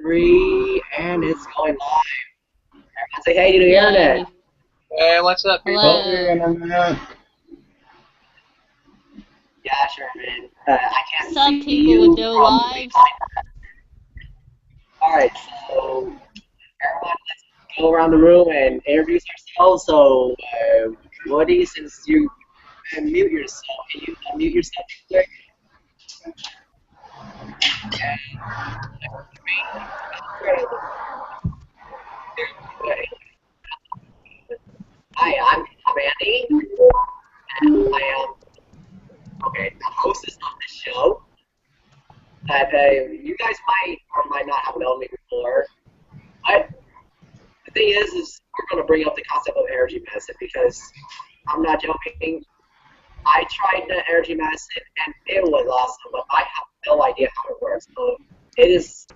3, and it's going live. Everyone say hey to the internet. Hey, what's up, people? Hello. Yeah, sure, man. I can't Some see people you with no from lives. Alright, so everyone, let's go around the room and introduce ourselves. So, Woody, since you mute yourself, can you unmute yourself real quick? Hi, I'm Andy, and I am the hostess of this show. That you guys might or might not have known me before. But the thing is we're going to bring up the concept of energy medicine because I'm not joking. I tried the energy medicine and it was awesome, but I have no idea how it works. So it is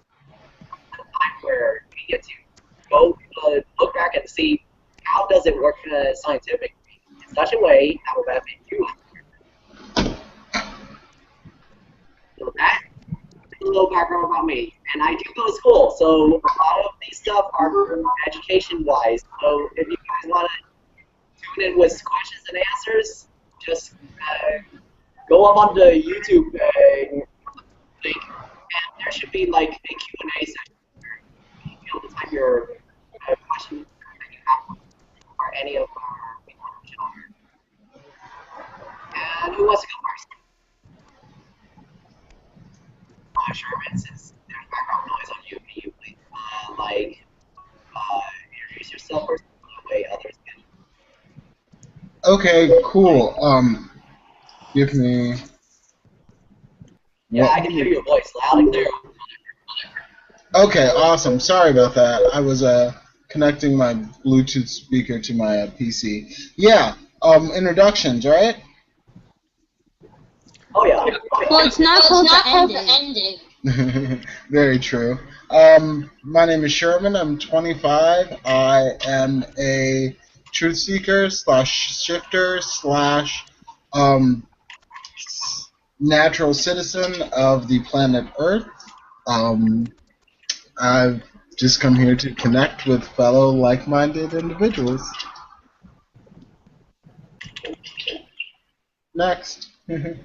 a time where we get to go look back and see how does it work scientifically in such a way that will benefit you. So that is a little background about me. And I do go to school, so a lot of these stuff are education-wise. So if you guys want to tune in with questions and answers, just go up on the YouTube link, and there should be like a Q&A section where you be able to type your questions that you have for any of our people on the show. And who wants to go first? Sherman, since there's background noise on you, can you please introduce yourself or the way others can? Okay, cool. Give me. Yeah, I can hear your voice loud and clear. Okay, awesome. Sorry about that. I was connecting my Bluetooth speaker to my PC. Yeah. Introductions, right? Oh yeah. Well, it's not called the ending. Very true. My name is Sherman. I'm 25. I am a truth seeker / shifter / natural citizen of the planet Earth. I've just come here to connect with fellow like-minded individuals. Next. I'm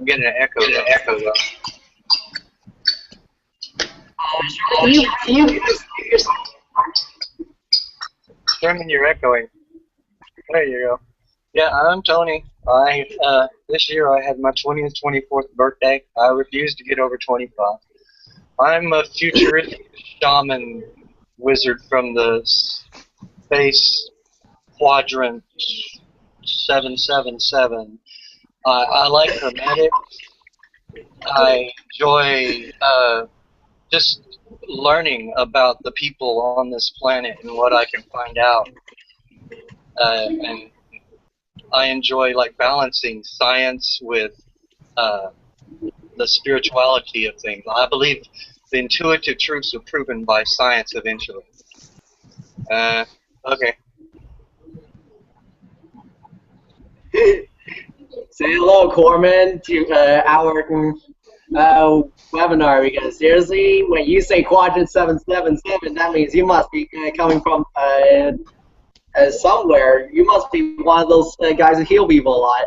getting an echo. Sherman, you're echoing. There you go. Yeah, I'm Tony. This year I had my 20th, 24th birthday. I refused to get over 25. I'm a futuristic shaman wizard from the space quadrant 777. I like hermetics. I enjoy just learning about the people on this planet and what I can find out. And I enjoy balancing science with the spirituality of things. I believe the intuitive truths are proven by science eventually. Okay. Say hello, Corman, to our webinar, because seriously, when you say quadrant 777, that means you must be coming from somewhere. You must be one of those guys who heal people a lot.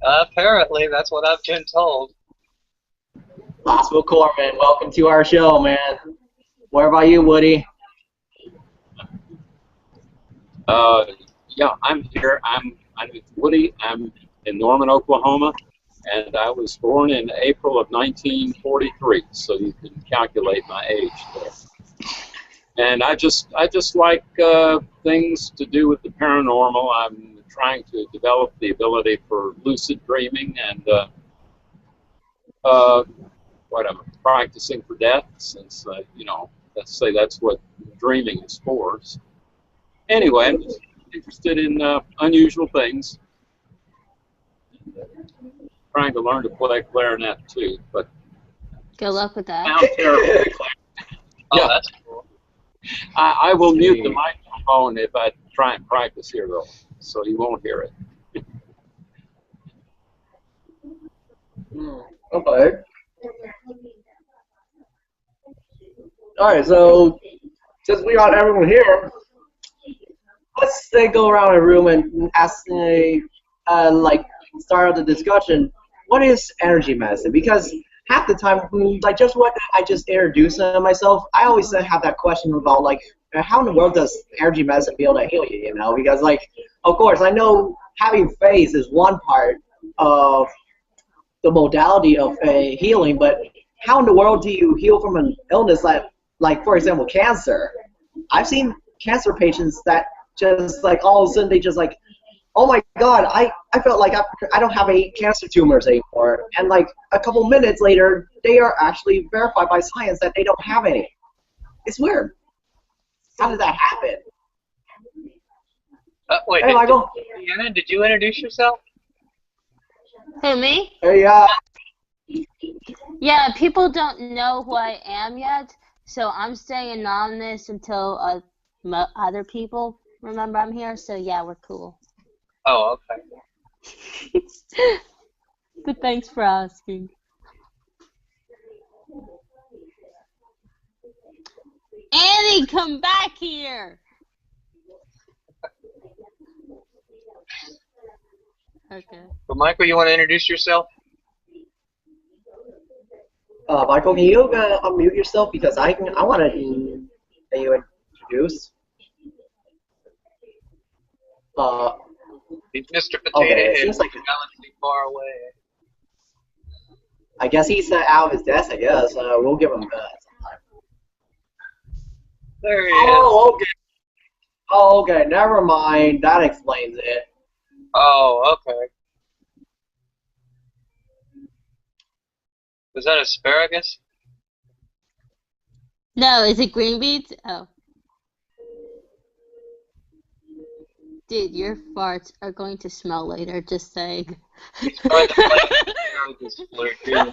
Apparently, that's what I've been told. Possible Corman, welcome to our show, man. Where about you, Woody? Yeah, I'm here. I'm Woody. I'm in Norman, Oklahoma, and I was born in April of 1943, so you can calculate my age there. And I just like things to do with the paranormal. I'm trying to develop the for lucid dreaming, and what I'm practicing for death, since let's say that's what dreaming is for. So anyway, I'm just interested in unusual things. Trying to learn to play clarinet too, but good luck with that. sounds terrible. Oh, that's cool. I will mute the microphone if I try and practice here, though, so you won't hear it. Okay. All right. So since we got everyone here, let's say go around the room and ask, like, start the discussion. What is energy medicine? Because half the time, like just what I just introduced myself, I always have that question about like, how in the world does energy medicine be able to heal you? You know, because like, of course, I know having faith is one part of the modality of healing, but how in the world do you heal from an illness like for example, cancer? I've seen cancer patients that just like all of a sudden they just like, oh my God, I felt like I don't have any cancer tumors anymore. And like a couple minutes later, they are actually verified by science that they don't have any. It's weird. How did that happen? Wait, Hey, Michael. Deanna, did you introduce yourself? Who, me? Hey, Yeah, people don't know who I am yet, so I'm staying anonymous until other people remember I'm here. So yeah, we're cool. Oh, okay. But thanks for asking. Annie, come back here. Okay. But Michael, you want to introduce yourself? Michael, can you unmute yourself because I want to that you introduce. Mr. Potato Okay, it Head seems like galaxy far away. I guess he's out of his desk. I guess we'll give him some time. There he is. Oh, okay. Oh, okay. Never mind. That explains it. Oh, okay. Was that asparagus? No, is it green beans? Oh. Dude, your farts are going to smell later, just saying. He's trying to play asparagus flirt, too.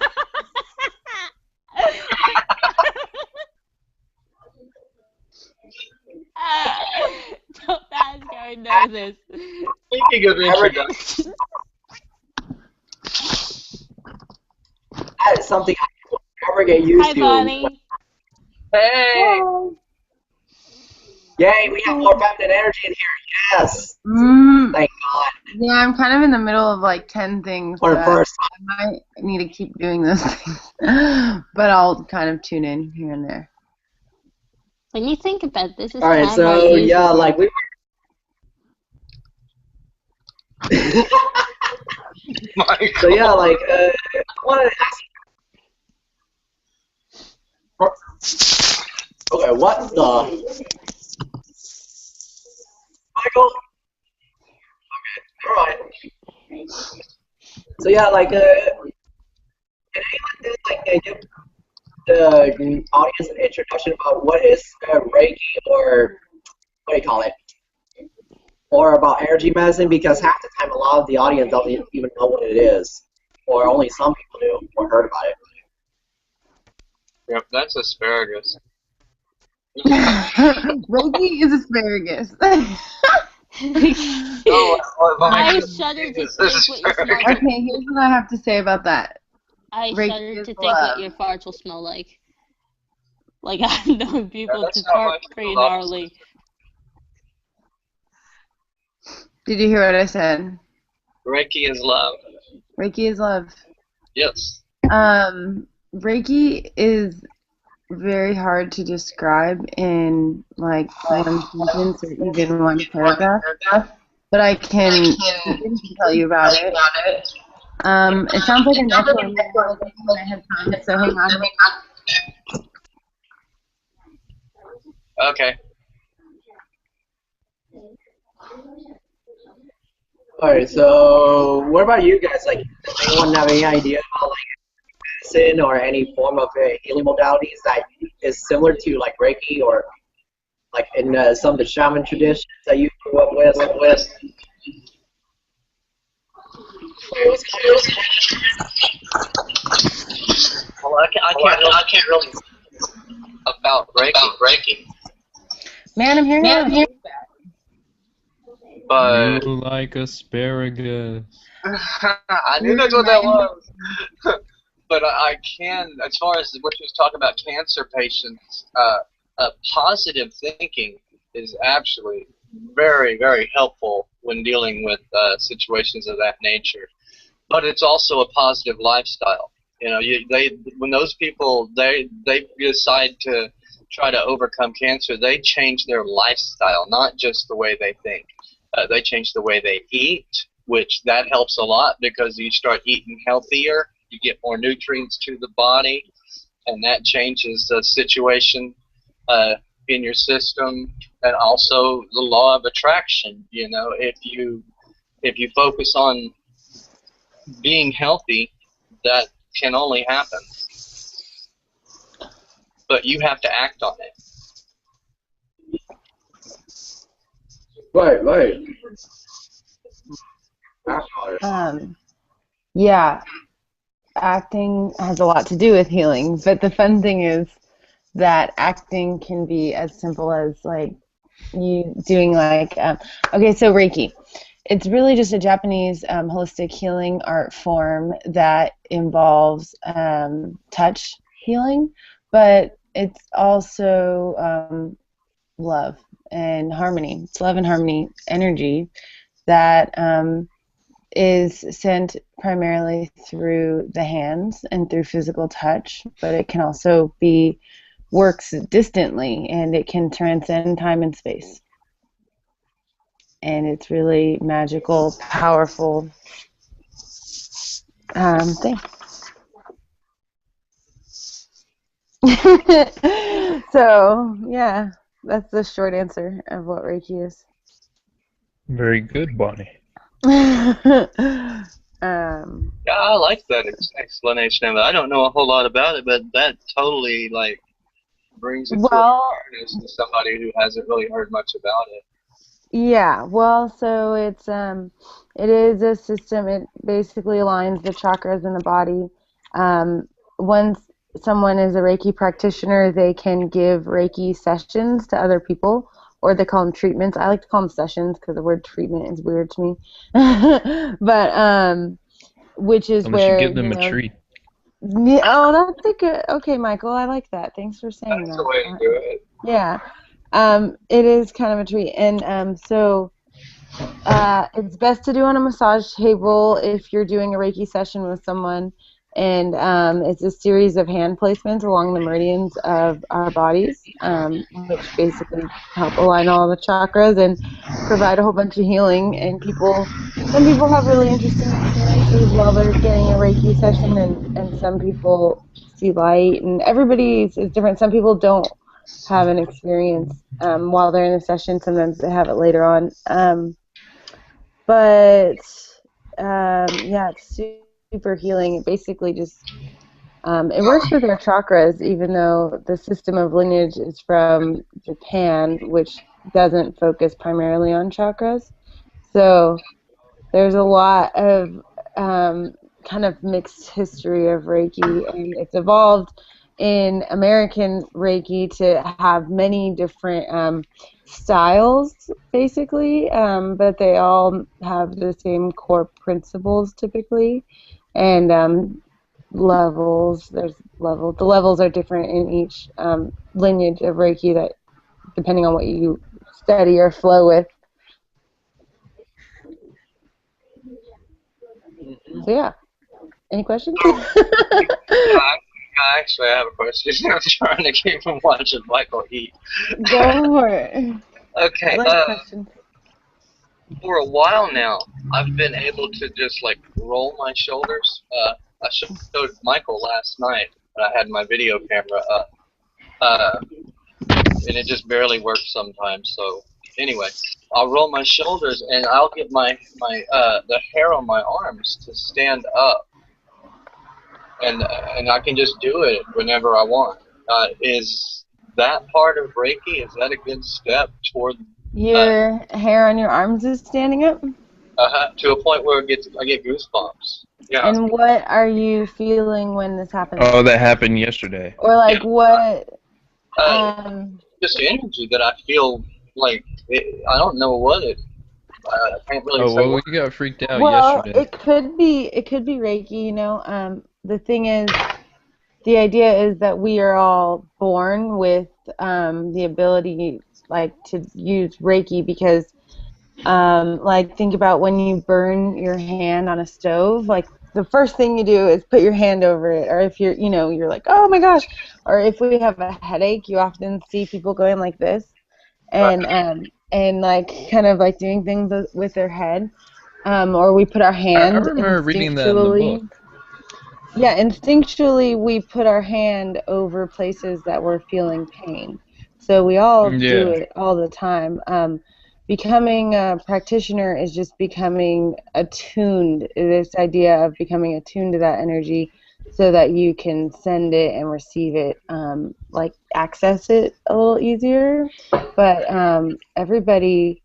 Don't ask how I know this. Speaking of introduction. That is something I will never get used Hi, to. Bonnie. Hey! Yay, we have more feminine energy in here. Yes. Thank God. Yeah, I'm kind of in the middle of like 10 things. For the first I might need to keep doing those things, but I'll kind of tune in here and there. When you think about this, it's All right, time so I use yeah, it. like we were. So yeah, like I wanted to ask you. Okay, what the? Michael. Okay, all right. So yeah, like can anyone do like give the audience an introduction about what is Reiki or what do you call it? Or about energy medicine, because half the time a lot of the audience doesn't even know what it is, or only some people do or heard about it. Yep, that's asparagus. Reiki is asparagus. I shudder to think what your farts will, Okay, here's what I have to say about that. I Reiki shudder is to think love. what your farts will smell like. Like I've known people that's to not fart much pretty love. gnarly. Did you hear what I said? Reiki is love. Reiki is love. Yes. Reiki is very hard to describe in like one sentence or even one paragraph, but I can begin to tell you about it. It sounds like an echo in my headphones, so hang on. Okay. Alright, so what about you guys? Like, does anyone have any idea about like medicine or any form of healing modalities that is similar to like Reiki or like in some of the shaman traditions that you grew up with? Well, I can't really about Reiki. Man, I'm here. But You like asparagus. I knew that's what that was. but I can, as far as what you was talking about cancer patients, positive thinking is actually very, very helpful when dealing with situations of that nature. But it's also a positive lifestyle. You know, when those people they decide to try to overcome cancer, they change their lifestyle, not just the way they think. They change the way they eat, which that helps a lot because you start eating healthier, you get more nutrients to the body, and that changes the situation in your system. And also the law of attraction. You know, if you focus on being healthy, that can only happen. But you have to act on it. Right. Yeah, acting has a lot to do with healing, but the fun thing is that acting can be as simple as like you doing like okay, so Reiki. It's really just a Japanese holistic healing art form that involves touch healing, but it's also love and harmony. It's love and harmony energy that is sent primarily through the hands and through physical touch, but it can also works distantly, and it can transcend time and space. And it's really magical, powerful thing. So, yeah, that's the short answer of what Reiki is. Very good, Bonnie. Yeah, I like that explanation of it. I don't know a whole lot about it, but that totally like brings it to awareness to somebody who hasn't really heard much about it. Yeah, well, so it is a system. It basically aligns the chakras in the body. Once someone is a Reiki practitioner, they can give Reiki sessions to other people, or they call them treatments. I like to call them sessions because the word treatment is weird to me. But which is unless where you give them a treat. Oh, that's a good. Okay, Michael, I like that. Thanks for saying That's that. the way to do it. Yeah. It is kind of a treat, and so it's best to do on a massage table if you're doing a Reiki session with someone, and it's a series of hand placements along the meridians of our bodies, which basically help align all the chakras and provide a whole bunch of healing. And some people have really interesting experiences while they're getting a Reiki session, and some people see light, and everybody's is different. Some people don't have an experience while they're in a session. Sometimes they have it later on. But yeah, it's super healing. It basically just it works with our chakras, even though the system of lineage is from Japan, which doesn't focus primarily on chakras. So there's a lot of kind of mixed history of Reiki, and it's evolved in American Reiki to have many different styles, basically, but they all have the same core principles typically, and levels. There's levels. The levels are different in each lineage of Reiki, that depending on what you study or flow with. So yeah. Any questions? I actually have a question. I'm trying to keep from watching Michael eat. Go for it. Okay. I like questions. For a while now, I've been able to just like roll my shoulders. I showed Michael last night when I had my video camera up, and it just barely works sometimes. So anyway, I'll roll my shoulders and I'll get the hair on my arms to stand up, and I can just do it whenever I want. Is that part of Reiki? Is that a good step toward Your hair on your arms is standing up? to a point where I get goosebumps? Yeah. And what are you feeling when this happens? Oh, that happened yesterday. Or like what? Just energy that I feel like I don't know what it. I can't really say. Oh well, we got freaked out Well, yesterday. it could be Reiki. You know, the thing is, the idea is that we are all born with the ability, like, to use Reiki because, like, think about when you burn your hand on a stove. Like, the first thing you do is put your hand over it, or if you're, you're like, oh my gosh, or if we have a headache, you often see people going like this, and like kind of like doing things with their head, or we put our I hand remember reading that in the instinctually. book. Yeah, instinctually we put our hand over places that we're feeling pain. So we all do Yeah. it all the time. Becoming a practitioner is just becoming attuned, this idea of becoming attuned to that energy so that you can send it and receive it, like access it a little easier. But everybody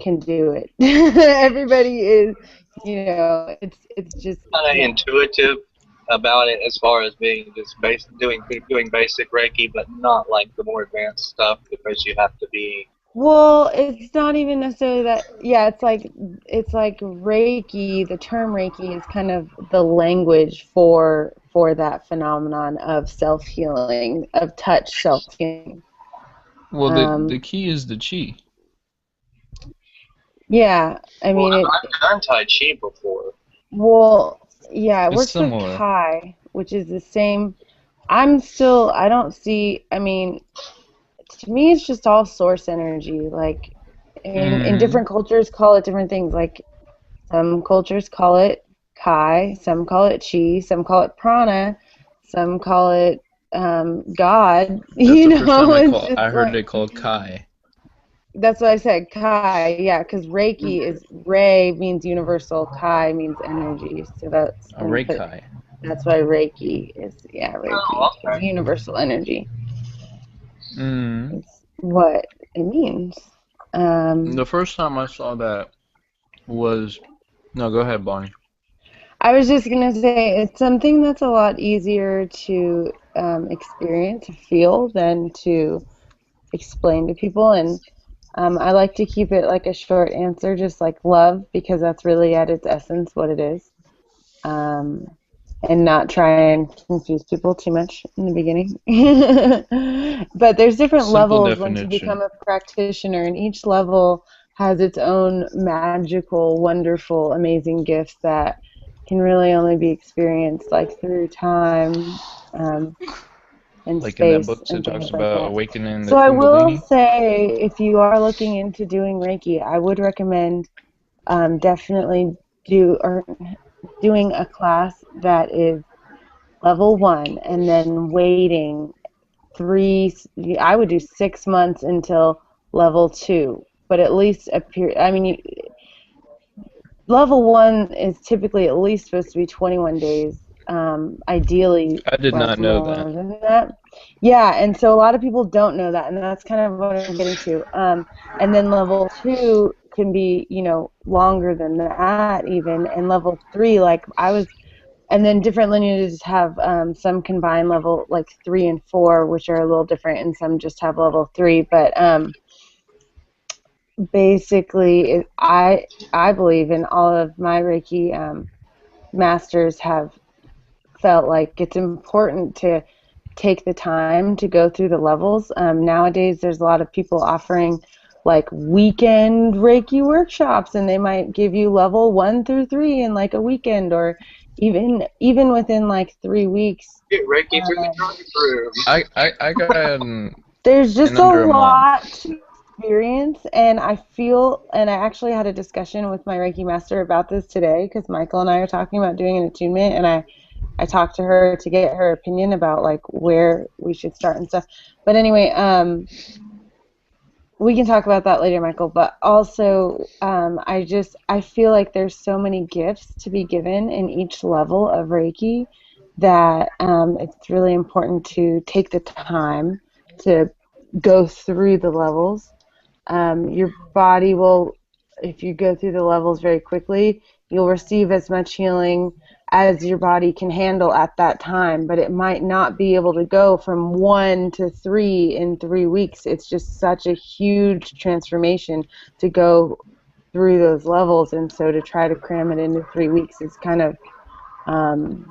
can do it. Everybody is, it's just, Kind of yeah. intuitive about it as far as being just doing basic Reiki, but not like the more advanced stuff because you have to be. Well, it's not even necessarily that. Yeah, it's like Reiki. The term Reiki is kind of the language for that phenomenon of self-healing, of touch self-healing. Well, the Um, key is the chi. yeah, I Well, mean it. I've done Tai Chi before. Well, yeah, it It's works with similar. Kai, which is the same. I don't see. I mean, to me, it's just all source energy. Like, in Mm-hmm. different cultures, call it different things. Like, some cultures call it Kai, some call it Chi, some call it Prana, some call it God. That's the first time It's just I heard like, it called Kai. that's what I said, Kai. Yeah, because Reiki is Rei means universal, Kai means energy. So A Reikai. that's why Reiki is, yeah, Reiki Oh, is okay. universal energy. Mm-hmm. It's what it means. The first time I saw that was... No, go ahead, Bonnie. I was just gonna say it's something that's a lot easier to experience, to feel, than to explain to people. And I like to keep it like a short answer, just like love, because that's really at its essence what it is. Um, and not try and confuse people too much in the beginning. But there's different Simple levels once you definition. become a practitioner, and each level has its own magical, wonderful, amazing gifts that can really only be experienced like through time, and Like in that space book that and talks things like about that. awakening the So I will Kundalini. say, if you are looking into doing Reiki, I would recommend definitely doing a class that is level 1, and then waiting I would do 6 months until level 2, but at least a period. I mean, level 1 is typically at least supposed to be 21 days. Ideally, I did like not know more that. than that. Yeah, and so a lot of people don't know that, and that's kind of what I'm getting to. And then level 2 can be, longer than that even, and level 3, like I was. And then different lineages have some combine level like 3 and 4, which are a little different, and some just have level 3. But basically, I believe, in all of my Reiki masters have felt like it's important to take the time to go through the levels. Nowadays, there's a lot of people offering like weekend Reiki workshops, and they might give you level 1 through 3 in like a weekend, or even within like 3 weeks. Get Reiki through the Um, drive-through. I got there's in just a under a month. lot to experience, and I actually had a discussion with my Reiki master about this today, because Michael and I are talking about doing an attunement, and I talked to her to get her opinion about like where we should start and stuff. But anyway, we can talk about that later, Michael. But also, I feel like there's so many gifts to be given in each level of Reiki that it's really important to take the time to go through the levels. Your body will, if you go through the levels very quickly, you'll receive as much healing as your body can handle at that time, but it might not be able to go from 1 to 3 in 3 weeks. It's just such a huge transformation to go through those levels, and so to try to cram it into 3 weeks is kind of, um,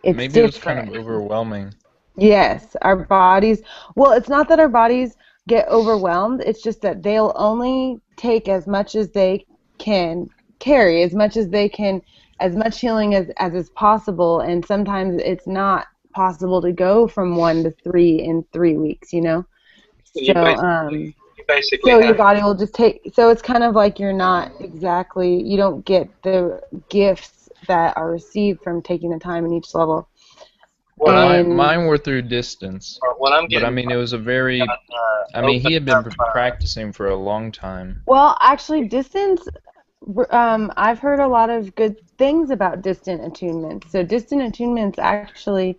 It's Maybe it was kind different. of overwhelming. Yes, our bodies. Well, it's not that our bodies get overwhelmed. It's just that they'll only take as much as they can carry, as much as they can, as much healing as is possible. And sometimes it's not possible to go from 1 to 3 in 3 weeks, you know? You So, basically, you basically so your have. body will just take, so it's kind of like you're not exactly, you don't get the gifts that are received from taking the time in each level. What I'm Mine were through distance, what I'm but I getting mean, from it was a very. I mean, he opening had been up. practicing for a long time. Well, actually, distance, I've heard a lot of good things about distant attunements. So distant attunements actually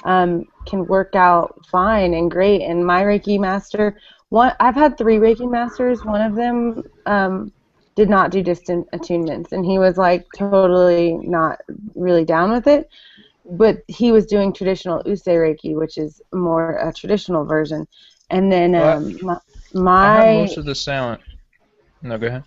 can work out fine and great. And my Reiki master, I've had 3 Reiki masters. One of them did not do distant attunements, and he was like totally not really down with it. But he was doing traditional Usei Reiki, which is more a traditional version. And then Well, I have my most of the sound. No, go ahead.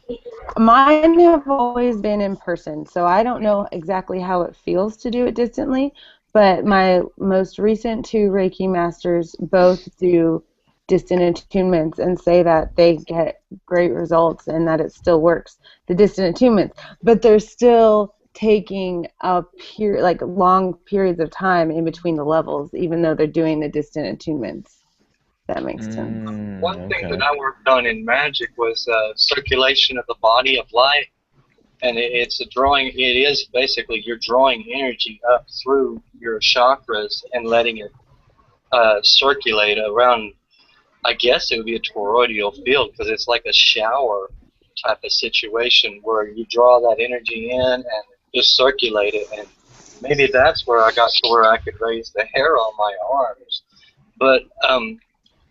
Mine have always been in person, so I don't know exactly how it feels to do it distantly, but my most recent 2 Reiki masters both do distant attunements and say that they get great results and that it still works, the distant attunements, but they're still taking like long periods of time in between the levels, even though they're doing the distant attunements. That makes sense. One thing that Okay. I worked on in magic was circulation of the body of light, and it's a drawing. It is basically you're drawing energy up through your chakras and letting it circulate around. I guess it would be a toroidal field because it's like a shower type of situation where you draw that energy in and just circulate it. And maybe that's where I got to where I could raise the hair on my arms. But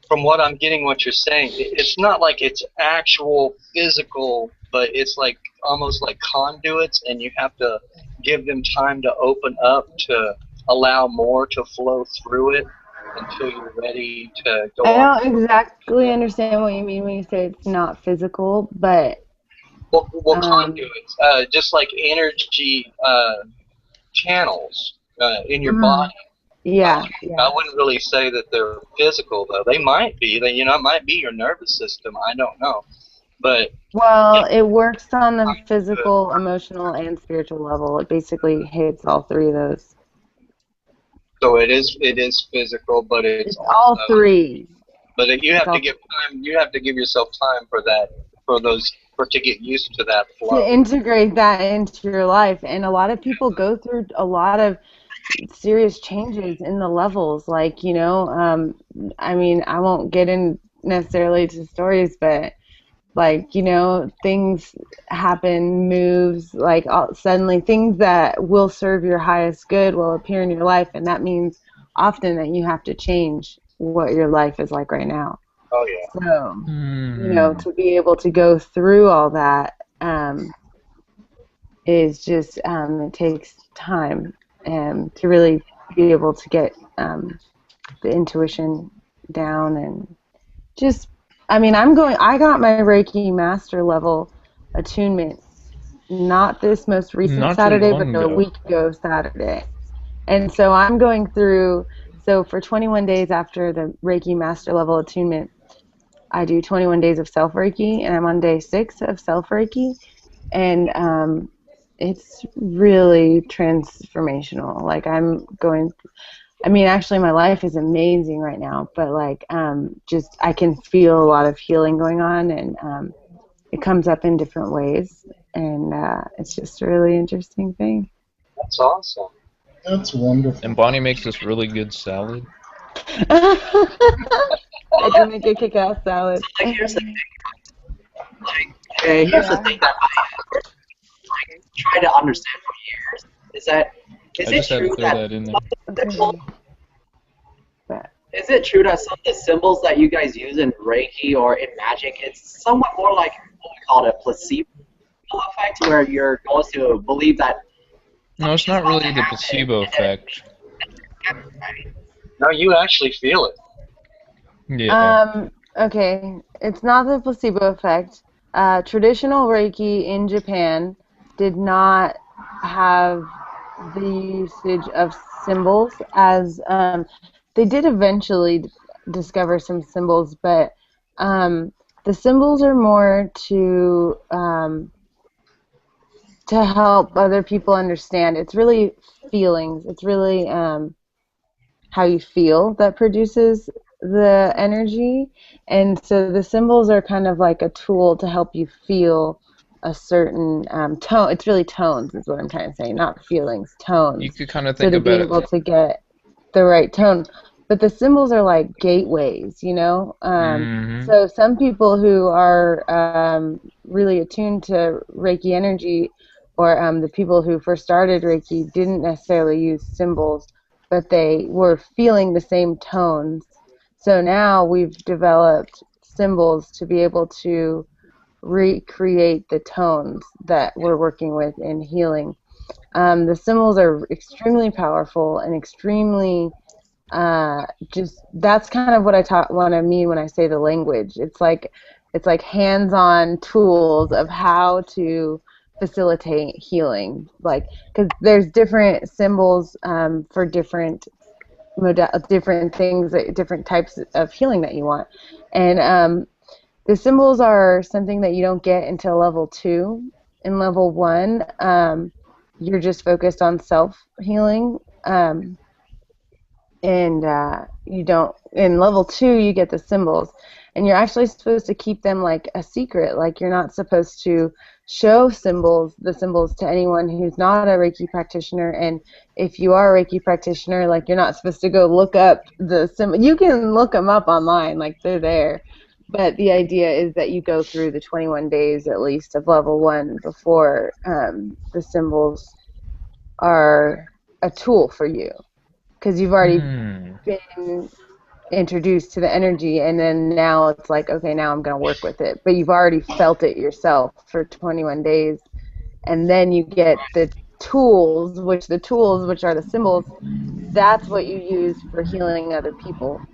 from what I'm getting, what you're saying, it's not like it's actual physical, but it's like almost like conduits, and you have to give them time to open up to allow more to flow through it until you're ready to go I on. don't exactly understand what you mean when you say it's not physical, but Well, um, conduits, just like energy channels in your mhm. body. Yeah, I yeah. wouldn't really say that they're physical, though. They might be. They, it might be your nervous system. I don't know. But yeah, Well, it works on the conduit. physical, emotional, and spiritual level. It basically hits all 3 of those. So it is physical, but it's It's all also, 3. but you It's have to all give time. You have to give yourself time for that, for to get used to that to flow. integrate that into your life. And a lot of people go through a lot of serious changes in the levels. Like, I mean, I won't get in necessarily to stories, but like things happen, moves, like suddenly things that will serve your highest good will appear in your life, and that means often that you have to change what your life is like right now. Oh yeah. So Hmm. to be able to go through all that is just it takes time to really be able to get the intuition down and just, I mean, I got my Reiki master level attunement not this most recent Not too Saturday, but long a ago. week ago Saturday. And so I'm going through, so for 21 days after the Reiki master level attunement, I do 21 days of self Reiki, and I'm on day 6 of self Reiki. And it's really transformational. Like I mean, actually, my life is amazing right now, but like, just I can feel a lot of healing going on, and it comes up in different ways, and it's just a really interesting thing. That's awesome. That's wonderful. And Bonnie makes this really good salad. I do make a kick-ass salad. So, like, here's the thing. Like, okay, here's the Yeah. thing that I like tried to understand for years is that I is it just had to true throw that that in there. Okay. But is it true that some of the symbols that you guys use in Reiki or in magic, it's somewhat more like what we call a placebo effect, where you're supposed to believe that No, it's something is not about to really the happen, placebo and then effect. it happens, right? No, you actually feel it. Yeah. okay, it's not the placebo effect. Traditional Reiki in Japan did not have the usage of symbols as they did eventually discover some symbols, but the symbols are more to help other people understand. It's really feelings. It's really how you feel that produces the energy. And so the symbols are kind of like a tool to help you feel a certain tone. It's really tones is what I'm trying to say, not feelings, tones. You could kind of So think to be about able it. to get the right tone. But the symbols are like gateways, you know? Mm-hmm. So some people who are really attuned to Reiki energy, or the people who first started Reiki, didn't necessarily use symbols, but they were feeling the same tones. So now we've developed symbols to be able to recreate the tones that we're working with in healing. The symbols are extremely powerful and extremely just that's kind of what what I mean when I say the language. It's like hands-on tools of how to facilitate healing, like because there's different symbols for different things, different types of healing that you want, and the symbols are something that you don't get until level 2. In level 1, you're just focused on self healing. And you don't in level 2 you get the symbols, and you're actually supposed to keep them like a secret. Like you're not supposed to show the symbols to anyone who's not a Reiki practitioner. And if you are a Reiki practitioner, like you're not supposed to go look up the symbol. You can look them up online, like they're there, but the idea is that you go through the 21 days at least of level 1 before the symbols are a tool for you, because you've already been introduced to the energy, and then now it's like, okay, now I'm going to work with it. But you've already felt it yourself for 21 days, and then you get the tools, which are the symbols. That's what you use for healing other people.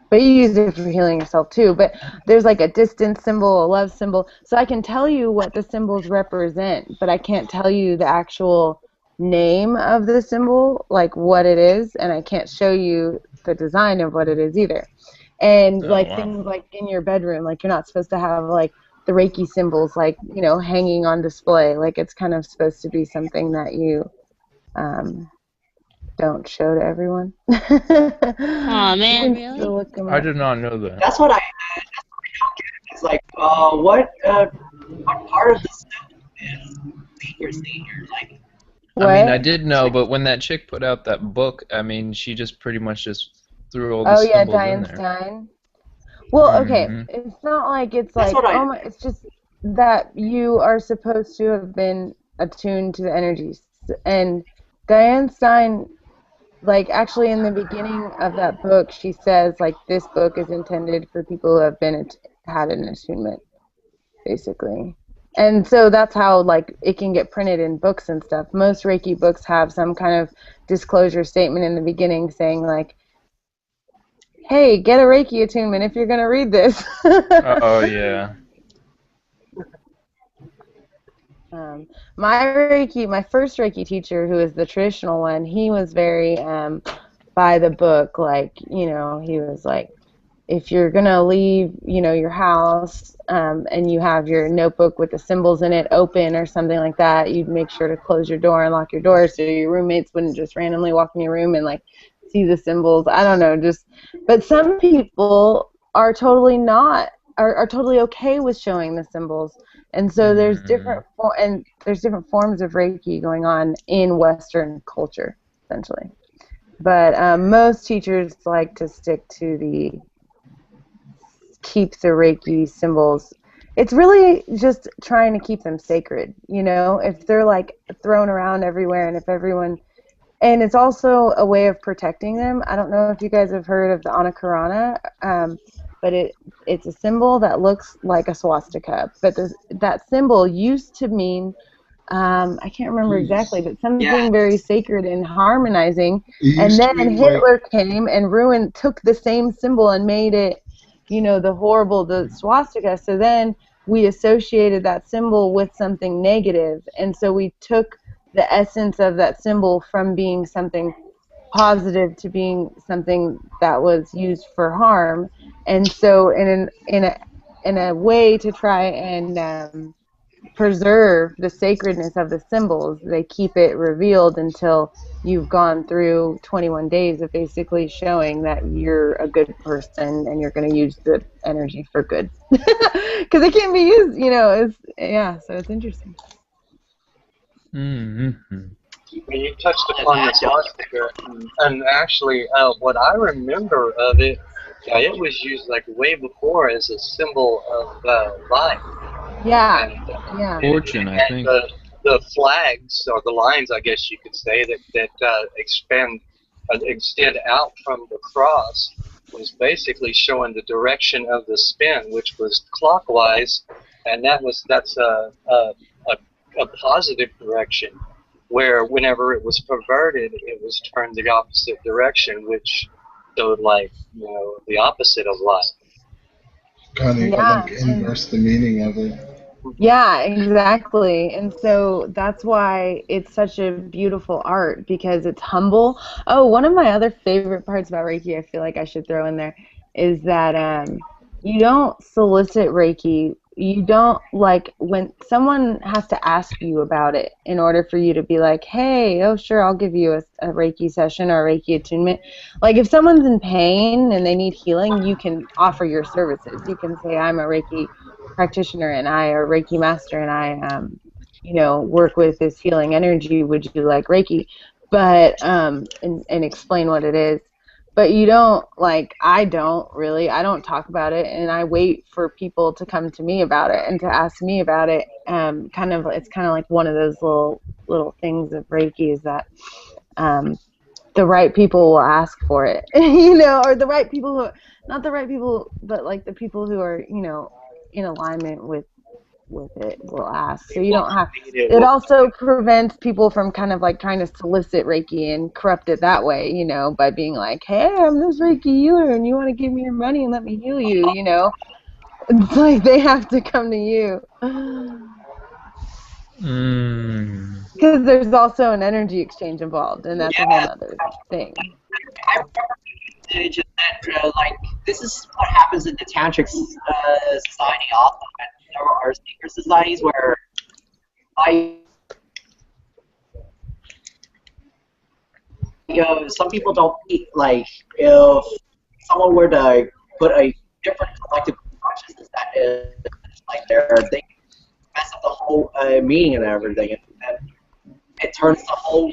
But you use it for healing yourself too. But there's like a distance symbol, a love symbol. So I can tell you what the symbols represent, but I can't tell you the actual name of the symbol, like what it is, and I can't show you the design of what it is either. And Oh, like wow. things like in your bedroom, like you're not supposed to have like the Reiki symbols, like, you know, hanging on display. Like it's kind of supposed to be something that you don't show to everyone. Aw, You man, can really? still look them I up. did not know that. That's what I don't get. It's like, what part of the symbol is senior? Like, I mean, I What? did know, but when that chick put out that book, I mean, she just pretty much just threw all the Oh yeah, symbols in Diane there. Stein. Well, okay, Mm-hmm. it's not like it's that's like, what I. oh my, it's just that you are supposed to have been attuned to the energies. And Diane Stein, like actually in the beginning of that book, she says like this book is intended for people who have had an attunement, basically. And so that's how like it can get printed in books and stuff. Most Reiki books have some kind of disclosure statement in the beginning saying like, hey, get a Reiki attunement if you're going to read this. Oh, yeah. My first Reiki teacher, who is the traditional one, he was very by the book. Like, you know, he was like, if you're gonna leave, you know, your house, and you have your notebook with the symbols in it open or something like that, you'd make sure to close your door and lock your door so your roommates wouldn't just randomly walk in your room and like see the symbols. I don't know, just but some people are totally not are totally okay with showing the symbols. And so Mm. there's different forms of Reiki going on in Western culture, essentially. But most teachers like to stick to keep the Reiki symbols. It's really just trying to keep them sacred, you know, if they're like thrown around everywhere, and if everyone, and it's also a way of protecting them. I don't know if you guys have heard of the anakarana, but it's a symbol that looks like a swastika, but that symbol used to mean I can't remember exactly, but Yeah, something very sacred and harmonizing. It And used to then mean like Hitler came and took the same symbol and made it, you know, the swastika. So then we associated that symbol with something negative, and so we took the essence of that symbol from being something positive to being something that was used for harm. And so in a way to try and preserve the sacredness of the symbols, they keep it revealed until you've gone through 21 days of basically showing that you're a good person and you're going to use the energy for good. Because it can't be used, so it's interesting. Mm-hmm. You touched upon the swastika, and actually, what I remember of it, it was used like way before as a symbol of life. Yeah, And, yeah. Fortune, I think. The flags, or the lines, I guess you could say, that extend out from the cross, was basically showing the direction of the spin, which was clockwise, and that's a positive direction. Where whenever it was perverted, it was turned the opposite direction, which showed the opposite of life. Kind of like inverse the meaning of it. Yeah, exactly. And so that's why it's such a beautiful art, because it's humble. Oh, one of my other favorite parts about Reiki, I feel like I should throw in there, is that you don't solicit Reiki. You don't, like, when someone has to ask you about it in order for you to be like, hey, oh, sure, I'll give you a Reiki session or a Reiki attunement. Like, if someone's in pain and they need healing, you can offer your services. You can say, I'm a Reiki practitioner and I, or Reiki master, and I work with this healing energy. Would you like Reiki? But and explain what it is. But you don't, like, I don't talk about it, and I wait for people to come to me about it and to ask me about it. It's kind of like one of those little things of Reiki, is that the right people will ask for it, or the right people who, not the right people, but like the people who are, in alignment with it will ask. So you don't have, it also prevents people from kind of like trying to solicit Reiki and corrupt it that way, by being like, hey, I'm this Reiki healer and you want to give me your money and let me heal you, It's like they have to come to you. Because there's also an energy exchange involved, and that's a whole other thing. I remember just that, this is what happens in the tantric society also. And there are secret societies where some people don't eat, like, if someone were to put a different collective consciousness that is, like, they mess up the whole meaning and everything, and it turns the whole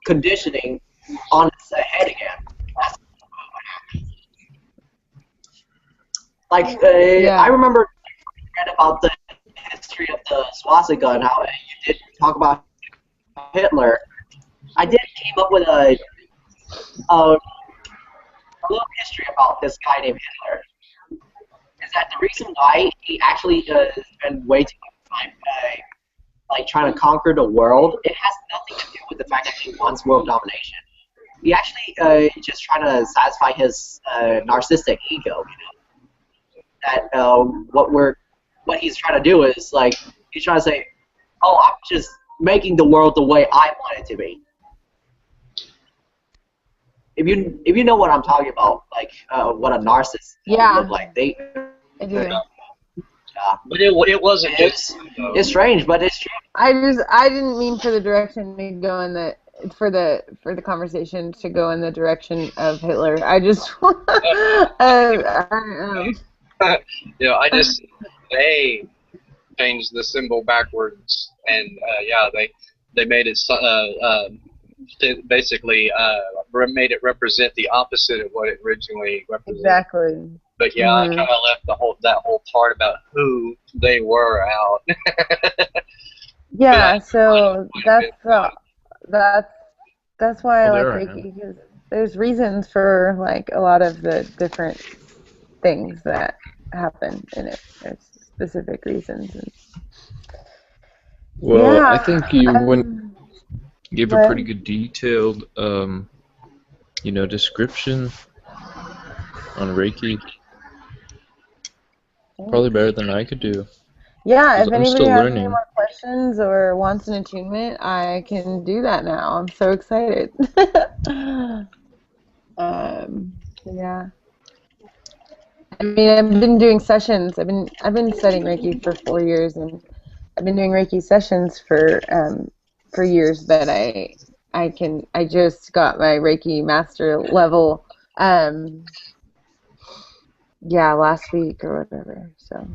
conditioning on its head again. That's what happens. Like, I remember read about the history of the swastika and how you did talk about Hitler. I did came up with a little history about this guy named Hitler. Is that the reason why he actually spent way too much time like trying to conquer the world? It has nothing to do with the fact that he wants world domination. He actually just trying to satisfy his narcissistic ego. That what he's trying to do is, like, he's trying to say, oh, I'm just making the world the way I want it to be. If you know what I'm talking about, like what a narcissist look like, they. I do. But it wasn't it's strange, but it's true. I didn't mean for the direction to go in the for the conversation to go in the direction of Hitler. I just they changed the symbol backwards, and they made it basically made it represent the opposite of what it originally represented. Exactly. But I kind of left that whole part about who they were out. Yeah, so that's why I like Reiki, because there's reasons for, like, a lot of the different things that happen in it. There's specific reasons. Well, I think you gave a pretty good detailed, description on Reiki. Probably better than I could do. Yeah, Because if I'm anybody still has any learning. more questions or wants an attunement, I can do that now. I'm so excited. Yeah. I mean, I've been doing sessions. I've been studying Reiki for 4 years, and I've been doing Reiki sessions for years. But I just got my Reiki master level, yeah, last week or whatever. So.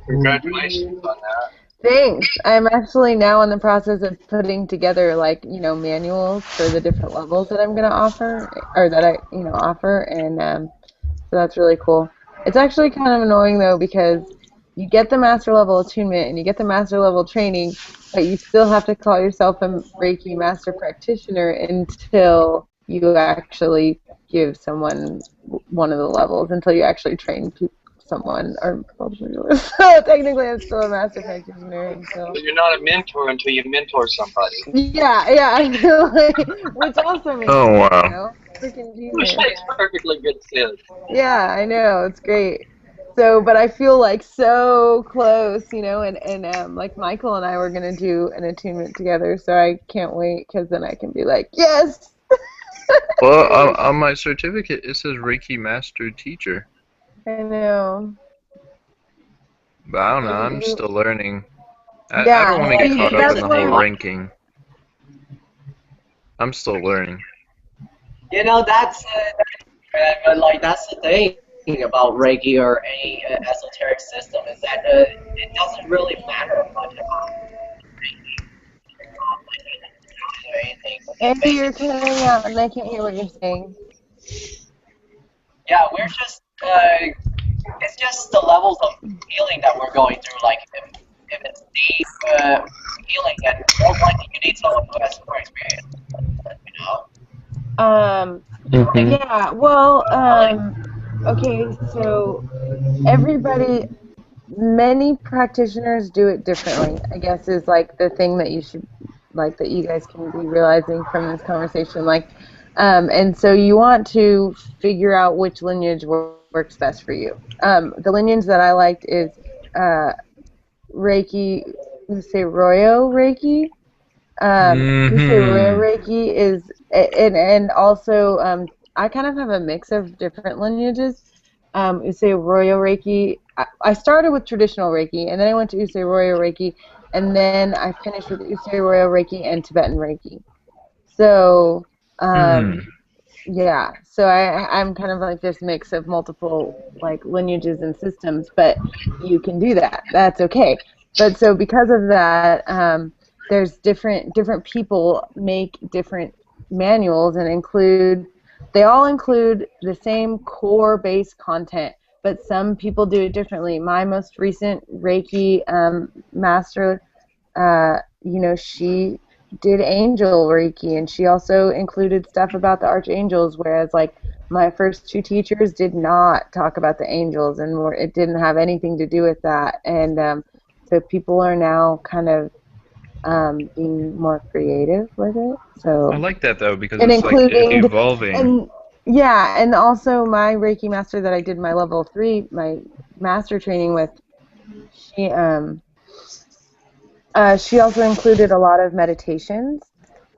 Congratulations on that. Thanks. I'm actually now in the process of putting together like, manuals for the different levels that I'm going to offer or that I, offer. And so that's really cool. It's actually kind of annoying though because you get the master level attunement and you get the master level training, but you still have to call yourself a Reiki master practitioner until you actually give someone one of the levels, until you actually train someone or multiple people. So technically I'm still a master practitioner until. So you're not a mentor until you mentor somebody. Yeah, I know. Which also makes Oh, sense, wow. Freaking Which genius. makes perfectly good sense. Yeah, I know. It's great. So, but I feel like so close, and like Michael and I were gonna do an attunement together, so I can't wait because then I can be like, yes. Well, on my certificate, it says Reiki Master Teacher. I know. But I don't know, I'm still learning. I Yeah, don't want to get see, caught up in that's the whole why. ranking. I'm still learning. You know, that's the thing about Reiki or any esoteric system is that it doesn't really matter much about or anything. It's Andy, you're basically, cutting out and I can't hear what you're saying. yeah, we're just it's just the levels of healing that we're going through. Like if it's deep healing, then most likely you need someone who has more experience. You know. Mm-hmm. Yeah, well, okay, so everybody, many practitioners do it differently, I guess is like the thing that that you guys can be realizing from this conversation. And so you want to figure out which lineage works best for you. The lineage that I liked is uh, Reiki, Usei Royo Reiki. Usei Royo Mm-hmm. Reiki is, and also, I kind of have a mix of different lineages. Usei Royo Reiki, I started with traditional Reiki, and then I went to Usei Royo Reiki, and then I finished with Usei Royo Reiki and Tibetan Reiki. So, Hmm. yeah, so I'm kind of like this mix of multiple like lineages and systems, but you can do that. That's okay. But so because of that, there's different people make different manuals and they all include the same core base content, but some people do it differently. My most recent Reiki master, she did angel Reiki, and she also included stuff about the archangels, whereas like my first two teachers did not talk about the angels, and it didn't have anything to do with that. And so people are now kind of being more creative with it. I So, like that though because and it's like including, evolving. and yeah, and also my Reiki master that I did my level 3, my master training with, she she also included a lot of meditations.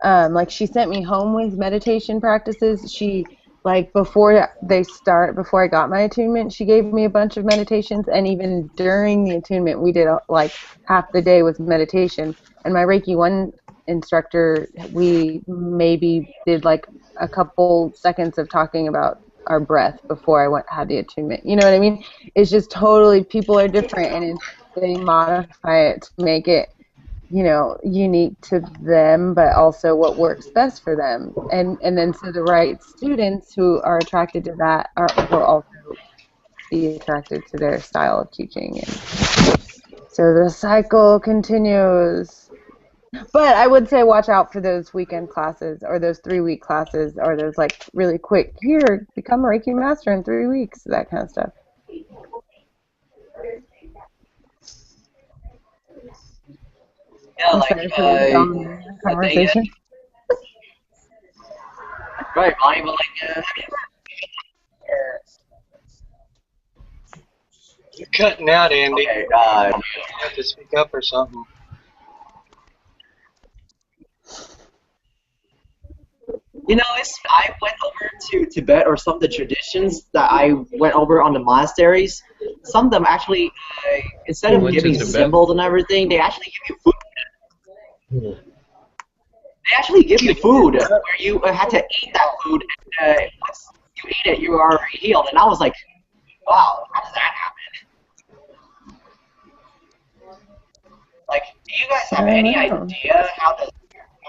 Like she sent me home with meditation practices. Before I got my attunement, she gave me a bunch of meditations, and even during the attunement, we did like half the day was meditation. And my Reiki 1 instructor, we maybe did like a couple seconds of talking about our breath before had the attunement. You know what I mean? It's just totally, people are different, and they modify it to make it unique to them, but also what works best for them. And then so the right students who are attracted to that will also be attracted to their style of teaching. And so the cycle continues. But I would say watch out for those weekend classes or those 3-week classes or those like really quick, here, become a Reiki master in 3 weeks, that kind of stuff. Yeah, I'm like sorry for the dominating the thing is, conversation. right, Bonnie, but like, have you ever You're cutting out, Andy. Okay, You have to speak up or something. you know, I went over to Tibet, or some of the traditions that I went over on the monasteries. Some of them actually, instead You of went to giving Tibet? symbols and everything, they actually give you food. They actually give you food where you had to eat that food, and once you eat it, you are healed. And I was like, wow, how does that happen? Like, do you guys have any idea how the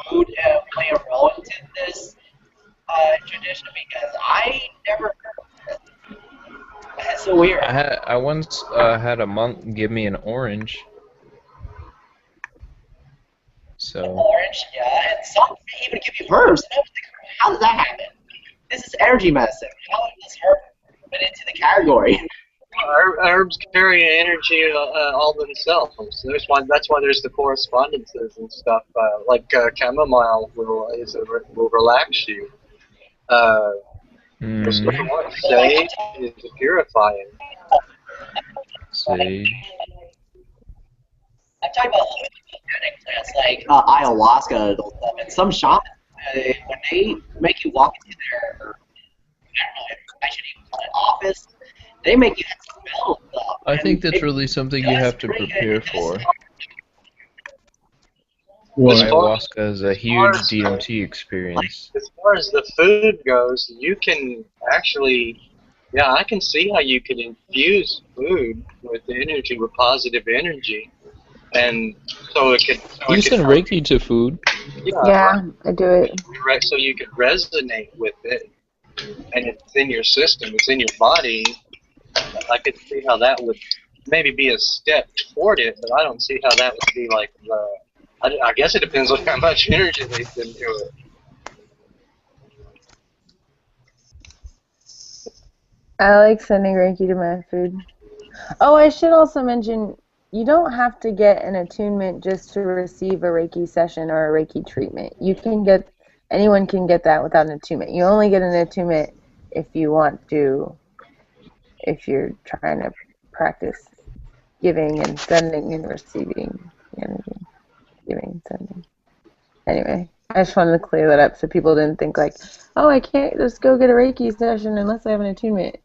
food play a role into this tradition? Because I never heard of it. That's so weird. I once had a monk give me an orange. So Orange, yeah, and some even give you herbs. And I was like, how does that happen? This is energy medicine. How does herb fit into the category? Herbs carry energy all themselves. That's why there's the correspondences and stuff. Like chamomile will relax you. There's something like sage is purifying. sage. I'm talking about hallucinogenic plants like ayahuasca and stuff. And some shamans, when they make you walk into their, I don't know, I should even call it office, they make you smell stuff. I think that's really something you have to prepare for. Ayahuasca is a huge DMT experience. As far as the food goes, you can actually, yeah, I can see how you could infuse food with energy, with positive energy, and so it could. You send Reiki to food. Yeah, I do it. So you could resonate with it, and it's in your system, it's in your body. I could see how that would maybe be a step toward it, but I don't see how that would be like the. I guess it depends on how much energy they put into it. I like sending Reiki to my food. Oh, I should also mention, you don't have to get an attunement just to receive a Reiki session or a Reiki treatment. Anyone can get that without an attunement. You only get an attunement if you're trying to practice giving and sending and receiving energy. Giving and sending. Anyway, I just wanted to clear that up so people didn't think like, oh, I can't just go get a Reiki session unless I have an attunement.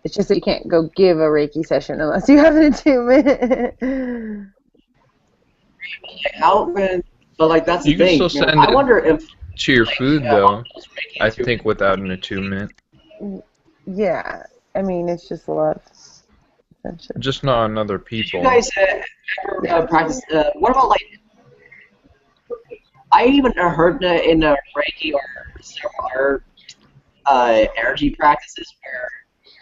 It's just that you can't go give a Reiki session unless you have an attunement. But like that's You the thing. can still send I wonder if to your food though. I think without an attunement. Yeah, I mean it's just love. Just not on other people. You guys ever practice? What about like? I even heard in Reiki or several other energy practices where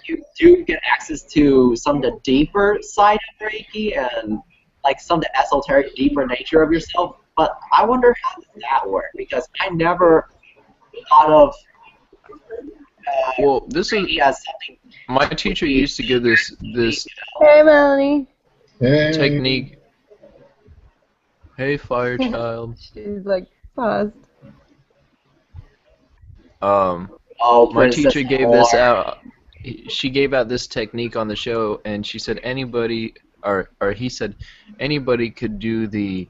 you do get access to some of the deeper side of Reiki and like some of the esoteric, deeper nature of yourself. But I wonder how does that work, because I never thought of well, this Reiki is as something. my teacher used to give this Hey, Melanie. technique. Hey, fire child. She's like paused. My teacher gave this out. She gave out this technique on the show, and she said anybody, or he said anybody could do the.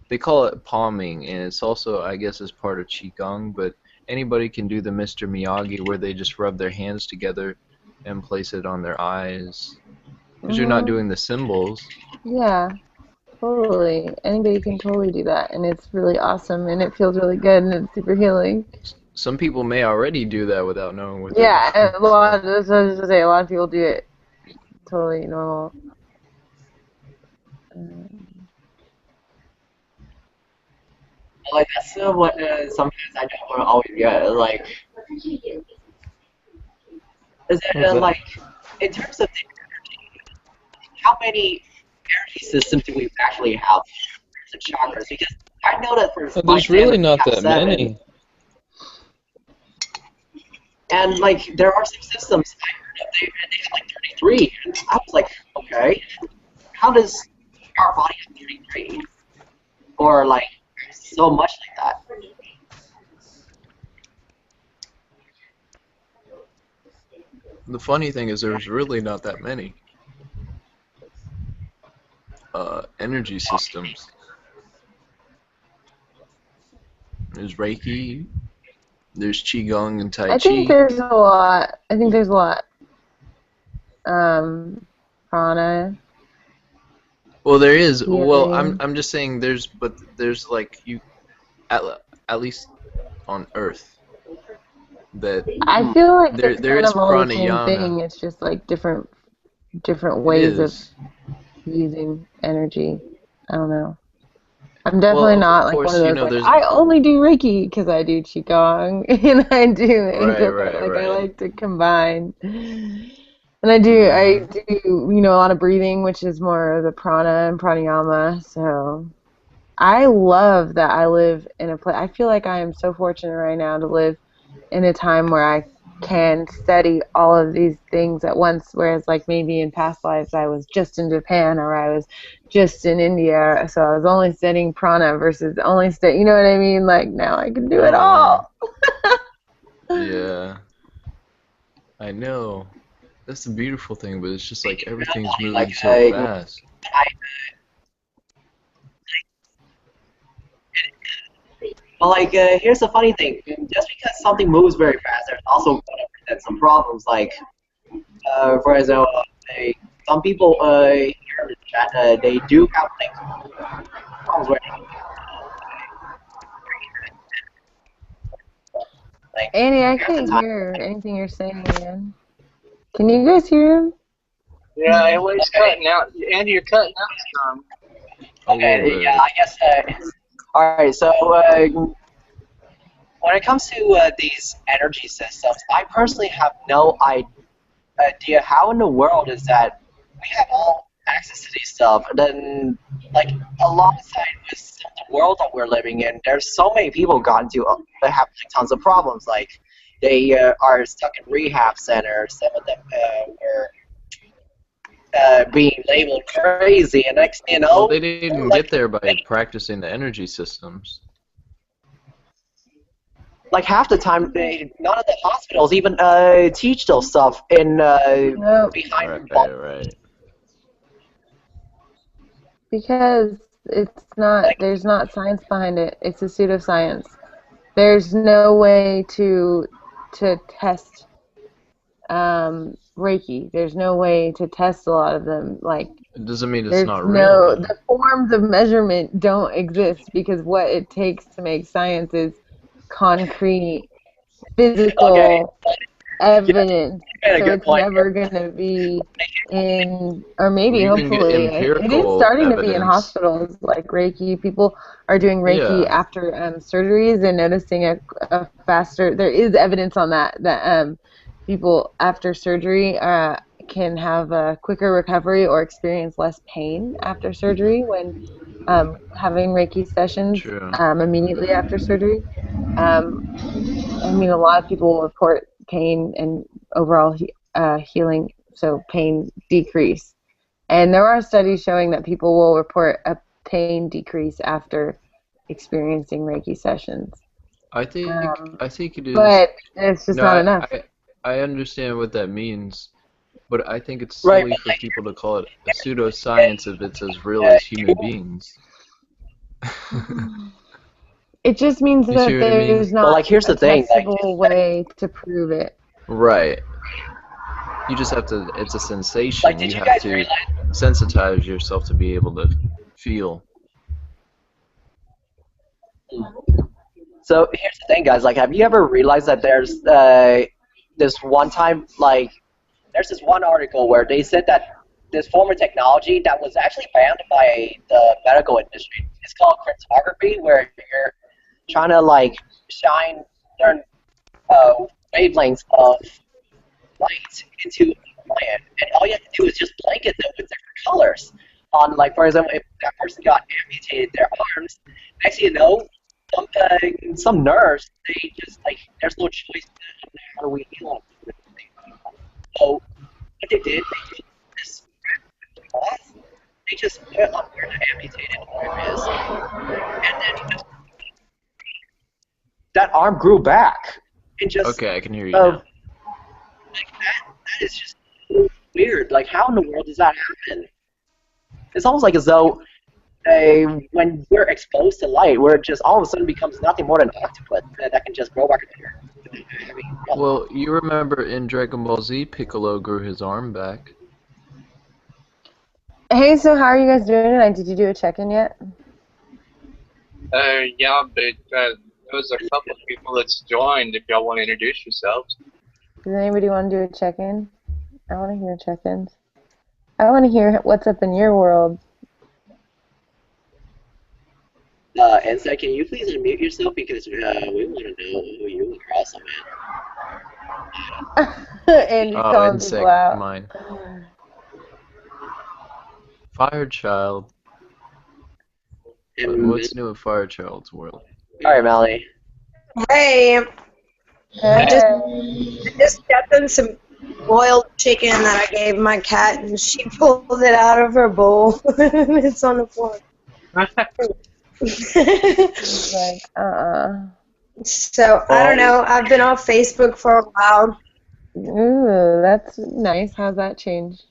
They call it palming, and it's also, I guess, as part of qigong. But anybody can do the Mr. Miyagi, where they just rub their hands together and place it on their eyes. Because you're not doing the symbols. Yeah, totally. Anybody can totally do that, and it's really awesome, and it feels really good, and it's super healing. Some people may already do that without knowing what. Yeah, a lot of people do it. Totally normal. Like that's what sometimes I don't always get. Like, is it like in terms of the energy, how many energy systems do we actually have in terms of chakras? Because I know that for there's really not that many. And like there are some systems I heard of, they have like 33. And I was like, okay, how does our body have 33? Or like so much like that? The funny thing is there's really not that many. energy systems. There's Reiki. There's Qigong and Tai Chi. I think there's a lot. Prana. Well, there is. Well, Healing. I'm just saying there's like you at least on Earth that I feel like there it's there kind is of all the same pranayama. thing. It's just like different It ways of is. using energy. I don't know. I'm Well, definitely of not like one course, of you those know, like there's I only do Reiki because I do Qigong and I do right, yoga. right, Like I right. like to combine. And I do a lot of breathing, which is more of the prana and pranayama. So I love that I live in a place. I feel like I am so fortunate right now to live in a time where I can study all of these things at once, whereas like maybe in past lives I was just in Japan or I was just in India, so I was only studying prana versus only you know what I mean? Like now I can do it Oh, wow. all. Yeah, I know. That's the beautiful thing, but it's just like everything's moving Like, so fast. Well, like, here's the funny thing. Just because something moves very fast, there's also going to present some problems. Like, for example, some people here in the chat, they do have like problems where like Annie, I half the can't time. hear anything you're saying, man. Can you guys hear him? Yeah, it was cutting out. Andy, you're cutting out some. A little Okay, bit. yeah, I guess it's all right. So when it comes to these energy systems, I personally have no idea how in the world is that we have all access to these stuff. And then, like, alongside with the world that we're living in, there's so many people gotten to have like, tons of problems. Like, they are stuck in rehab centers. Some of them were being labeled crazy, and next thing you Well, know, they didn't like, get there by practicing the energy systems. like half the time, none of the hospitals even teach those stuff in No, behind. Right. because there's not science behind it. It's a pseudoscience. There's no way to test Reiki. There's no way to test a lot of them. Like It doesn't mean it's there's not real, though. the forms of measurement don't exist because what it takes to make science is concrete, physical evidence. A So good it's point. never gonna be in, or Well, maybe you can get hopefully it is empirical starting to be in evidence. hospitals like Reiki. People are doing Reiki Yeah. after surgeries and noticing a faster. There is evidence on that people after surgery can have a quicker recovery or experience less pain after surgery when having Reiki sessions True. immediately after surgery. I mean, a lot of people report pain and overall healing, so pain decrease. And there are studies showing that people will report a pain decrease after experiencing Reiki sessions. I think it is. But it's just No, not enough. I understand what that means, but I think it's Right. silly for people to call it a pseudoscience if it's as real as human beings. It just means You see that what I mean? there's not Well, like, here's a the thing, like, testable way to prove it. Right. You just have to. It's a sensation. Like, did You you have guys to realize? sensitize yourself to be able to feel. So here's the thing, guys. Like, have you ever realized that there's this one time, like, there's this one article where they said that this form of technology that was actually banned by the medical industry. It's called cryptography, where you're trying to like shine certain wavelengths of light into a plant, and all you have to do is just blanket them with different colors. On, like, for example, if that person got amputated their arms, next thing you know, some nurse, they just, like, there's no choice in how do we heal them. So what they did, they took this cloth, they just put it on where the amputated arm is, and then just, that arm grew back. And just, Okay, I can hear you now. like, that is just weird. Like, how in the world does that happen? It's almost like as though when we're exposed to light, we're just all of a sudden becomes nothing more than an octopus that can just grow back there. I mean, yeah. Well, you remember in Dragon Ball Z, Piccolo grew his arm back. Hey, so how are you guys doing tonight? Did you do a check-in yet? Yeah, but there's a couple of people that's joined. If y'all want to introduce yourselves. Does anybody want to do a check-in? I want to hear check-ins. I want to hear what's up in your world. Inside, can you please unmute yourself because we want to know who you are also, man. And you're calling Insect, people out. mine. Firechild. What's new in Firechild's world? All right, Melly. Hey, Hey. I just stepped in some boiled chicken that I gave my cat, and she pulled it out of her bowl. It's on the floor. Like, So, I don't know. I've been off Facebook for a while. Ooh, that's nice. How's that change?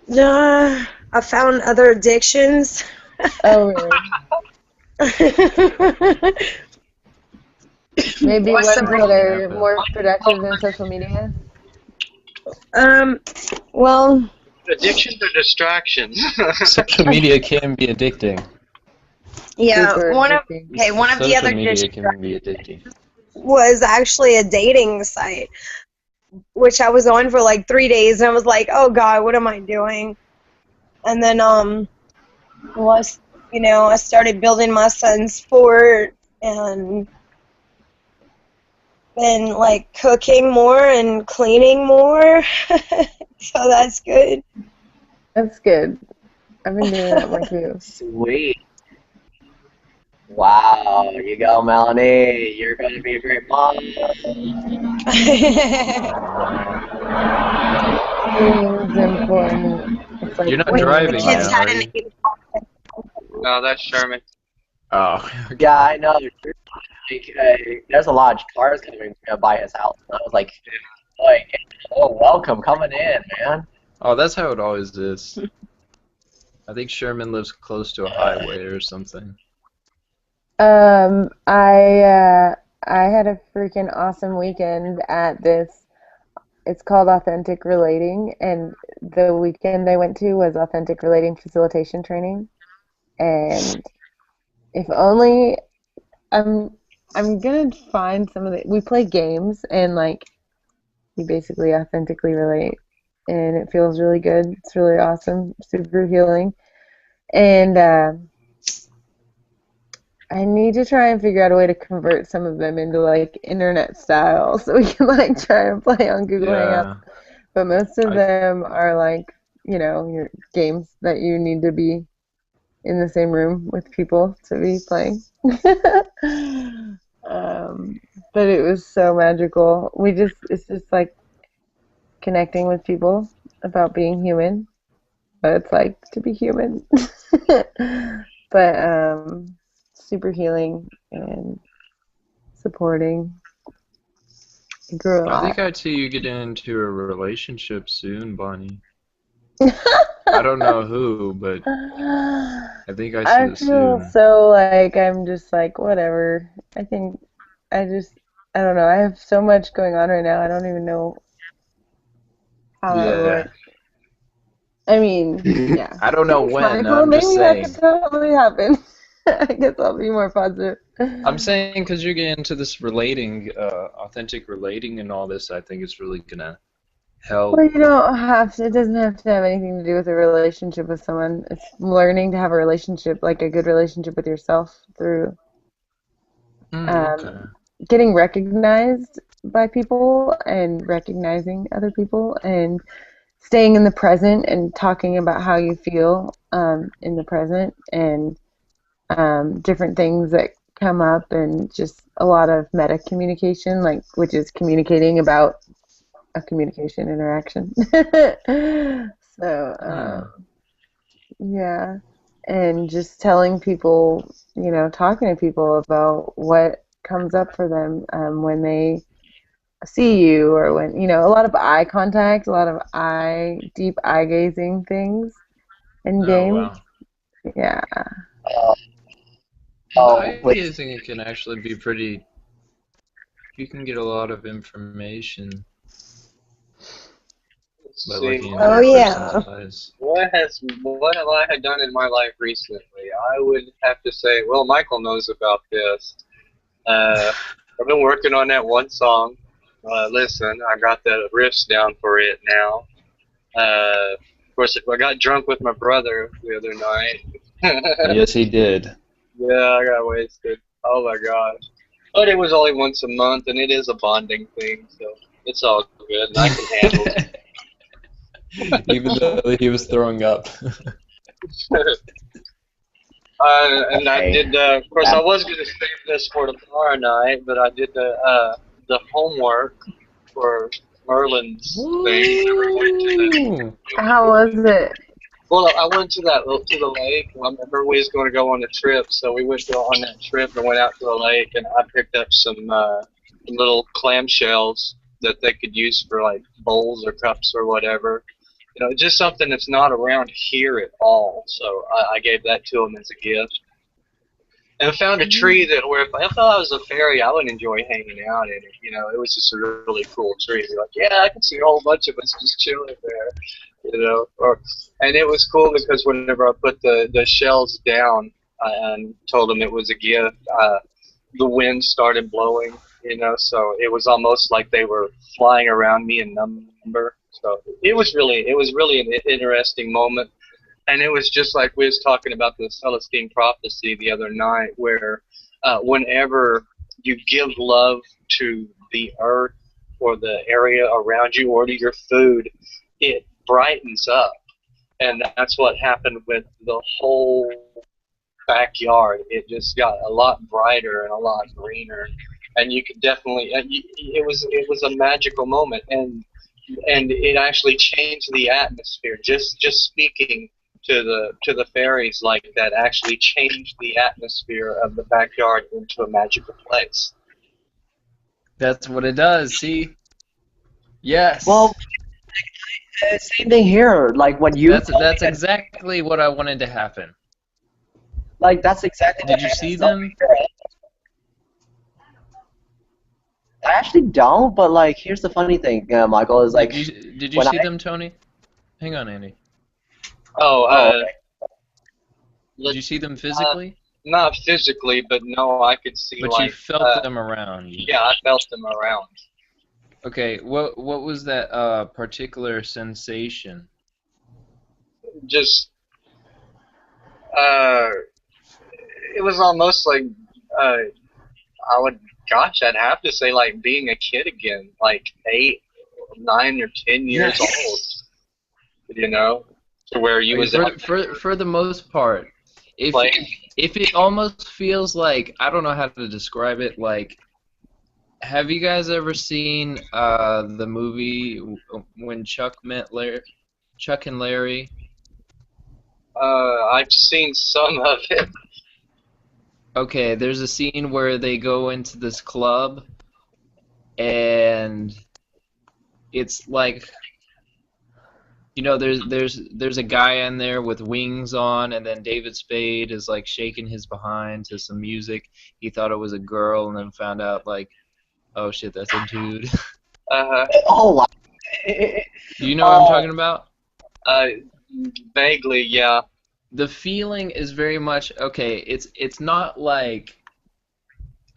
I found other addictions. Oh, really? Maybe ones that are more productive than social media? Well, Addictions or distractions? Social media can be addicting. yeah, Super one of addicting. the other Social media can be addicting. was actually a dating site, which I was on for like 3 days, and I was like, oh God, what am I doing? And then, I started building my son's fort, and been like cooking more and cleaning more, so that's good. That's good. I've been doing that more too. Sweet. Wow, you go, Melanie. You're going to be a great mom. It's important. It's like You're not Wait, driving the kids now, had are an you? No, that's Sherman. Oh. Yeah, I know. There's a lot of cars coming by his house. And I was like, oh, welcome, coming in, man. Oh, that's how it always is. I think Sherman lives close to a highway or something. I had a freaking awesome weekend at this. It's called Authentic Relating, and the weekend I went to was Authentic Relating Facilitation Training. And if only I'm gonna find some of the. We play games, and like you basically authentically relate, and it feels really good. It's really awesome, super healing, and I need to try and figure out a way to convert some of them into like internet style, so we can like try and play on Google Hangouts. But most of them are like, your games that you need to be in the same room with people to be playing. But it was so magical. It's just like connecting with people about being human, what it's like to be human. But super healing and supporting. I grew a lot. I think I'd see you get into a relationship soon, Bonnie. I don't know who, but I think I see I it feel soon. so like I'm just like whatever. I think I don't know. I have so much going on right now. I don't even know how that would work. I mean, yeah. I don't know when. Michael, I'm just maybe saying. that could totally happen. I guess I'll be more positive. I'm saying because you're getting into this relating, authentic relating and all this, I think it's really gonna help. Well, you don't have to. It doesn't have to have anything to do with a relationship with someone. It's learning to have a relationship, like a good relationship with yourself through Okay. getting recognized by people and recognizing other people and staying in the present and talking about how you feel in the present and different things that come up and just a lot of meta communication, which is communicating about a communication interaction. So yeah, and just telling people, talking to people about what comes up for them when they see you or when, a lot of eye contact, a lot of deep eye gazing things in games. Wow. Yeah. I think it can actually be pretty. You can get a lot of information Let's by see. looking into Oh a person's yeah. eyes. What have I had done in my life recently? I would have to say, well, Michael knows about this. I've been working on that one song. Listen, I got the riffs down for it now. Of course, I got drunk with my brother the other night. Yes, he did. Yeah, I got wasted. Oh my gosh. But it was only once a month, and it is a bonding thing, so it's all good, and I can handle Even though he was throwing up. it. And I did, of course, I was going to save this for tomorrow night, but I did the homework for Merlin's thing. Woo! How was it? Well, I went to the lake. I remember we was going to go on a trip, so we went on that trip and went out to the lake, and I picked up some little clamshells that they could use for like bowls or cups or whatever. You know, just something that's not around here at all. So I gave that to them as a gift. And I found a tree that where if I was a fairy, I would enjoy hanging out in it. You know, it was just a really cool tree. Like, yeah, I can see a whole bunch of us just chilling there. You know, and it was cool because whenever I put the shells down and told them it was a gift, the wind started blowing. You know, so it was almost like they were flying around me in number. So it was really an interesting moment. And it was just like we was talking about the Celestine prophecy the other night, where whenever you give love to the earth or the area around you or to your food, it brightens up. And that's what happened with the whole backyard. It just got a lot brighter and a lot greener. And you could definitely, it was a magical moment. And it actually changed the atmosphere. Just speaking to the fairies like that actually changed the atmosphere of the backyard into a magical place. That's what it does, see? Yes. Well, same thing here. Like when you That's exactly what I wanted to happen. like that's exactly. Did you see them? I actually don't, but like here's the funny thing, Michael, is like Did you see them, Tony? Hang on, Andy. Okay. Did you see them physically? Not physically, but no, I could see. But like, you felt them around you. Yeah, I felt them around. Okay, what was that particular sensation? Just, it was almost like, I'd have to say like being a kid again, like 8, 9, or 10 years old. You know, to where you was for the most part. If it almost feels like, I don't know how to describe it, like, have you guys ever seen the movie When Chuck Met Chuck and Larry? I've seen some of it. Okay, there's a scene where they go into this club, and it's like, you know, there's a guy in there with wings on, and then David Spade is like shaking his behind to some music. He thought it was a girl, and then found out like, oh shit, that's a dude. Oh. Do you know what I'm talking about? Vaguely, yeah. The feeling is very much okay. It's not like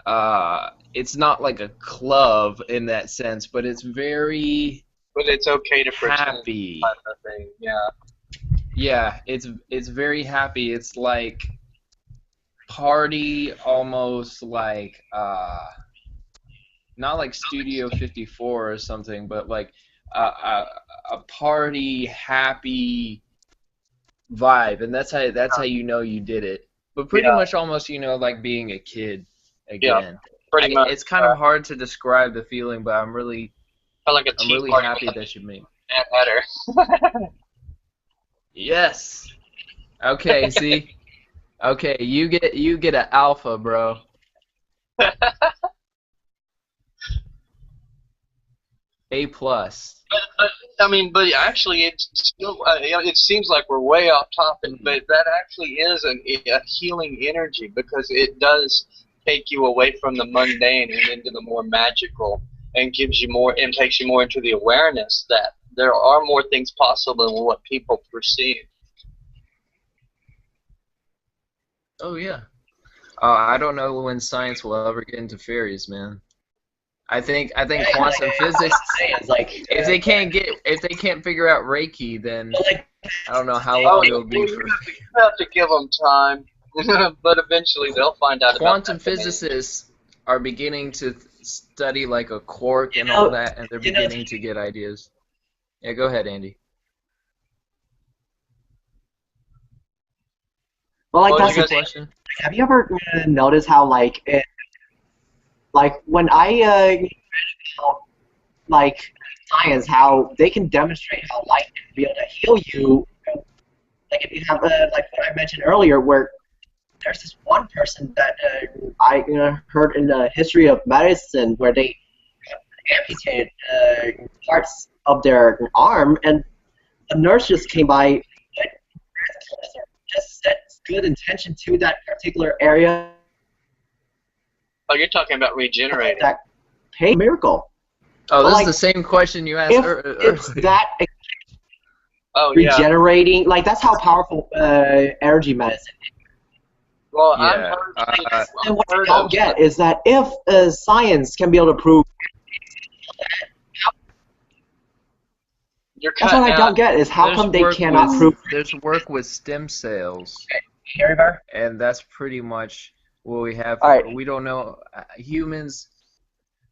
a club in that sense, but it's very. But it's okay to happy. Kind of thing. Yeah. Yeah, it's very happy. It's like party, almost like not like Studio 54 or something, but like a party, happy vibe, and that's how you know you did it. But pretty much almost, you know, like being a kid again. Yeah, pretty much. It's kind of hard to describe the feeling, but I'm really happy that you made better. Yes. Okay, see? Okay, you get an alpha, bro. A+. I mean, but actually, it's still, it seems like we're way off topic, but that actually is a healing energy because it does take you away from the mundane and into the more magical, and gives you more, and takes you more into the awareness that there are more things possible than what people perceive. Oh yeah. I don't know when science will ever get into fairies, man. I think quantum physics. Like, If they can't figure out Reiki, then I don't know how long it'll be for. You have to give them time, but eventually they'll find out. Quantum physicists are beginning to study like a quark and all that, and they're beginning to get ideas. Yeah, go ahead, Andy. well, like, What that's was the your thing. question? Have you ever noticed how, like, like when I like science, how they can demonstrate how light can be able to heal you. Like if you have like what I mentioned earlier, where there's this one person that I heard in the history of medicine where they amputated parts of their arm, and a nurse just came by, just set good intention to that particular area. Oh, you're talking about regenerating. That pain miracle. Oh, this like, is the same question you asked If earlier. it's that Oh, yeah. regenerating, like that's how powerful energy medicine is. Well, Yeah, And what I don't get is that if science can be able to prove, that's what I don't get is how come they cannot prove. There's work with stem cells, Here, River. and that's pretty much what we have. All right. We don't know humans.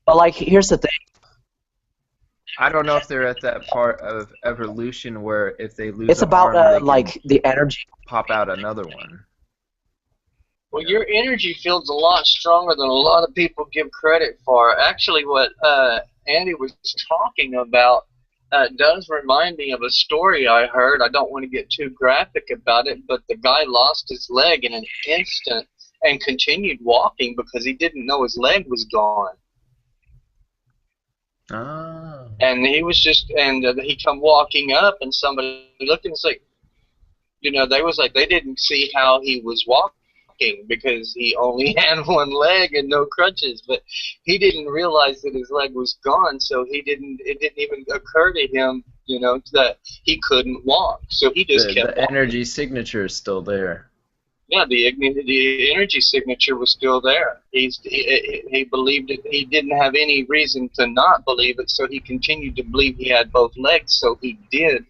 But like, here's the thing. I don't know if they're at that part of evolution where if they lose It's an about arm, they can like the energy. pop out another one. Well, your energy field's a lot stronger than a lot of people give credit for. Actually, what Andy was talking about does remind me of a story I heard. I don't want to get too graphic about it, but the guy lost his leg in an instant and continued walking because he didn't know his leg was gone. Oh. And he was just, and he come walking up, and somebody looked and was like, they didn't see how he was walking because he only had one leg and no crutches, but he didn't realize that his leg was gone, so it didn't even occur to him, that he couldn't walk. So he just kept the energy signature is still there. Yeah, the energy signature was still there. He believed it. He didn't have any reason to not believe it, so he continued to believe he had both legs. So he did,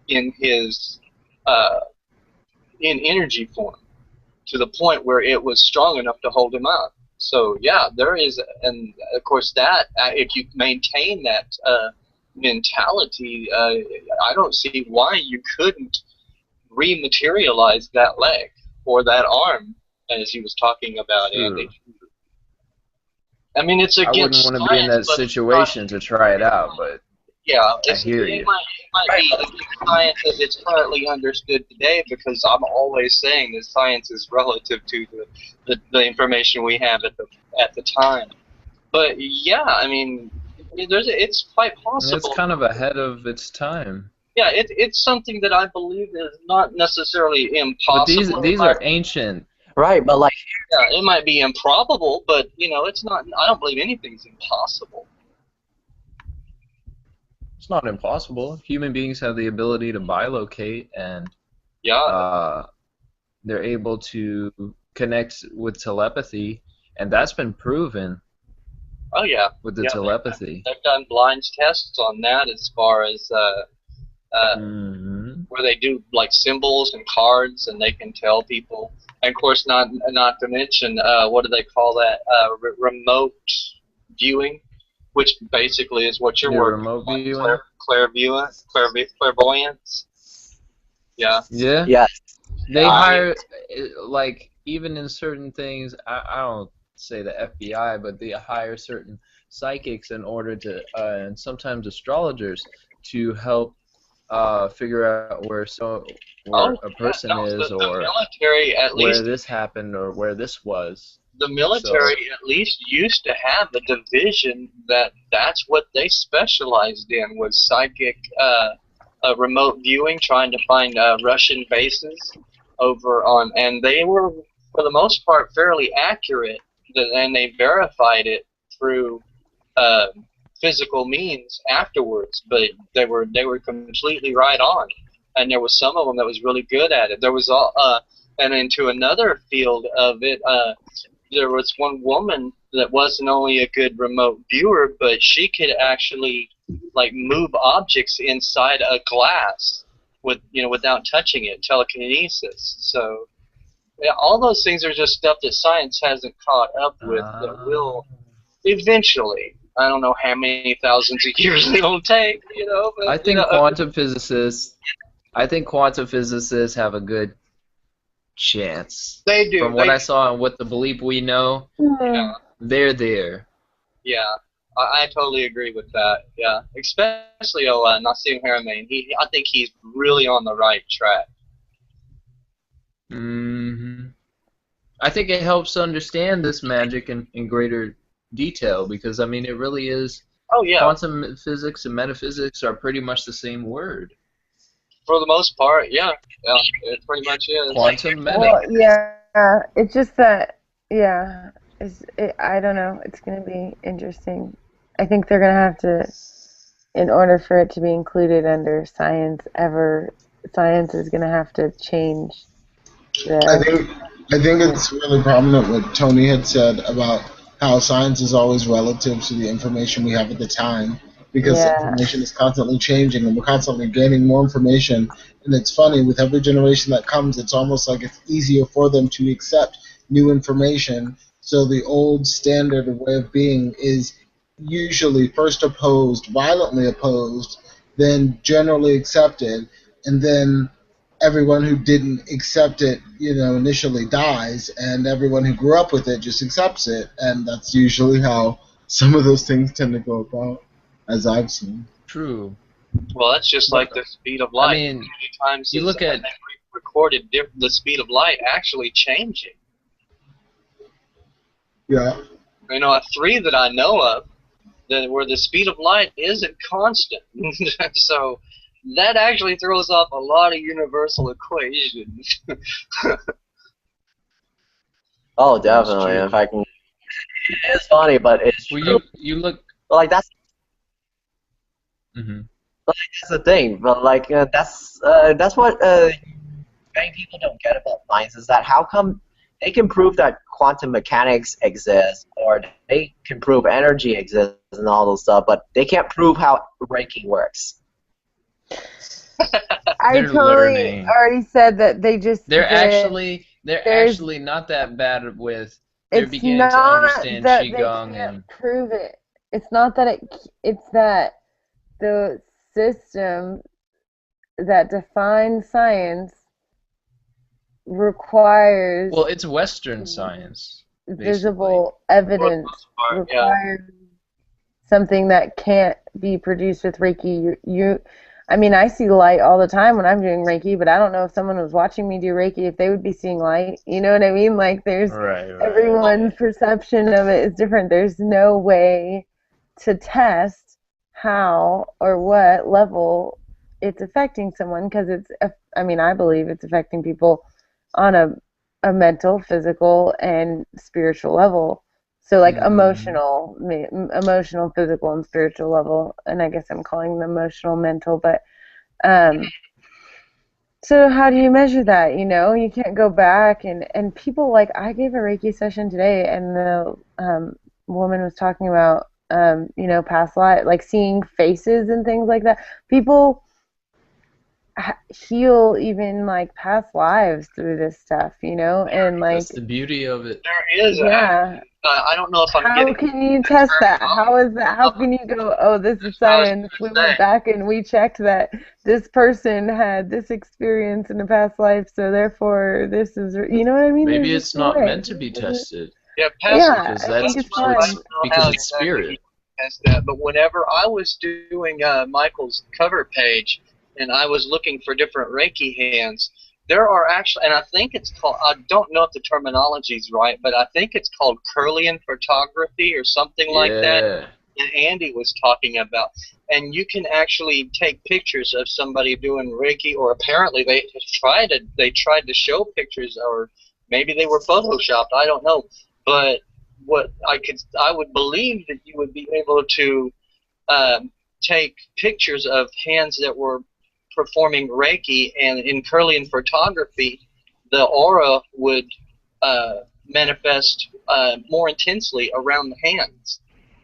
in his in energy form, to the point where it was strong enough to hold him up. So yeah, there is, and of course that if you maintain that mentality, I don't see why you couldn't rematerialize that leg. Or that arm, as he was talking about, Andy. I mean, it's against I wouldn't want to be in that situation to try it out, but yeah, I hear you. It might be against science as it's currently understood today, because I'm always saying that science is relative to the information we have at the time. But yeah, I mean, it's quite possible. It's kind of ahead of its time. Yeah, it's something that I believe is not necessarily impossible. But these are ancient. Right, but like... Yeah, it might be improbable, but, it's not... I don't believe anything's impossible. It's not impossible. Human beings have the ability to bilocate, and they're able to connect with telepathy, and that's been proven. Oh, yeah. With the telepathy. They've done blind tests on that as far as... where they do like symbols and cards, and they can tell people. And of course, not to mention what do they call that? Remote viewing, which basically is what you're working remote on. viewing? Clairvoyance. Yeah. Yeah. Yes. They hire, like, even in certain things. I don't say the FBI, but they hire certain psychics in order to, and sometimes astrologers, to help figure out where a person is, or military, at where least, this happened, or where this was. The military at least used to have a division that's what they specialized in, was psychic remote viewing, trying to find Russian bases over on, and they were for the most part fairly accurate, and they verified it through physical means afterwards. But they were completely right on, and there was some of them that was really good at it. There was and into another field of it. There was one woman that wasn't only a good remote viewer, but she could actually like move objects inside a glass without touching it, telekinesis. So yeah, all those things are just stuff that science hasn't caught up with that will eventually. I don't know how many thousands of years it'll take, but I think quantum physicists have a good chance. They do. From what I saw and what the bleep we know, they're there. Yeah, I totally agree with that. Yeah, especially Nassim Haramein. I think he's really on the right track. I think it helps understand this magic in greater detail, because I mean it really is. Oh yeah. Quantum physics and metaphysics are pretty much the same word. For the most part, yeah, it pretty much is. Quantum meta. Well, yeah, it's just that, I don't know. It's going to be interesting. I think they're going to have to, in order for it to be included under science is going to have to change. I think it's really prominent what Tony had said about how science is always relative to the information we have at the time, because information is constantly changing and we're constantly gaining more information. And it's funny, with every generation that comes, it's almost like it's easier for them to accept new information. So the old standard way of being is usually first opposed, violently opposed, then generally accepted, and then everyone who didn't accept it, initially dies, and everyone who grew up with it just accepts it. And that's usually how some of those things tend to go about, as I've seen. True. Well, that's just like the speed of light. I mean, many times you look at recorded the speed of light actually changing. Yeah. 3 that I know of where the speed of light isn't constant. So that actually throws off a lot of universal equations. Oh, definitely. If I can, it's funny, but it's well, you look like that's. Mm-hmm. Like, that's the thing, but like that's what many people don't get about science, is that how come they can prove that quantum mechanics exists, or they can prove energy exists and all those stuff, but they can't prove how Reiki works. I totally already said that they're actually not that bad with. They're beginning to understand qigong and prove it. It's not that it's that the system that defines science requires. Well, it's Western science. Visible evidence requires something that can't be produced with Reiki. I mean, I see light all the time when I'm doing Reiki, but I don't know if someone was watching me do Reiki if they would be seeing light. You know what I mean? Like, there's everyone's perception of it is different. There's no way to test how or what level it's affecting someone, because I believe it's affecting people on a mental, physical, and spiritual level. So like emotional, physical, and spiritual level, and I guess I'm calling them emotional, mental, but so how do you measure that? You can't go back and people, like, I gave a Reiki session today, and the woman was talking about past life, like seeing faces and things like that. People heal even like past lives through this stuff, and like that's the beauty of it. There is. I don't know if I'm getting. How can you test that? How is that? How can you go, oh, this is science? We went back and we checked that this person had this experience in a past life, so therefore this is. You know what I mean? Maybe it's not meant to be tested. Yeah, because it's spirit. Test that, but whenever I was doing Michael's cover page, and I was looking for different Reiki hands, there are actually, and I think it's called, I don't know if the terminology is right, but I think it's called Kirlian photography or something like that. And Andy was talking about, and you can actually take pictures of somebody doing Reiki, or apparently they tried to show pictures, or maybe they were photoshopped. I don't know, but I would believe that you would be able to take pictures of hands that were performing Reiki, and in Kirlian photography, the aura would manifest more intensely around the hands.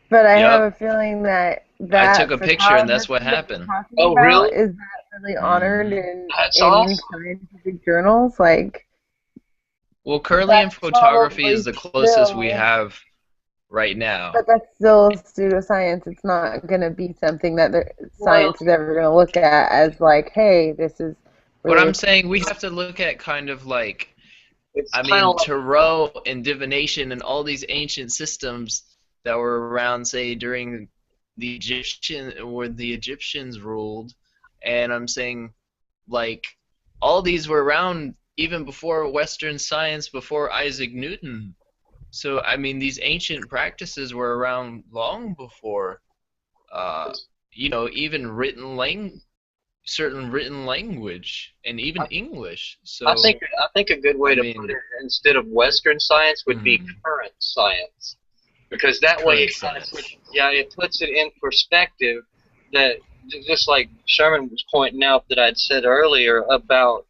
But I have a feeling that I took a picture and that's what happened. Oh, really? Is that really honored in awesome. scientific journals? Like, well, Kirlian photography is the closest we have right now. But that's still pseudoscience. It's not going to be something that science is ever going to look at as like, hey, this is. What I'm saying, we have to look at kind of like, tarot and divination and all these ancient systems that were around, say, during the Egyptians ruled, and I'm saying, like, all these were around even before Western science, before Isaac Newton. So, I mean, these ancient practices were around long before, even certain written language, and even English. So I think a good way to put it, instead of Western science, would be current science. Because that way, it puts it in perspective that, just like Sherman was pointing out that I'd said earlier about,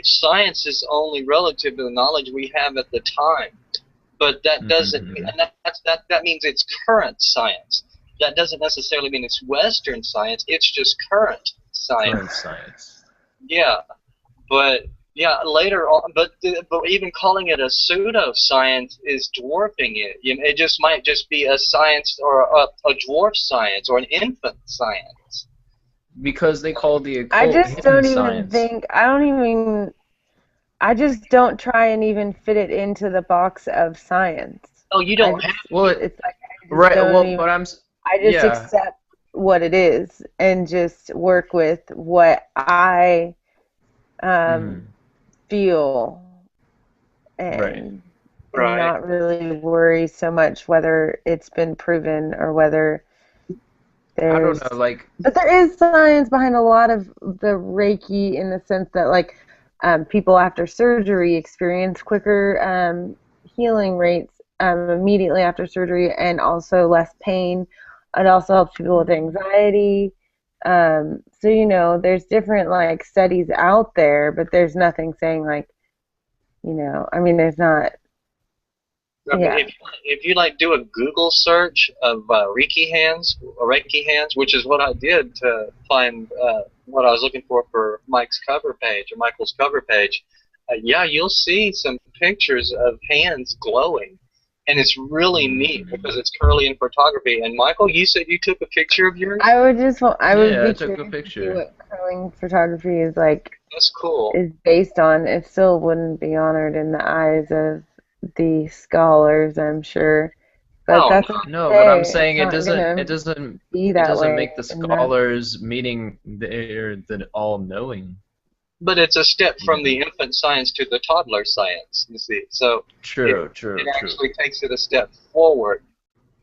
science is only relative to the knowledge we have at the time. But that doesn't, and that means it's current science. That doesn't necessarily mean it's Western science. It's just current science. Current science. Yeah, but later on, but even calling it a pseudoscience is dwarfing it. It just might just be a science, or a dwarf science, or an infant science. Because they call the occult I just don't even science. think. I just don't try and even fit it into the box of science. Oh, you don't have. Well, it's like I just accept what it is and just work with what I feel, and not really worry so much whether it's been proven or whether there's. I don't know, But there is science behind a lot of the Reiki, in the sense that, people after surgery experience quicker healing rates immediately after surgery, and also less pain. It also helps people with anxiety. So, there's different, studies out there, but there's nothing saying, there's not. If you do a Google search of Reiki hands, which is what I did to find what I was looking for Michael's cover page, you'll see some pictures of hands glowing, and it's really neat because it's Kirlian photography. And Michael, you said you took a picture of yours? I took a picture. To see what curling photography is like. That's cool. Is based on. It still wouldn't be honored in the eyes of the scholars, I'm sure. But that's no, but I'm saying it doesn't be that way. Make the scholars meaning they're the all-knowing. But it's a step from the infant science to the toddler science, you see. So it actually takes it a step forward.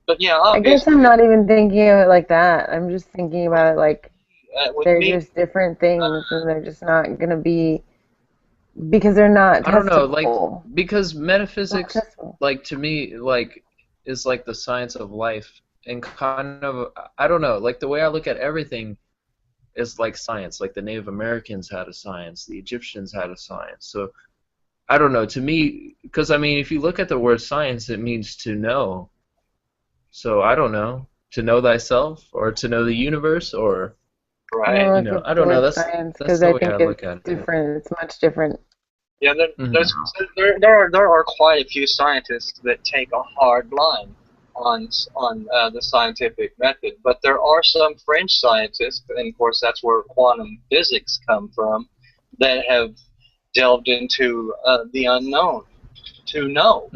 But I guess I'm not even thinking of it like that. I'm just thinking about it like they're just different things, and they're just not going to be, because they're not testable. I don't know, because metaphysics, to me, is like the science of life, and kind of, I don't know, the way I look at everything is like science. Like the Native Americans had a science, the Egyptians had a science. So, I don't know, to me, because, if you look at the word science, it means to know. So, I don't know, to know thyself, or to know the universe, or... Right. I don't know. That's the way I look at it. Different. It's much different. Yeah, there are quite a few scientists that take a hard line on the scientific method, but there are some French scientists, and of course that's where quantum physics come from, that have delved into the unknown to know,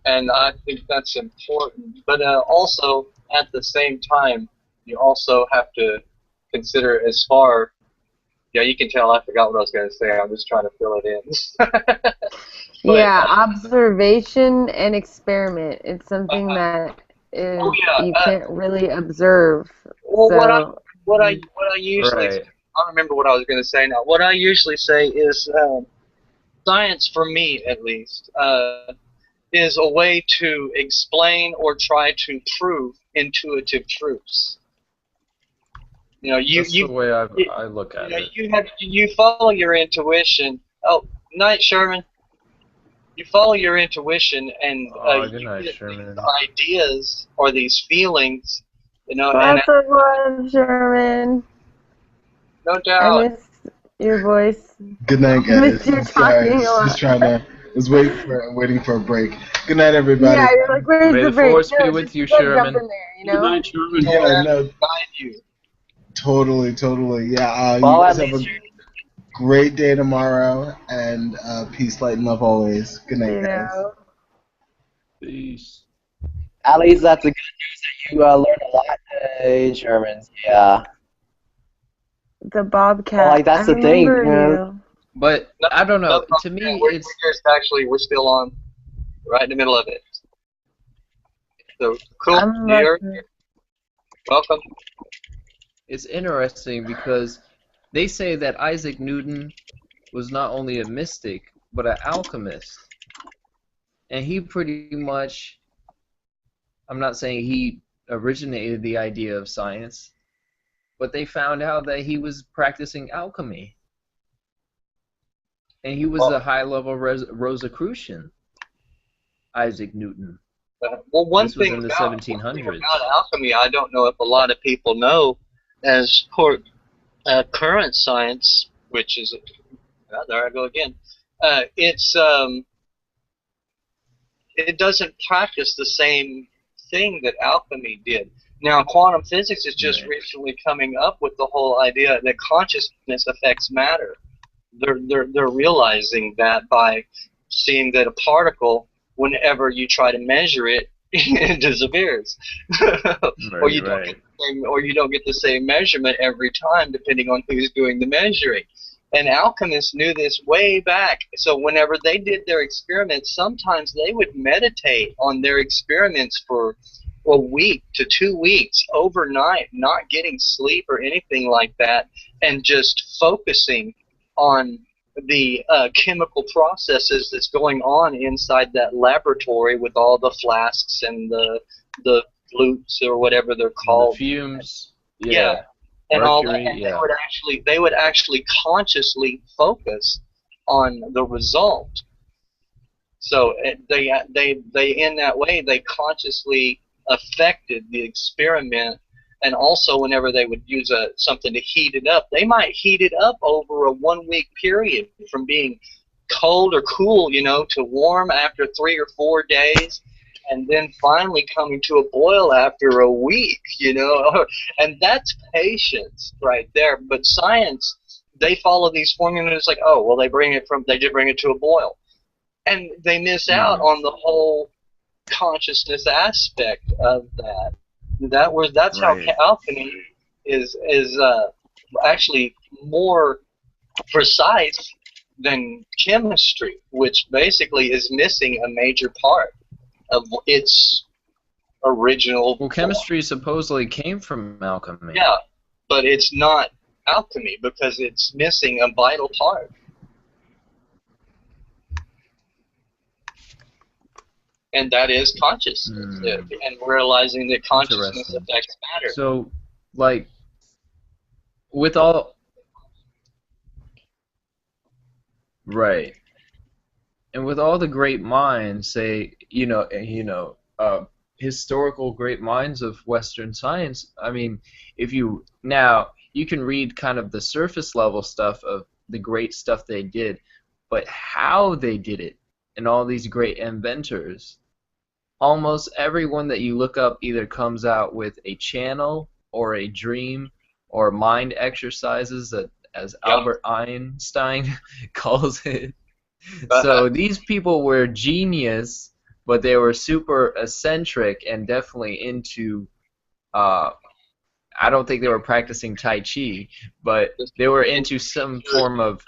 and I think that's important. But also at the same time, you also have to consider as far, Yeah, you can tell I forgot what I was going to say. I'm just trying to fill it in. But, yeah, observation and experiment. It's something that is you can't really observe. Well, So what I usually Right. I remember what I was going to say now. What I usually say is science, for me at least, is a way to explain or try to prove intuitive truths. You know, That's the way I look at it. You follow your intuition. Oh, night, Sherman. You follow your intuition, and Good you night, get Sherman. these ideas or these feelings. You know, and lots of love, Sherman. no I doubt. miss your voice. Good night, I miss guys. you Sorry, talking a just lot. trying to. Was waiting for a break. Good night, everybody. Yeah, you're like, where's May the the break? force be No, with just you, like jump Sherman. in there, you Good know? night, Sherman. Yeah, no, Guide you. totally. Yeah, you Well, guys at have a least great day tomorrow, and peace, light, and love always. Good night, You guys. know. Peace. at least that's the good news that you learned a lot today, Sherman. Yeah. The Bobcat. Well, like, that's I the thing, remember you know. you. But No, I don't know. no, To me, we're it's just actually we're still on right in the middle of it. So cool. I'm Here, about to, welcome. it's interesting because they say that Isaac Newton was not only a mystic but an alchemist, and he pretty much. I'm not saying he originated the idea of science, but they found out that he was practicing alchemy. And he was a high-level Rosicrucian, Isaac Newton. Well, one This was thing in the about 1700s. alchemy, I don't know if a lot of people know, as current science, which is there I go again. It doesn't practice the same thing that alchemy did. Now, quantum physics is just recently coming up with the whole idea that consciousness affects matter. They're realizing that by seeing that a particle, whenever you try to measure it, it disappears, or you don't get the same measurement every time, depending on who's doing the measuring. And alchemists knew this way back. So whenever they did their experiments, sometimes they would meditate on their experiments for a week to 2 weeks overnight, not getting sleep or anything like that, and just focusing on the chemical processes that's going on inside that laboratory with all the flasks and the flutes or whatever they're called. The fumes. Yeah. And Mercury, all that, and they would actually consciously focus on the result. So they in that way they consciously affected the experiment. And also, whenever they would use something to heat it up, they might heat it up over a 1 week period, from being cold or cool, to warm after 3 or 4 days, and then finally coming to a boil after a week, and that's patience right there. But science, they follow these formulas like, oh, well, they did bring it to a boil, and they miss out on the whole consciousness aspect of that. That's how alchemy is actually more precise than chemistry, which basically is missing a major part of its original. Well, chemistry supposedly came from alchemy. Yeah, but it's not alchemy because it's missing a vital part. And that is consciousness, and realizing that consciousness affects matter. So, like, with all and with all the great minds, say, historical great minds of Western science. I mean, you can read kind of the surface level stuff of the great stuff they did, but how they did it, and all these great inventors. Almost everyone that you look up either comes out with a channel or a dream or mind exercises, that, as Albert Einstein calls it. So these people were genius, but they were super eccentric and definitely into I don't think they were practicing Tai Chi, but they were into some form of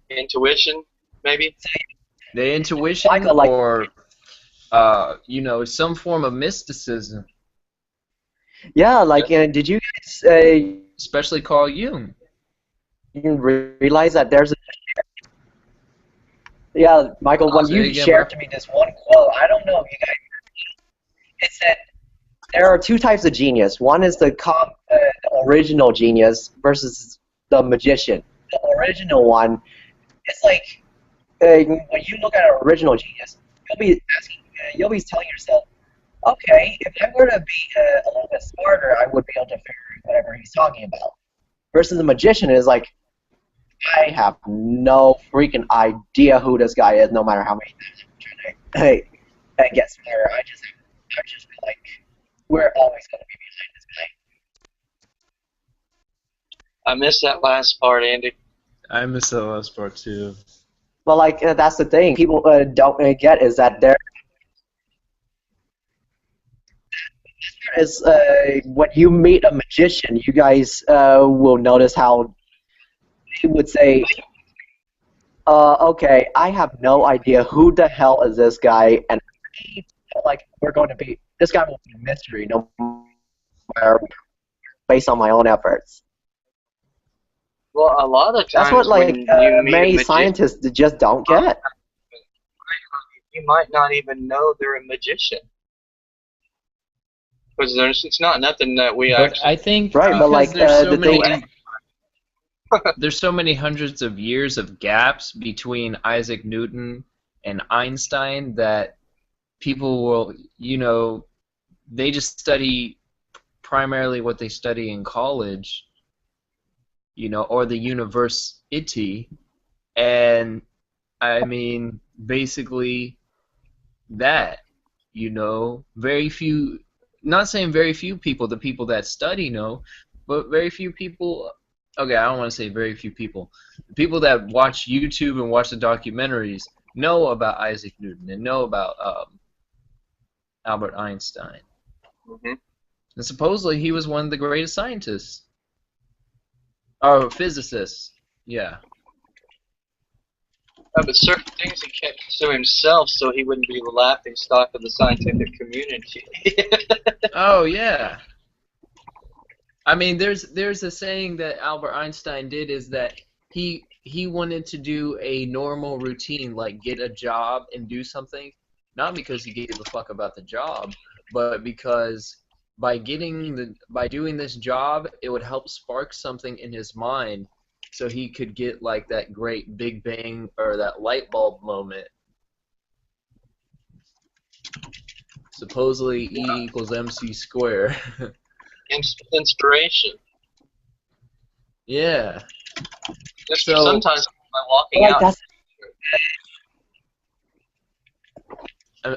intuition, maybe. The intuition, Michael, like, or you know, some form of mysticism. yeah, like, did you guys Especially Carl Jung. realize that there's a yeah, Michael, when Say you it again, shared bro. to me this one quote, I don't know if you guys, it said there are two types of genius. One is the original genius versus the magician. The original one, it's like when you look at an original genius, you'll be telling yourself, okay, if I were to be a little bit smarter, I would be able to figure out whatever he's talking about. Versus the magician is like, I have no freaking idea who this guy is, no matter how many times I'm trying to get smarter. I just feel like we're always going to be behind this guy. I missed that last part, Andy. I missed that last part too. Well, like, that's the thing. People don't get is that there is, when you meet a magician, you guys will notice how he would say, okay, I have no idea who the hell is this guy, and like, this guy will be a mystery no matter, based on my own efforts. Well, a lot of times That's what, like, when you meet many a scientists just don't get. you might not even know they're a magician. Because it's not nothing that we But actually... I think Right, but, because like, there's so the thing many there's so many hundreds of years of gaps between Isaac Newton and Einstein that people will, you know, they just study primarily what they study in college, you know, or the university, and I mean, basically that, you know, very few, not saying very few people, the people that study know, but very few people, okay, I don't want to say very few people, the people that watch YouTube and watch the documentaries know about Isaac Newton and know about Albert Einstein. Mm-hmm. And supposedly he was one of the greatest scientists. Or physicists, yeah. But certain things he kept to himself so he wouldn't be the laughing stock of the scientific community. Oh, yeah. I mean, there's a saying that Albert Einstein did is that he wanted to do a normal routine, like get a job and do something, not because he gave a fuck about the job, but because by doing this job, it would help spark something in his mind, so he could get like that great Big Bang or that light bulb moment. Supposedly E equals MC squared. Inspiration. Yeah. Just So sometimes by walking like, out. that's,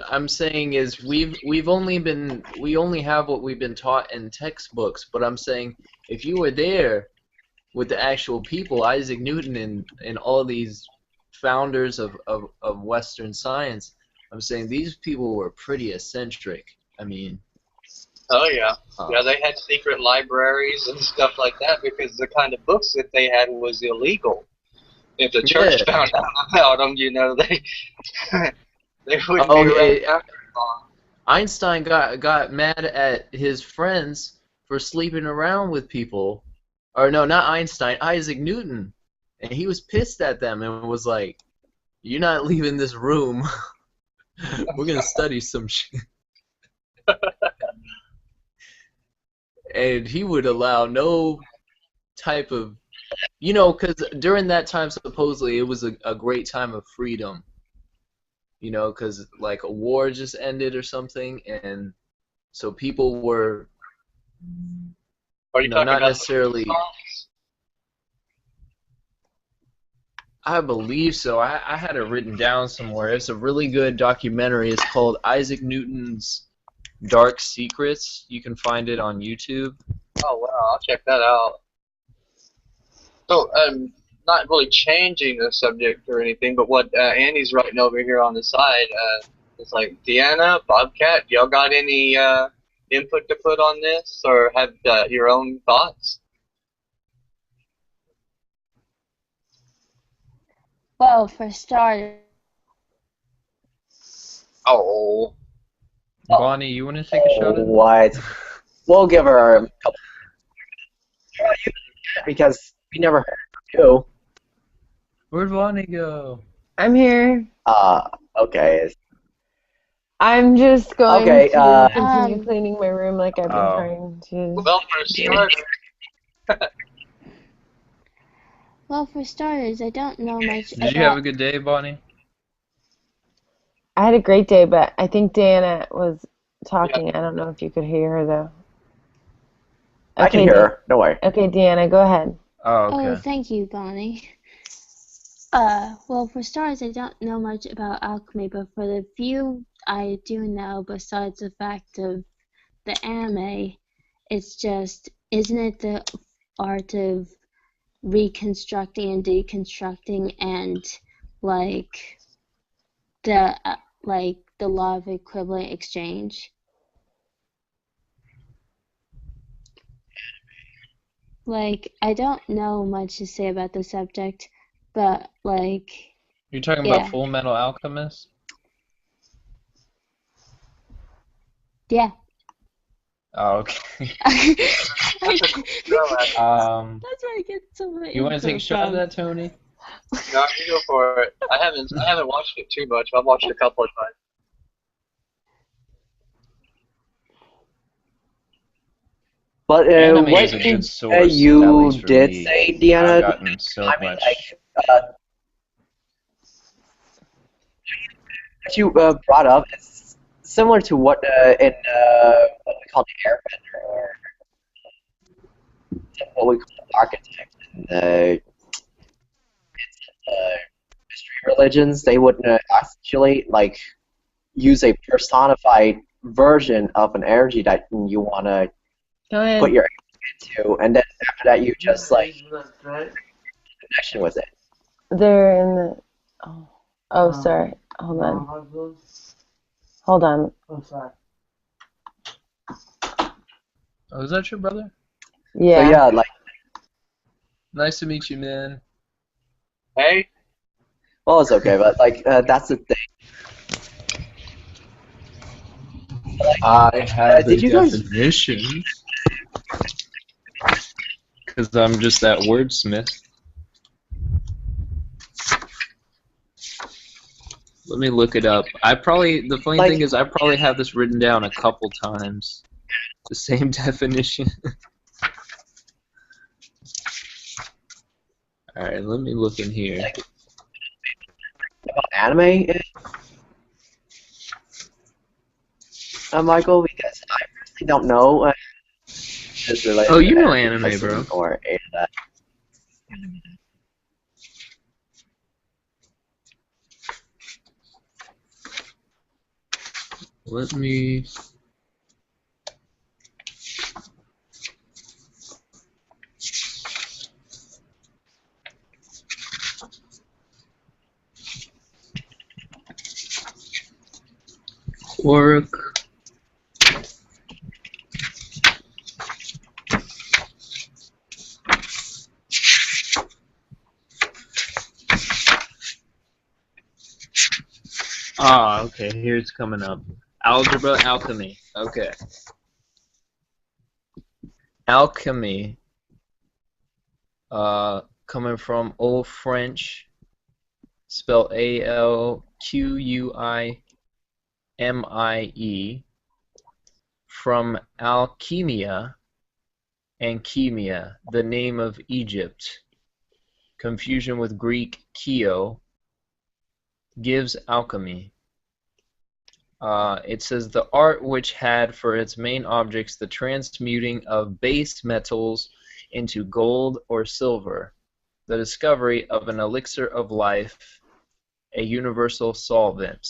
I'm saying is we only have what we've been taught in textbooks, but I'm saying if you were there with the actual people, Isaac Newton and all these founders of Western science, I'm saying these people were pretty eccentric. I mean, Oh yeah, yeah. They had secret libraries and stuff like that because the kind of books that they had was illegal. If the church found out about them, you know, they wouldn't be around after long. Einstein got mad at his friends for sleeping around with people, or no, not Einstein, Isaac Newton, and he was pissed at them and was like, "You're not leaving this room. We're gonna study some shit." And he would allow no type of, you know, because during that time, supposedly, it was a great time of freedom. You know, because like a war just ended or something, and so people were, Are you talking not about necessarily. I believe so. I had it written down somewhere. It's a really good documentary. It's called Isaac Newton's Dark Secrets. You can find it on YouTube. Oh wow, I'll check that out. So, not really changing the subject or anything, but what Andy's writing over here on the side, it's like, Deanna, Bobcat, y'all got any input to put on this, or have your own thoughts? Well, for starters. Oh. Bonnie, you want to take a shot at it? What? We'll give her a couple. Because we never heard from you. Where'd Bonnie go? I'm here. Okay. I'm just going Okay, to continue cleaning my room like I've been trying to. Well, for starters. Well, for starters, I don't know much Did you have a good day, Bonnie? I had a great day, but I think Diana was talking. Yeah. I don't know if you could hear her, though. Okay, I can hear her. Don't worry. Okay, Deanna, go ahead. Oh, okay. Oh, thank you, Bonnie. Well, for starters, I don't know much about alchemy, but for the few I do know, besides the fact of the anime, it's just, isn't it the art of reconstructing and deconstructing and, like, the law of equivalent exchange? Like, I don't know much to say about the subject, but, like... You're talking about Full Metal Alchemist? Yeah. Oh, okay. That's where I get so much. You want to take a shot at that, Tony? No, you go for it. I haven't watched it too much. I've watched it a couple of times. But what did you did say, Deanna? I've gotten so much. What you brought up is similar to what in what we call the airbender, or what we call the architect. In mystery religions, they would actually like use a personified version of an energy that you want to put your into, and then after that you just like connection with it. They're in the. Oh, sorry. Hold on. Oh, sorry. Oh, is that your brother? Yeah. So yeah, like. Nice to meet you, man. Hey. Well, it's okay, but like that's the thing. I have the definitions. Because I'm just that wordsmith. Let me look it up. The funny thing is I probably have this written down a couple times. The same definition. Alright, let me look in here. About anime, Michael, because I really don't know. Oh, you know anime, bro. Or Let me... Work. Ah, okay, here it's coming up. Algebra, alchemy. Okay. Alchemy. Coming from Old French, spelled A-L-Q-U-I-M-I-E, from alchemia and chemia, the name of Egypt. Confusion with Greek cheo gives alchemy. It says the art which had for its main objects the transmuting of base metals into gold or silver, the discovery of an elixir of life, a universal solvent.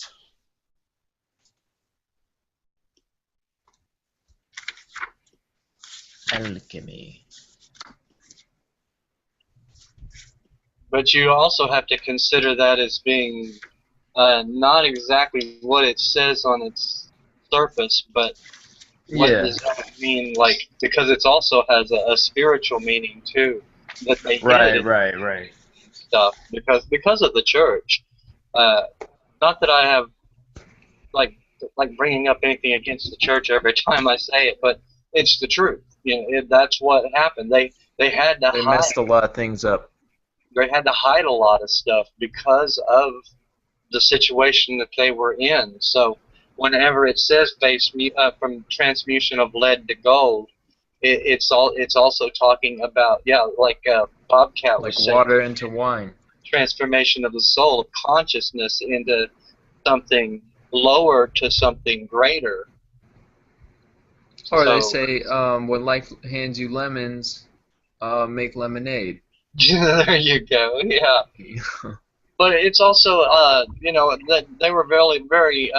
Alchemy. But you also have to consider that as being not exactly what it says on its surface, but what does that mean? Like, because it also has a spiritual meaning too, that they hid Right. stuff because of the church. Not that I have like bringing up anything against the church every time I say it, but it's the truth. That's what happened. They had to They hide. messed a lot of things up. They had to hide a lot of stuff because of the situation that they were in. So whenever it says from transmutation of lead to gold, it's also talking about like Bobcat was Like saying, water into wine. transformation of the soul, of consciousness into something lower to something greater. Or they say, when life hands you lemons, make lemonade. There you go. Yeah. But it's also, that they were very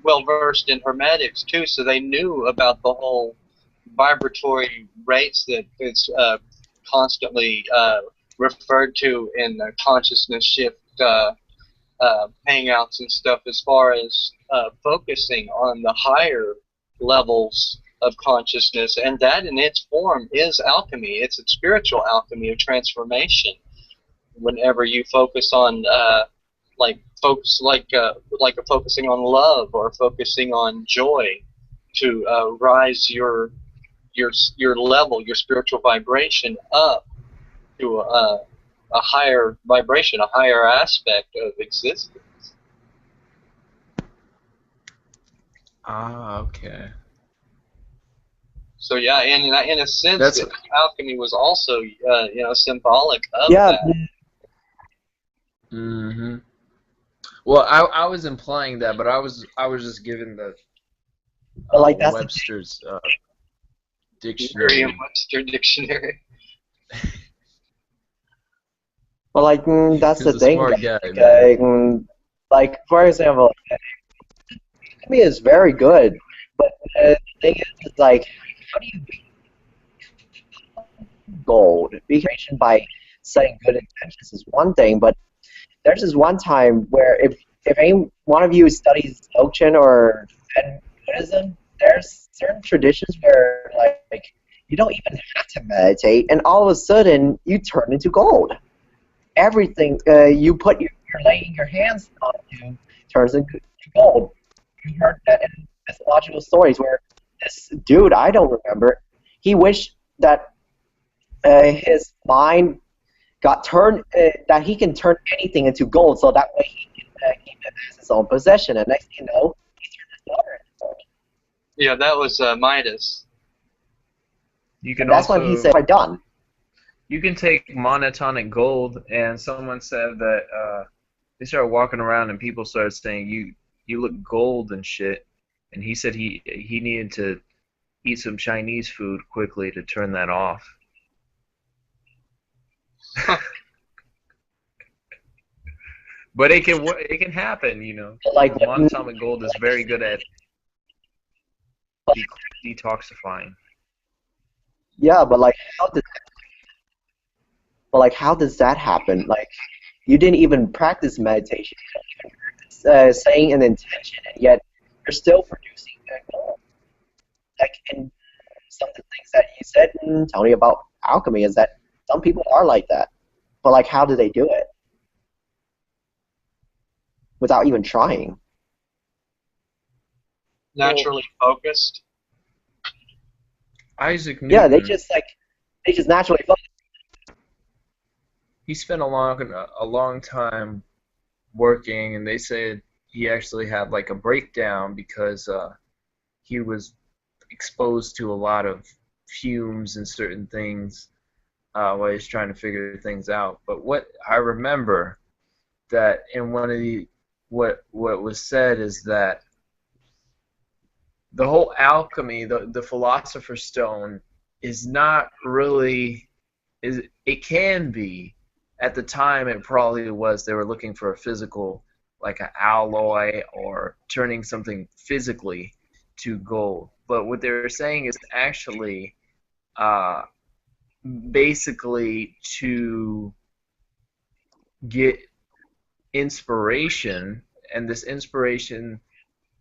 well versed in hermetics too, so they knew about the whole vibratory rates that it's constantly referred to in the consciousness shift hangouts and stuff, as far as focusing on the higher levels of consciousness, and that in its form is alchemy. It's a spiritual alchemy of transformation. Whenever you focus on focusing on love or focusing on joy, to rise your level, your spiritual vibration up to a higher vibration, a higher aspect of existence. Okay. So yeah, in a sense, that alchemy was also symbolic of that. Mm-hmm. Well, I was implying that, but I was just given the Webster's dictionary. Webster dictionary. Well, that's the thing. Smart guy, like, for example, alchemy is very good, but the thing is, like, how do you gold? Because by setting good intentions is one thing, but there's this one time where if any one of you studies Dzogchen or Zen Buddhism, there's certain traditions where like you don't even have to meditate, and all of a sudden you turn into gold. Everything you put you're laying your hands onto turns into gold. You heard that in mythological stories where this dude, I don't remember, he wished that his mind got turned, that he can turn anything into gold, so that way he can keep it as his own possession. And next thing you know, he turned his daughter into gold. Yeah, that was Midas. That's when he said, "I'm done." You can take monotonic gold, and someone said that they started walking around and people started saying, you look gold and shit. And he said he needed to eat some Chinese food quickly to turn that off. But it can happen, you know. Like monatomic gold is very good at detoxifying. Yeah, but like how does that happen? Like, you didn't even practice meditation, you didn't even practice saying an intention, and yet you're still producing gold. Like, and some of the things that you said, Tony, about alchemy is that some people are like that. But like, how do they do it without even trying? Naturally focused. Isaac Newton. Yeah, they just naturally focus. He spent a long time working, and they said he actually had like a breakdown because he was exposed to a lot of fumes and certain things while he was trying to figure things out. But what I remember that in one of the what was said is that the whole alchemy, the Philosopher's Stone, is not really it can be. At the time, it probably was. They were looking for a physical, like an alloy or turning something physically to gold. But what they were saying is actually basically to get inspiration, and this inspiration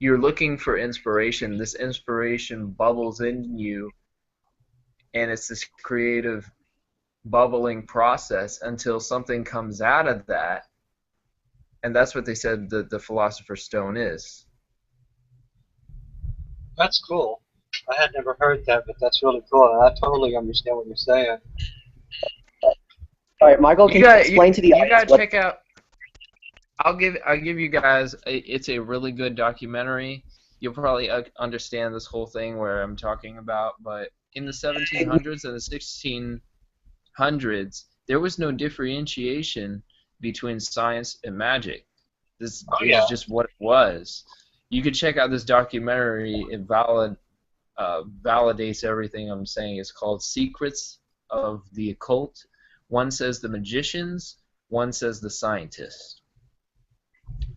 you're looking for inspiration. This inspiration bubbles in you, and it's this creative bubbling process until something comes out of that, and that's what they said the Philosopher's Stone is. That's cool. I had never heard that, but that's really cool. And I totally understand what you're saying. All right, Michael, can you explain to the audience? You gotta check out. I'll give you guys. It's a really good documentary. You'll probably understand this whole thing where I'm talking about. But in the 1700s and the 1600s, there was no differentiation between science and magic. This is just what it was. You could check out this documentary. It validates everything I'm saying. It's called Secrets of the Occult. One says the magicians, one says the scientists.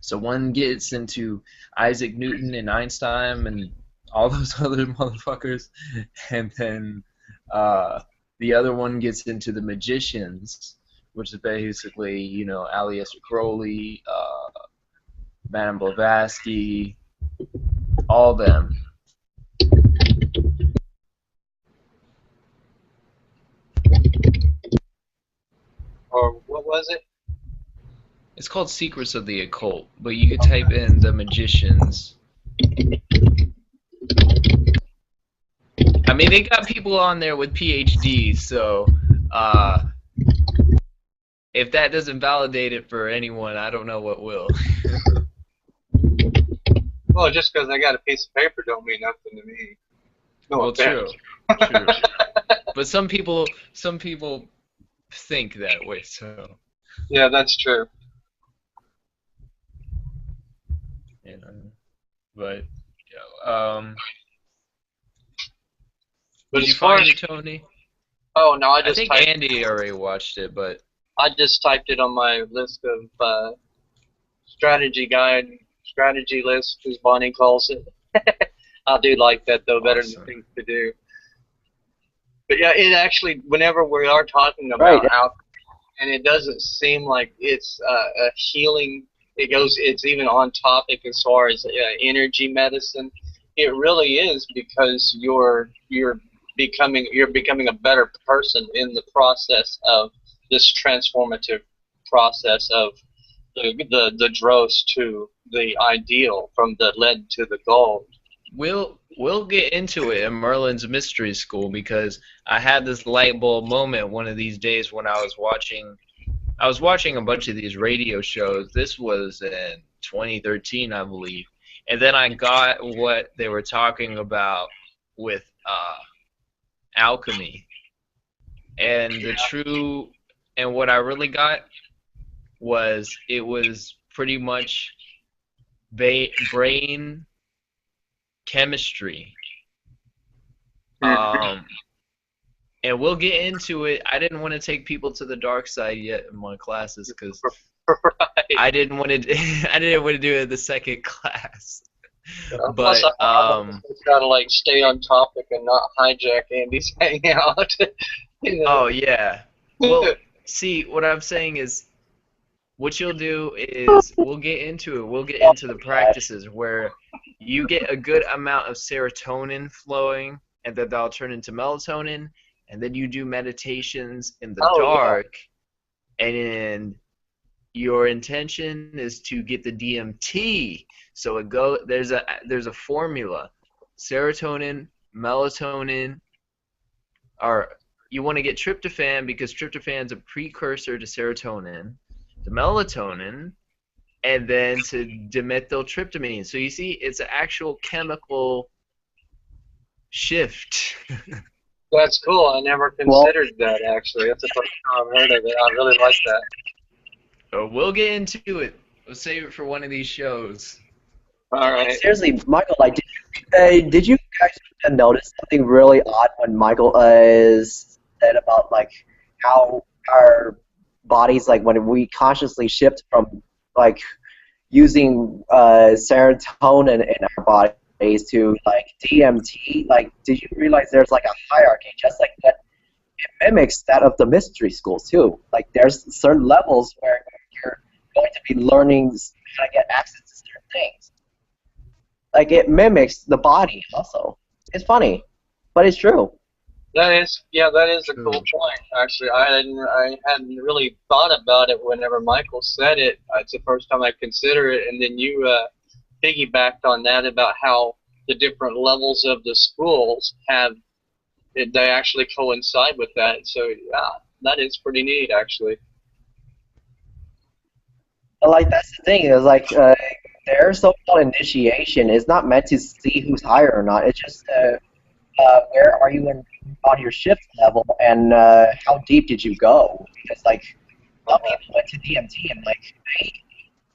So one gets into Isaac Newton and Einstein and all those other motherfuckers, and then the other one gets into the magicians, which is basically, you know, Aleister Crowley, Madame Blavatsky, all them. Or what was it? It's called Secrets of the Occult, but you could type in the magicians. I mean, they got people on there with PhDs, so if that doesn't validate it for anyone, I don't know what will. Well, just because I got a piece of paper don't mean nothing to me. No well, offense. True. But some people think that way, so. Yeah, that's true. You know, but but did you find it, Tony? Oh no, I think Andy already watched it, but I just typed it on my list of strategy list, as Bonnie calls it. I do like that though, better than things to do. But yeah, it actually, whenever we are talking about alchemy, and it doesn't seem like it's a healing. It's even on topic as far as energy medicine. It really is, because you're becoming a better person in the process of this transformative process of the dross to the ideal, from the lead to the gold. We'll get into it in Merlin's Mystery School, because I had this light bulb moment one of these days when I was watching a bunch of these radio shows. This was in 2013, I believe. And then I got what they were talking about with alchemy. And what I really got was, it was pretty much brain chemistry. And we'll get into it. I didn't want to take people to the dark side yet in my classes, because I didn't want to do it in the second class. But it's gotta like stay on topic and not hijack Andy's hangout. You know? Oh yeah. Well, see, what I'm saying is, what you'll do is, we'll get into it. We'll get into the practices where you get a good amount of serotonin flowing, and then that'll turn into melatonin. And then you do meditations in the dark, and your intention is to get the DMT. So there's a formula: serotonin, melatonin, or you want to get tryptophan, because tryptophan's a precursor to serotonin, the melatonin, and then to dimethyltryptamine. So you see, it's an actual chemical shift. That's cool. I never considered that, actually. That's the first time I've heard of it. I really like that. So we'll get into it. We'll save it for one of these shows. All right. Seriously, Michael, like, did you guys notice something really odd when Michael said about, like, how our bodies, like, when we consciously shift from, like, using serotonin in our body to like DMT, like, did you realize there's like a hierarchy, just like that? It mimics that of the mystery schools too. Like, there's certain levels where you're going to be learning how to get access to certain things. Like it mimics the body also. It's funny, but it's true. That is a cool point. Actually, I hadn't really thought about it whenever Michael said it. It's the first time I considered it, and then you piggybacked on that about how the different levels of the schools they actually coincide with that. So yeah, that is pretty neat, actually. Like that's the thing is like their so-called initiation is not meant to see who's higher or not. It's just where are you on your shift level and how deep did you go? Because like some people went to DMT and like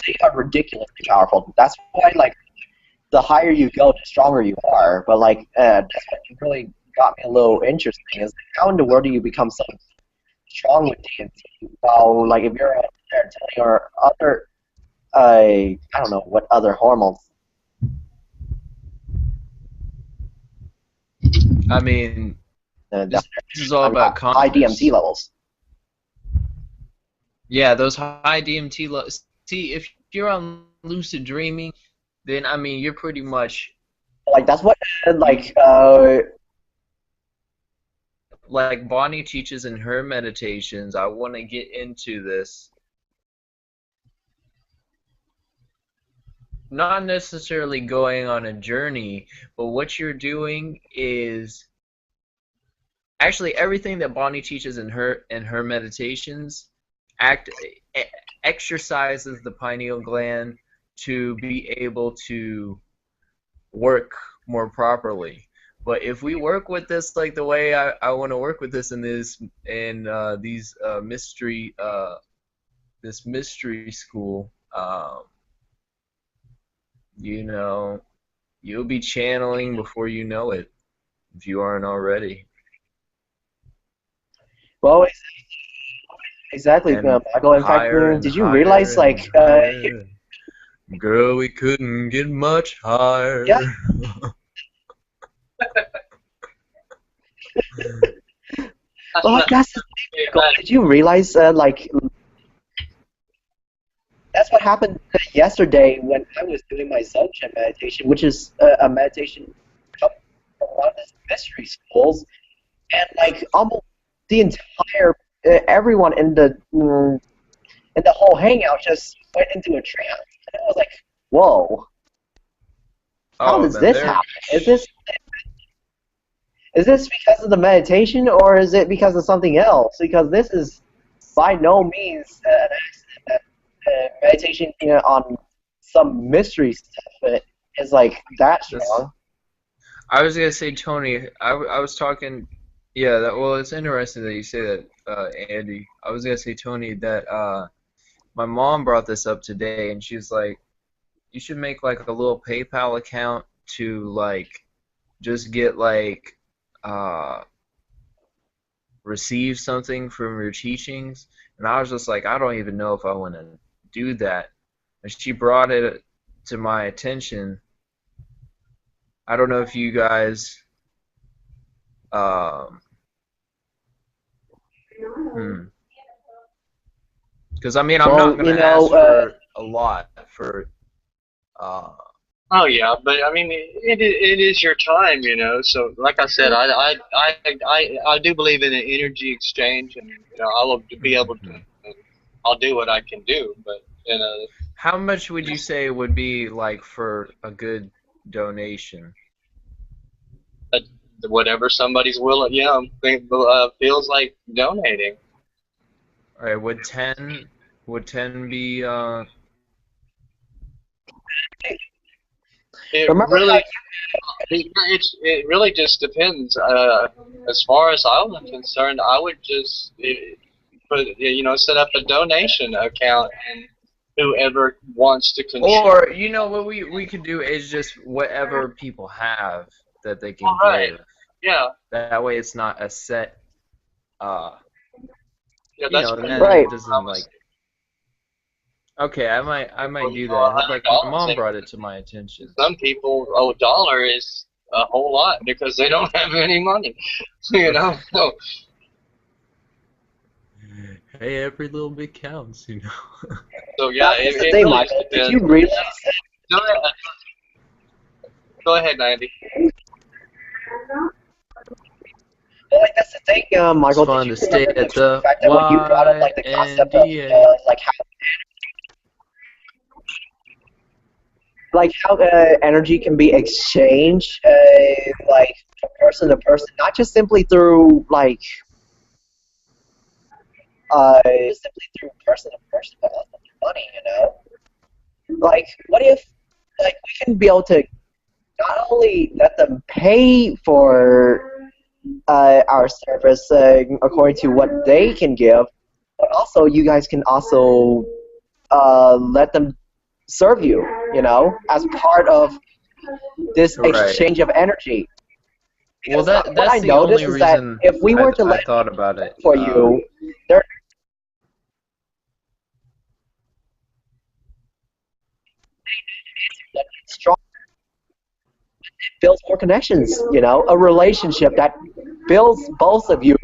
they are ridiculously powerful. That's why like the higher you go, the stronger you are. But like that's what really got me a little interesting is how in the world do you become so strong with DMT? While like if you're on serotonin or other I don't know what other hormones. I mean, this is all about high DMT levels. Yeah, those high DMT levels. See, if you're on lucid dreaming, then I mean you're pretty much like that's what like Bonnie teaches in her meditations. I want to get into this. Not necessarily going on a journey, but what you're doing is actually everything that Bonnie teaches in her meditations exercises the pineal gland to be able to work more properly. But if we work with this like the way I want to work with this in this mystery this mystery school, you know, you'll be channeling before you know it, if you aren't already. Well, exactly, Michael. In fact, did you realize, like, girl, we couldn't get much higher. Yeah. Well, that's the thing, Michael. Did you realize, like, that's what happened yesterday when I was doing my Dzogchen meditation, which is a meditation from one of the mystery schools, and like almost the entire everyone in the whole hangout just went into a trance, and I was like, "Whoa! How does this happen? Is this because of the meditation, or is it because of something else? Because this is by no means an accident. That meditation on some mystery stuff is like that strong." I was gonna say, Tony. I was talking. Yeah. Well, it's interesting that you say that, Andy. I was gonna say, Tony, that my mom brought this up today, and she's like, "You should make like a little PayPal account to like just get like receive something from your teachings." And I was just like, I don't even know if I want to do that. And she brought it to my attention. I don't know if you guys because I mean I'm not going to ask for a lot for Oh yeah, but I mean it is your time, you know. So like I said, I do believe in an energy exchange, and I will be able to. I'll do what I can do, but How much would you say would be like for a good donation? Whatever somebody's willing, feels like donating. All right, would 10 be It really just depends. As far as I was concerned, I would just set up a donation account, and whoever wants to contribute. Or what we could do is just whatever people have that they can give. Yeah. That way, it's not a set. Yeah, that's right. It doesn't like. Okay, I might do that. Like my mom brought it to my attention. Some people, $1 is a whole lot because they don't have any money, So. Hey, every little bit counts, So yeah, Michael, did you realize that? Go ahead, Andy. Well, like that's the thing, Michael. It's fun Did to you stay remember at the fact that when you brought up like the concept of how energy can be exchanged, like from person to person, not just simply through like simply through person to person, but also through money. You know, like what if like we can be able to not only let them pay for our service according to what they can give, but also you guys can also let them serve you, you know, as part of this exchange of energy. Well, Because what that's I the only noticed is that reason if we were to I let thought about it. for you, they're strong. It builds more connections, you know, a relationship that builds both of you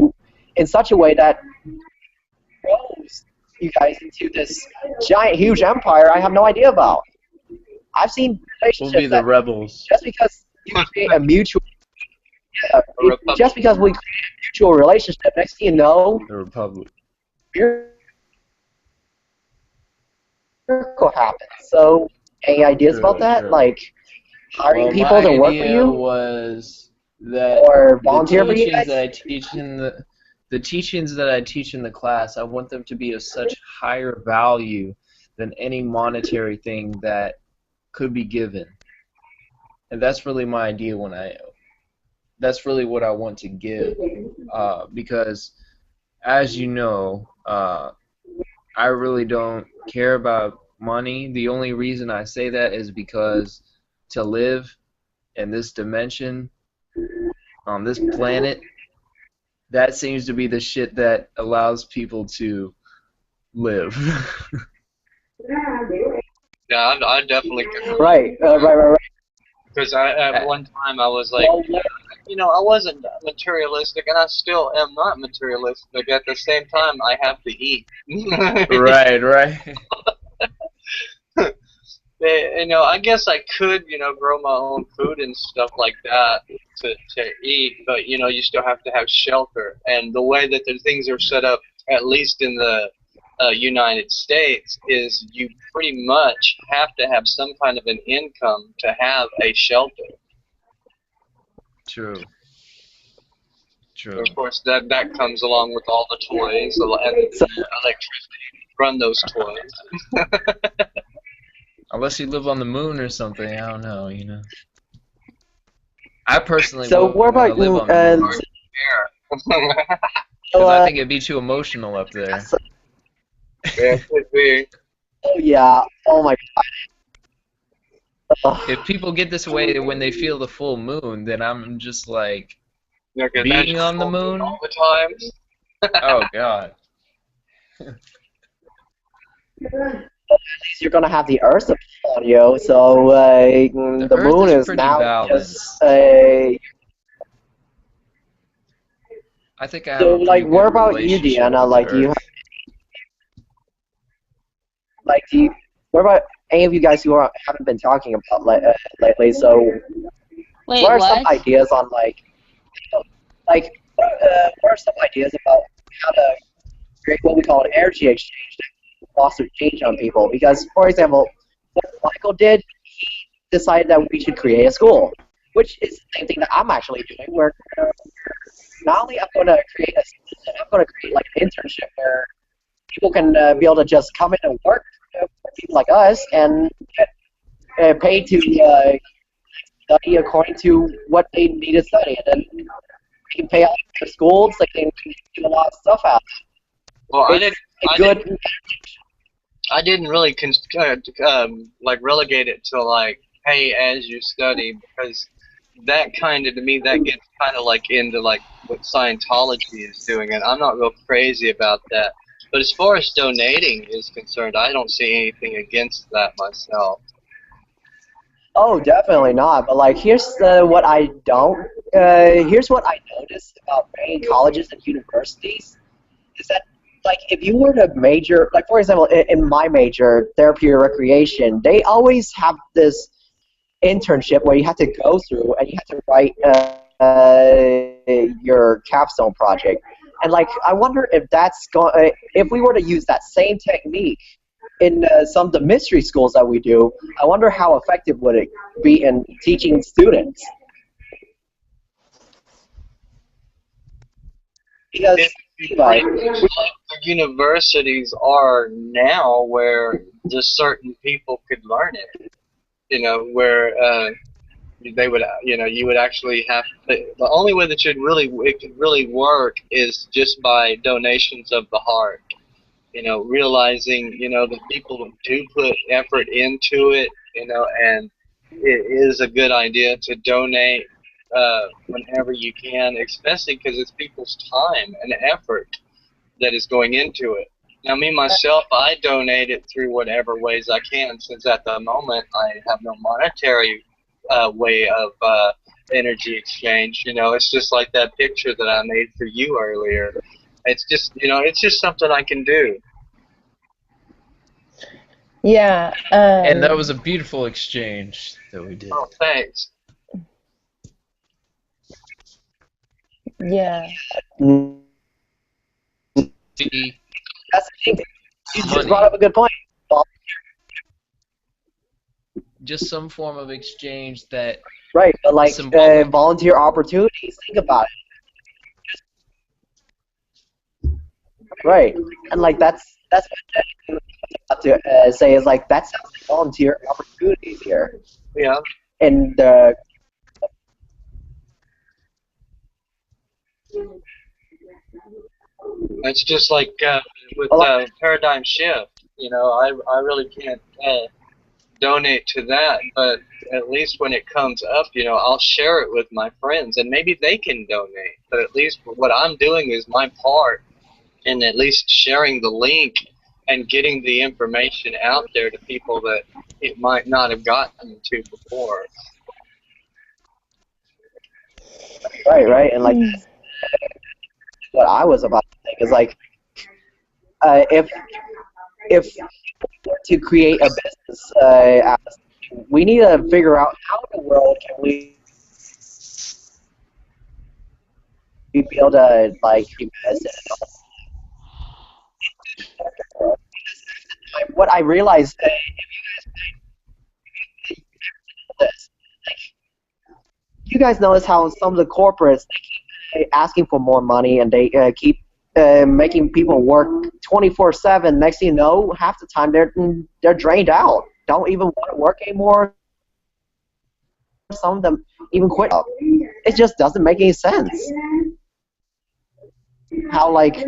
in such a way that grows you guys into this giant, huge empire I have no idea about. I've seen relationships We'll be the that rebels. just because you create a mutual, just because we create a mutual relationship, next thing you know, The Republic. Miracle happens. So, any ideas about that? True. Like hiring people my to work for idea you, was that or volunteer for you guys? that I teach in the teachings that I teach in the class, I want them to be of such higher value than any monetary thing that could be given. And that's really my idea that's really what I want to give. Because, as you know, I really don't care about money. The only reason I say that is because to live in this dimension, on this planet, that seems to be the shit that allows people to live. Yeah, I definitely can. Right. Because at one time I was like, you know, I wasn't materialistic, and I still am not materialistic. At the same time, I have to eat. Right. You know, I guess I could, you know, grow my own food and stuff like that to eat, but, you know, you still have to have shelter. And the way that the things are set up, at least in the United States, is you pretty much have to have some kind of an income to have a shelter. True. Of course, that comes along with all the toys and the electricity to run those toys. Unless you live on the moon or something, I don't know, you know. I personally So wouldn't want to live on the moon. Because I think it'd be too emotional up there. Yeah, it could be. Oh yeah. Oh my God. If people get this way when they feel the full moon, then I'm just like, Okay, being on the moon all the time. Oh God. At least you're gonna have the Earth on you, so the moon is now balanced. just I think I have so a pretty like, good what about you, relationship Deanna? with Like, the Earth. what about any of you guys who haven't been talking about lately? So, Wait, what are some ideas on what are some ideas about how to create what we call an energy exchange that fosters change on people? Because, for example, what Michael did, he decided that we should create a school, which is the same thing that I'm actually doing. Where not only I'm going to create a school, I'm going to create like an internship where people can be able to just come in and work for people like us and get paid to study according to what they need to study, and then we can pay off their schools. They can do a lot of stuff out. Well, I didn't really like relegate it to like pay as you study, because that kind of, to me, that gets kind of like into like what Scientology is doing, and I'm not real crazy about that. But as far as donating is concerned, I don't see anything against that myself. Oh, definitely not. But like, here's what I don't. Here's what I noticed about many colleges and universities is that, like, if you were to major, like for example, in my major, therapy or recreation, they always have this internship where you have to go through and you have to write your capstone project. And like, I wonder if if we were to use that same technique in some of the mystery schools that we do, I wonder how effective would it be in teaching students. Because Like the universities are now, where just certain people could learn it. You know, where they would, you would actually have to, the only way that it could really work is just by donations of the heart. You know, realizing, that people do put effort into it, and it is a good idea to donate whenever you can, especially because it's people's time and effort that is going into it. Now, me, myself, I donate it through whatever ways I can, since at the moment I have no monetary way of energy exchange. It's just like that picture that I made for you earlier. It's just something I can do. Yeah. And that was a beautiful exchange that we did. Oh, thanks. Yeah. That's the thing. You just brought up a good point. Just some form of exchange that. Right, but like volunteer opportunities. Think about it. Right, and like that's what I'm about to say is like that's volunteer opportunities here. Yeah. And it's just like with paradigm shift. I really can't donate to that, but at least when it comes up, I'll share it with my friends, and maybe they can donate. But at least what I'm doing is my part in at least sharing the link and getting the information out there to people that it might not have gotten to before. Right, and like what I was about to think is like if to create a business, we need to figure out how in the world can we be able to like invest in what I realized, if you guys this, you guys notice how some of the corporates they keep asking for more money and they keep making people work 24/7. Next thing you know, half the time they're drained out, don't even want to work anymore. Some of them even quit. It just doesn't make any sense. How like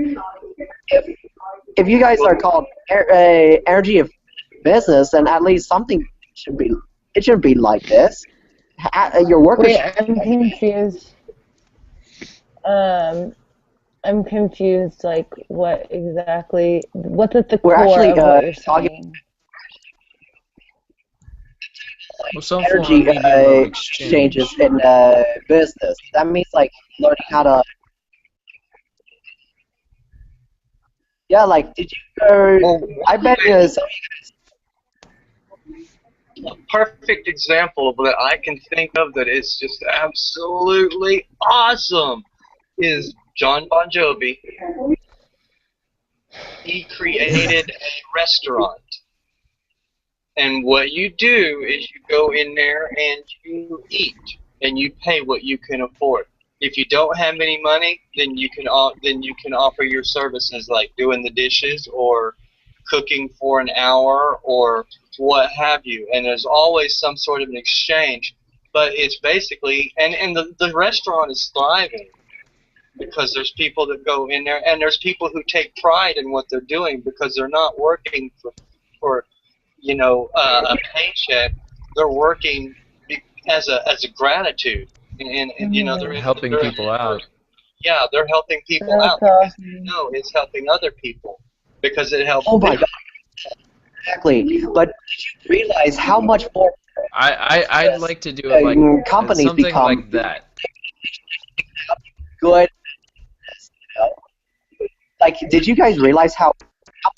if you guys are called energy of business, then at least something should be. It shouldn't be like this. Your workers. Wait, I'm confused. I'm confused. Like, what's at the core of what you're saying? Well, some energy form of exchanges in business. That means like learning how to. Yeah, like did you? I bet some of you guys. A perfect example that I can think of that is just absolutely awesome is John Bon Jovi. He created a restaurant. And what you do is you go in there and you eat, and you pay what you can afford. If you don't have any money, then you can offer your services like doing the dishes or cooking for an hour or what have you. And there's always some sort of an exchange. But it's basically, and the restaurant is thriving because there's people that go in there, and there's people who take pride in what they're doing because they're not working for a paycheck. They're working as a gratitude, and they're helping people out. Yeah, they're helping people out. Awesome. No, it's helping other people because it helps. Oh my God! Exactly. But did you realize how much more? I'd like to do it like companies something become like that. Good. Like, did you guys realize how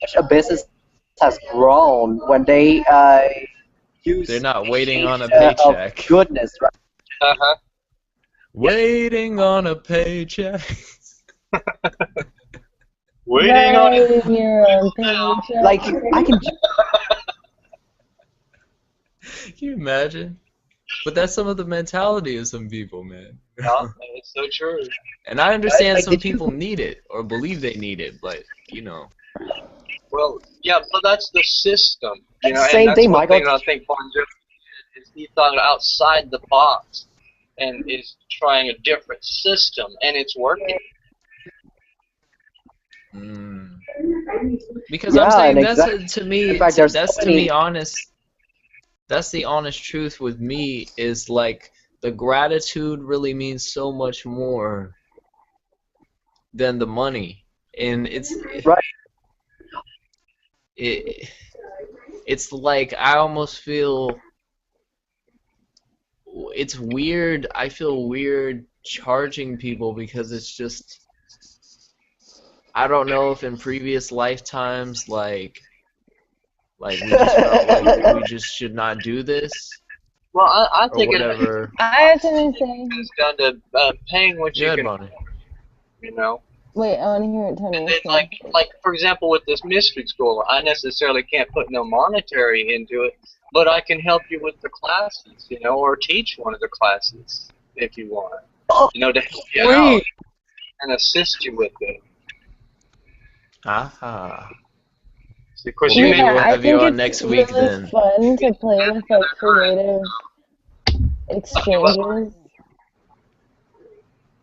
much a business has grown when they They're not waiting on a exchange paycheck. of goodness, right? Uh-huh. Waiting on a paycheck. Waiting on it. Writing your own paycheck. Like, I can. Can you imagine? But that's some of the mentality of some people, man. Yeah, it's so true. And I understand Like, some did you- people need it or believe they need it, but you know. Well, yeah, but that's the system, you know, Same and that's thing, one Michael. thing I think Bon Jovi did, is he thought outside the box and is trying a different system, and it's working. Mm. Because Yeah, I'm saying and that's exactly. to me. In fact, there's That's so to many- me honest. That's the honest truth with me. Is like the gratitude really means so much more than the money, and Right. it's like I almost feel it's weird. I feel weird charging people because it's just I don't know if in previous lifetimes like we just felt like we just should not do this Well, I or think whatever. I have something to say. it's down to paying what you Good, can, Bonnie. you know. Wait, I want to hear what Tony And was then, saying. like for example, with this mystery school, I necessarily can't put no monetary into it, but I can help you with the classes, you know, or teach one of the classes if you want, you know, to help you out and assist you with it. Aha. So of course, Well, you maybe may we'll I have you think on it's next week really then. fun to play with like creative exchanges.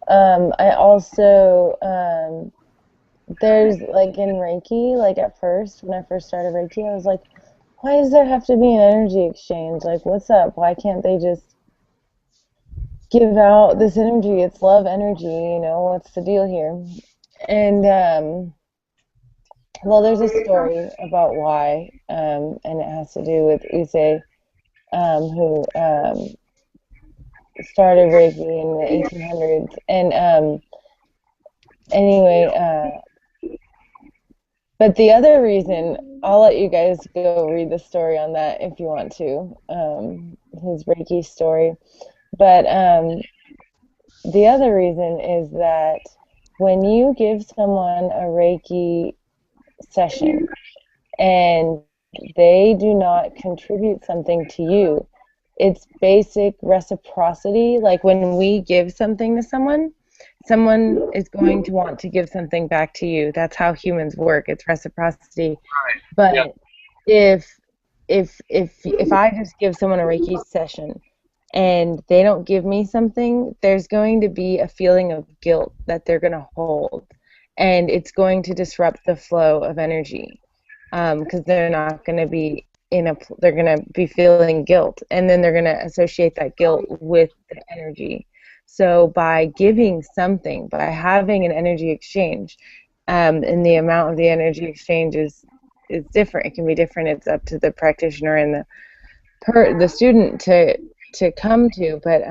I also there's like in Reiki, like at first when I first started Reiki, I was like, why does there have to be an energy exchange? Like, what's up? Why can't they just give out this energy? It's love energy, you know, what's the deal here? And well, there's a story about why, and it has to do with Usei, who started Reiki in the 1800s. And anyway, but the other reason, I'll let you guys go read the story on that if you want to, his Reiki story. But the other reason is that when you give someone a Reiki session and they do not contribute something to you, it's basic reciprocity. Like when we give something to someone, someone is going to want to give something back to you. That's how humans work. It's reciprocity. Right. But Yeah. if I just give someone a Reiki session and they don't give me something, there's going to be a feeling of guilt that they're going to hold, and it's going to disrupt the flow of energy because they're not going to be they're going to be feeling guilt, and then they're going to associate that guilt with the energy. So by giving something, by having an energy exchange, and the amount of the energy exchange is different. It can be different. It's up to the practitioner and the student to come to. But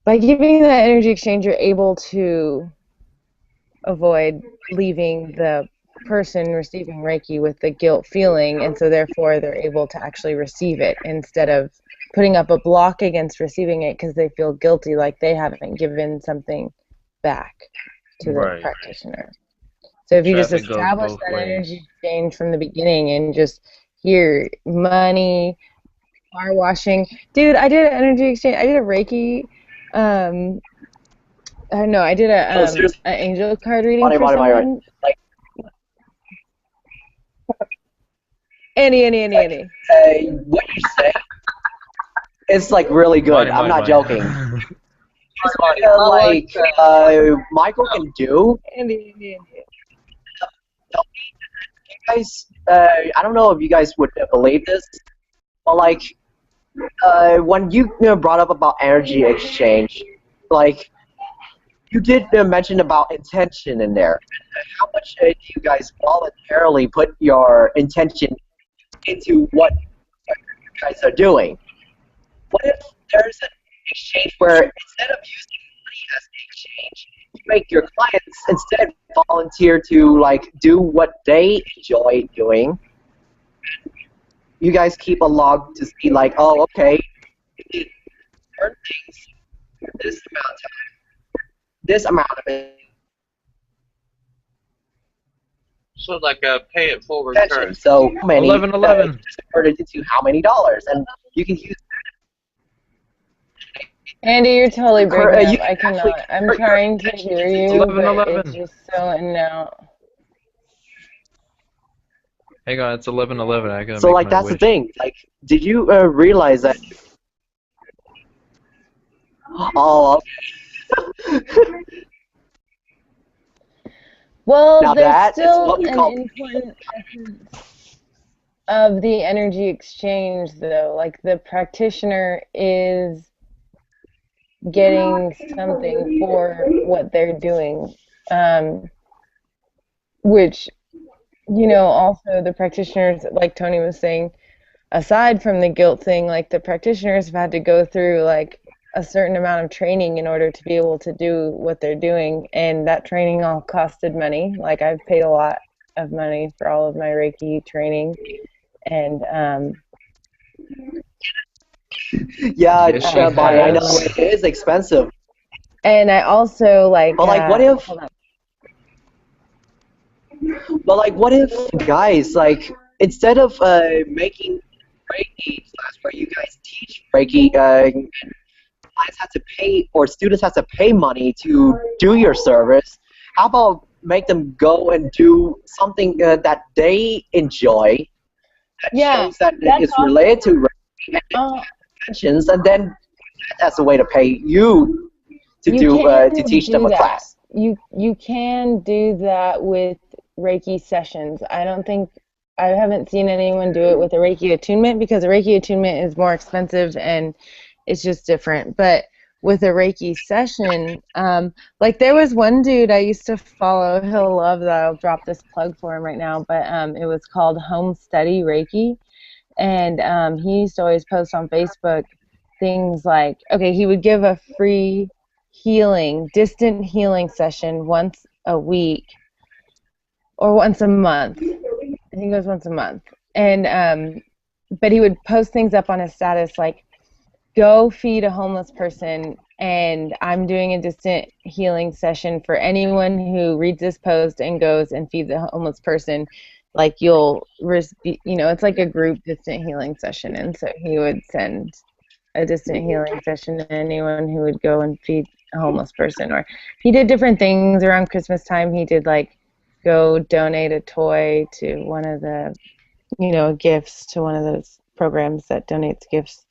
by giving that energy exchange, you're able to avoid leaving the person receiving Reiki with the guilt feeling, and so therefore they're able to actually receive it instead of putting up a block against receiving it because they feel guilty, like they haven't given something back to the practitioner. So if you just establish that energy exchange from the beginning and just here, money, car washing. Dude, I did an energy exchange. I did a Reiki. I don't know. I did an angel card reading for someone. Like, Andy. What you say? It's like really good. I'm not joking. Michael can do. Andy. You guys, I don't know if you guys would believe this, but like, when you brought up about energy exchange, like, you did mention about intention in there. How much do you guys voluntarily put your intention into what you guys are doing? What if there's an exchange where instead of using money as an exchange, you make your clients instead volunteer to like do what they enjoy doing, you guys keep a log to see like, oh, okay, we learn things for this amount of time, this amount of it. So like a pay it full return. So how many 11. converted into how many dollars, and you can use. Andy, you're totally breaking up. I actually cannot. I'm trying to hear you, 11. but it's just so in and out. Hang on, it's 11:11. I gotta So make like my that's wish. the thing. Like, did you realize that? Oh, okay. Well, Now there's that is still what we an call. important essence of the energy exchange, though. Like the practitioner is getting something for what they're doing, which, you know, also the practitioners, like Tony was saying, aside from the guilt thing, like the practitioners have had to go through like a certain amount of training in order to be able to do what they're doing, and that training all costed money. Like I've paid a lot of money for all of my Reiki training, and Yeah, Yes, she Bonnie, I know has. it is expensive. and I also like. But like, what if? Hold on. But like, what if, guys, like, instead of making Reiki class where you guys teach Reiki, clients have to pay or students have to pay money to do your service, how about make them go and do something that they enjoy, that shows that it is related to Reiki and conventions, and then that's a way to pay you to to teach them a class. You can do that with Reiki sessions. I haven't seen anyone do it with a Reiki attunement, because a Reiki attunement is more expensive and it's just different. But with a Reiki session, like there was one dude I used to follow, he'll love that, I'll drop this plug for him right now, but it was called Home Study Reiki, and he used to always post on Facebook things like, okay, he would give a free distant healing session once a week or once a month. I think it was once a month. And but he would post things up on his status like, go feed a homeless person, and I'm doing a distant healing session for anyone who reads this post and goes and feeds a homeless person. Like it's like a group distant healing session, and so he would send a distant healing session to anyone who would go and feed a homeless person. Or he did different things around Christmas time. He did like go donate a toy to one of the, gifts to one of those programs that donates gifts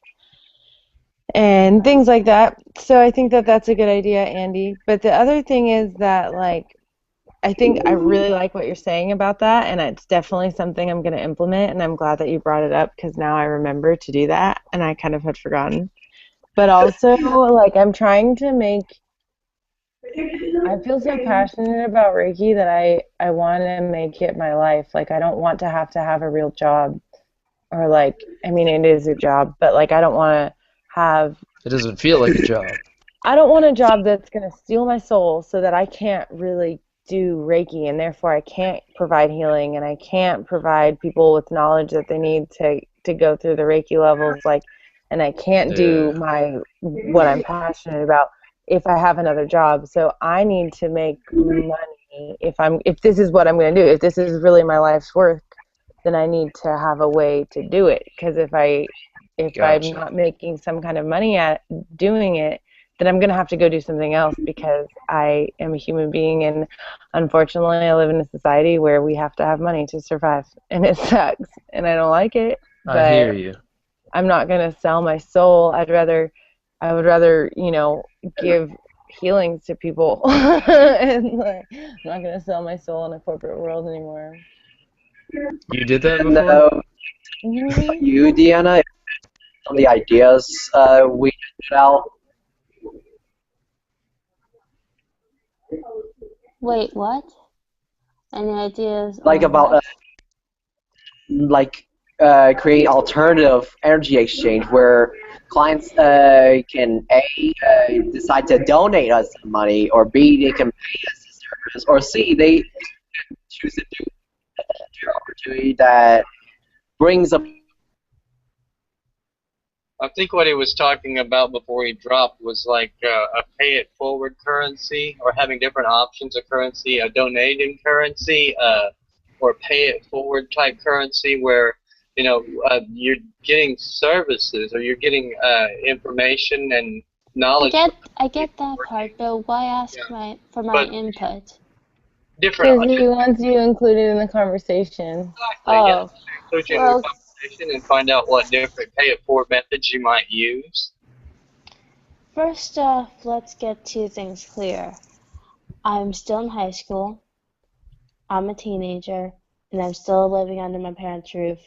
and things like that. So I think that that's a good idea, Andy. But the other thing is that, like, I think I really like what you're saying about that, and it's definitely something I'm going to implement, and I'm glad that you brought it up, because now I remember to do that, and I kind of had forgotten. But also, like, I'm trying to I feel so passionate about Reiki that I want to make it my life. Like, I don't want to have a real job, or like, I mean, it is a job, but like, I don't want to have... It doesn't feel like a job. I don't want a job that's going to steal my soul so that I can't really do Reiki, and therefore I can't provide healing, and I can't provide people with knowledge that they need to go through the Reiki levels, like, and I can't do what I'm passionate about if I have another job. So I need to make money if this is what I'm going to do. If this is really my life's work, then I need to have a way to do it, because if I'm not making some kind of money at doing it, then I'm going to have to go do something else, because I am a human being, and unfortunately I live in a society where we have to have money to survive, and it sucks, and I don't like it. But I hear you. I'm not going to sell my soul. I would rather, give healings to people. And like, I'm not going to sell my soul in a corporate world anymore. You did that before? You, Deanna, some of the ideas we put out. Wait, what? Any ideas? Like about create alternative energy exchange where clients can A, decide to donate us some money, or B, they can pay us a service, or C, they choose to do an opportunity that brings up I think what he was talking about before he dropped was like a pay it forward currency, or having different options of currency, a donating currency, or pay it forward type currency where, you're getting services, or you're getting information and knowledge. I get that part, but why ask for my input? Because he wants you included in the conversation. Exactly, include you in the conversation and find out what different pay it forward methods you might use. First off, let's get two things clear. I'm still in high school, I'm a teenager, and I'm still living under my parents' roof,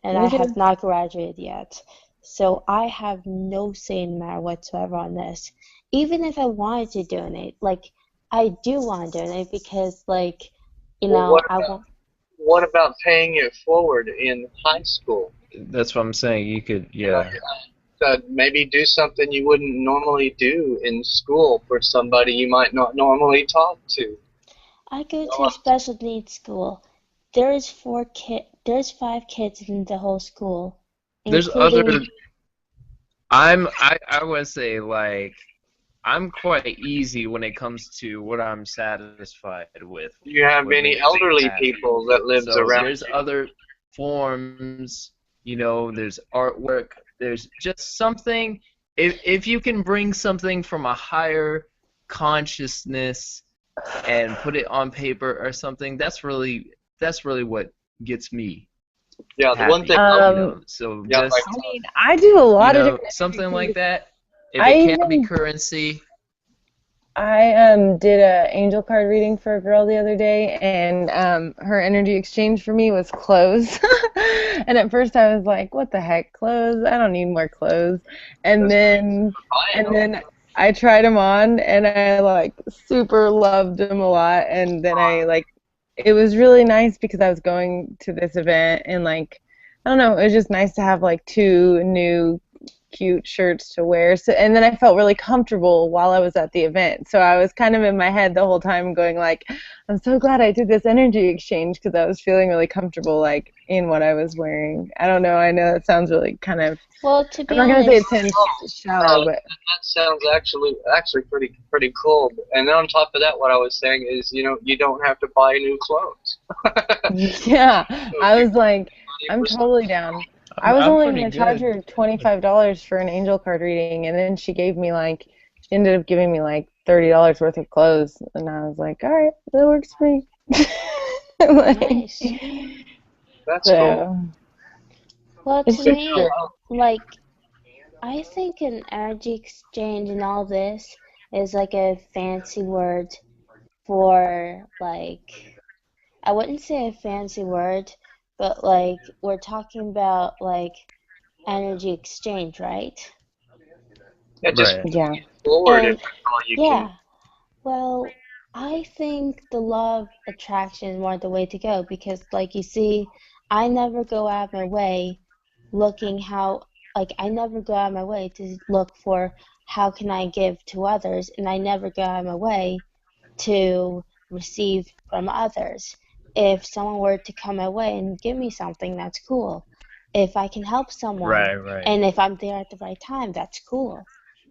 and I have not graduated yet. So I have no say in the matter whatsoever on this. Even if I wanted to donate, I do want to donate because, I want. What about paying it forward in high school? That's what I'm saying. You could, yeah. Maybe do something you wouldn't normally do in school for somebody you might not normally talk to. I go to a special needs school. There's 5 kids in the whole school. There's other. I would say I'm quite easy when it comes to what I'm satisfied with. Do you have any elderly people that lives around? There's other forms, there's artwork, there's just something. If you can bring something from a higher consciousness and put it on paper or something, that's really what gets me. Yeah, happy, the one thing. I do a lot of different something like that. If it can't be currency. I did a angel card reading for a girl the other day, and her energy exchange for me was clothes. And at first I was like, "What the heck, clothes? I don't need more clothes." And then I tried them on, and I super loved them a lot. And then it was really nice because I was going to this event, and I don't know, it was just nice to have 2 new cute shirts to wear. So, and then I felt really comfortable while I was at the event. So I was kind of in my head the whole time going I'm so glad I did this energy exchange, because I was feeling really comfortable in what I was wearing. I don't know. I know that sounds really kind of. Well, to be I'm not honest, gonna say it's shallow, but that sounds actually pretty cool. And on top of that, what I was saying is, you don't have to buy new clothes. Yeah, I was I'm totally down. I was only going to charge her $25 for an angel card reading, and then she gave me she ended up giving me $30 worth of clothes, and I was like, all right, that works for me. Nice. That's cool. Well, to me, I think an energy exchange and all this is a fancy word for I wouldn't say a fancy word, but we're talking about energy exchange, right? Yeah. Forward Well, I think the law of attraction is more the way to go, because you see, I never go out of my way I never go out of my way to look for how can I give to others, and I never go out of my way to receive from others. If someone were to come my way and give me something, that's cool. If I can help someone, and if I'm there at the right time, that's cool.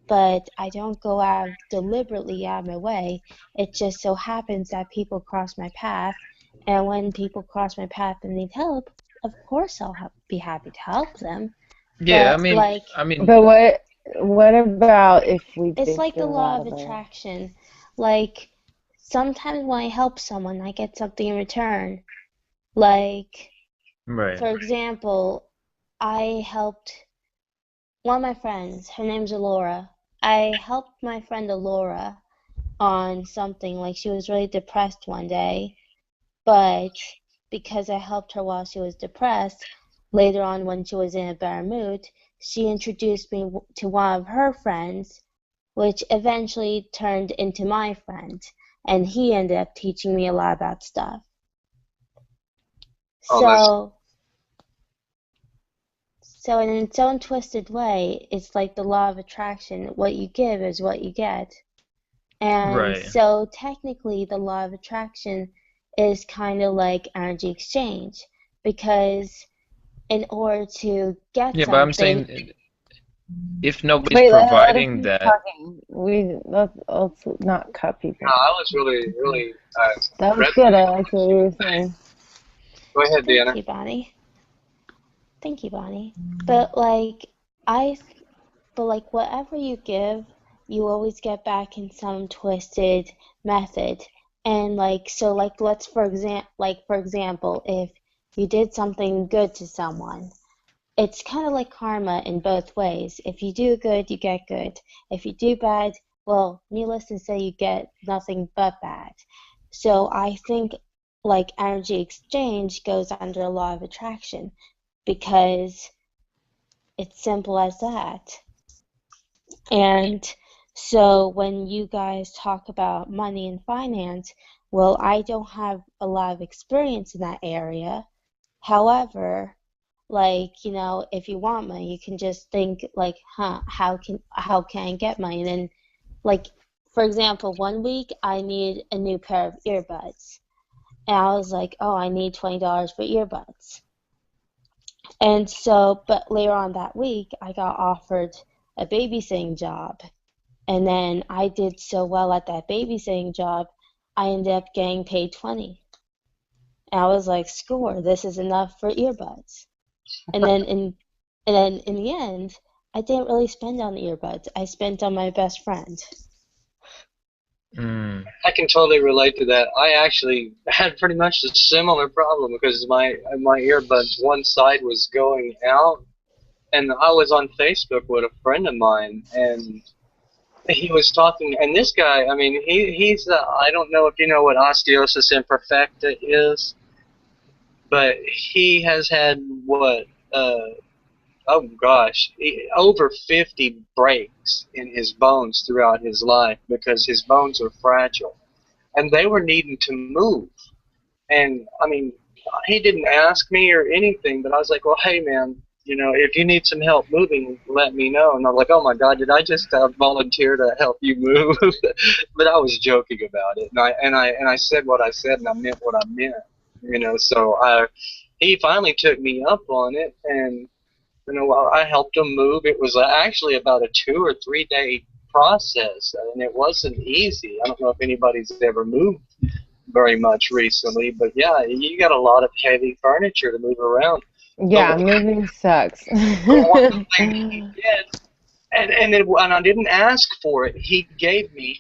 But I don't go out deliberately out of my way. It just so happens that people cross my path, and when people cross my path and need help, of course I'll be happy to help them. Yeah, but, I mean. But what about if we? It's like the law of attraction. Sometimes when I help someone, I get something in return. For example, I helped one of my friends. Her name's Alora. I helped my friend Alora on something. She was really depressed one day, but because I helped her while she was depressed, later on when she was in a better mood, she introduced me to one of her friends, which eventually turned into my friend, and he ended up teaching me a lot about stuff. So in its own twisted way, it's like the law of attraction. What you give is what you get. And so technically the law of attraction is kind of like energy exchange, because in order to get something... Yeah, but I'm saying if nobody's Wait, let us providing keep that, talking. Let's not cut people. No, I was really That was impressed. good. I like what you were saying. Go ahead, Thank Deanna. you, Bonnie. Thank you, Bonnie. But like I, but like whatever you give, you always get back in some twisted method. And like so, like let's for example, if you did something good to someone, it's kind of like karma in both ways. If you do good, you get good. If you do bad, well, needless to say, you get nothing but bad. So I think like energy exchange goes under a law of attraction because it's simple as that. And so when you guys talk about money and finance, well, I don't have a lot of experience in that area. However, like, if you want money, you can just think like, how can I get money? And then, like, for example, one week I need a new pair of earbuds. And I was like, oh, I need $20 for earbuds. And so, but later on that week, I got offered a babysitting job. And then I did so well at that babysitting job, I ended up getting paid 20. And I was like, score, this is enough for earbuds. And then in the end, I didn't really spend on the earbuds. I spent on my best friend. I can totally relate to that. I actually had pretty much a similar problem because my earbuds, one side was going out, and I was on Facebook with a friend of mine, and he was talking, and this guy, I mean, he's I don't know if you know what osteosis imperfecta is, but he has had what oh gosh, over 50 breaks in his bones throughout his life because his bones are fragile, and they were needing to move. And I mean, he didn't ask me or anything, but I was like, well, hey man, if you need some help moving, let me know. And I'm like, oh my God, did I just volunteer to help you move? But I was joking about it, and I said what I said, and I meant what I meant. So he finally took me up on it, and I helped him move. It was actually about a 2 or 3 day process, and it wasn't easy. I don't know if anybody's ever moved very much recently, but yeah, you got a lot of heavy furniture to move around. Yeah, moving sucks. One thing he did, and I didn't ask for it. He gave me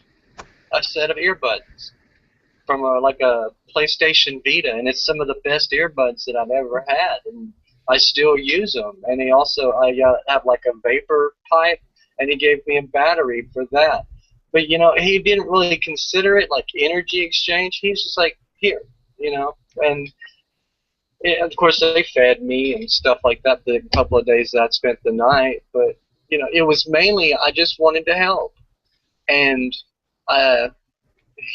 a set of earbuds from like a PlayStation Vita, and it's some of the best earbuds that I've ever had, and I still use them. And I have like a vapor pipe, and he gave me a battery for that. But he didn't really consider it like energy exchange. He's just like, here, and of course they fed me and stuff like that the couple of days that I spent the night. But it was mainly I just wanted to help, and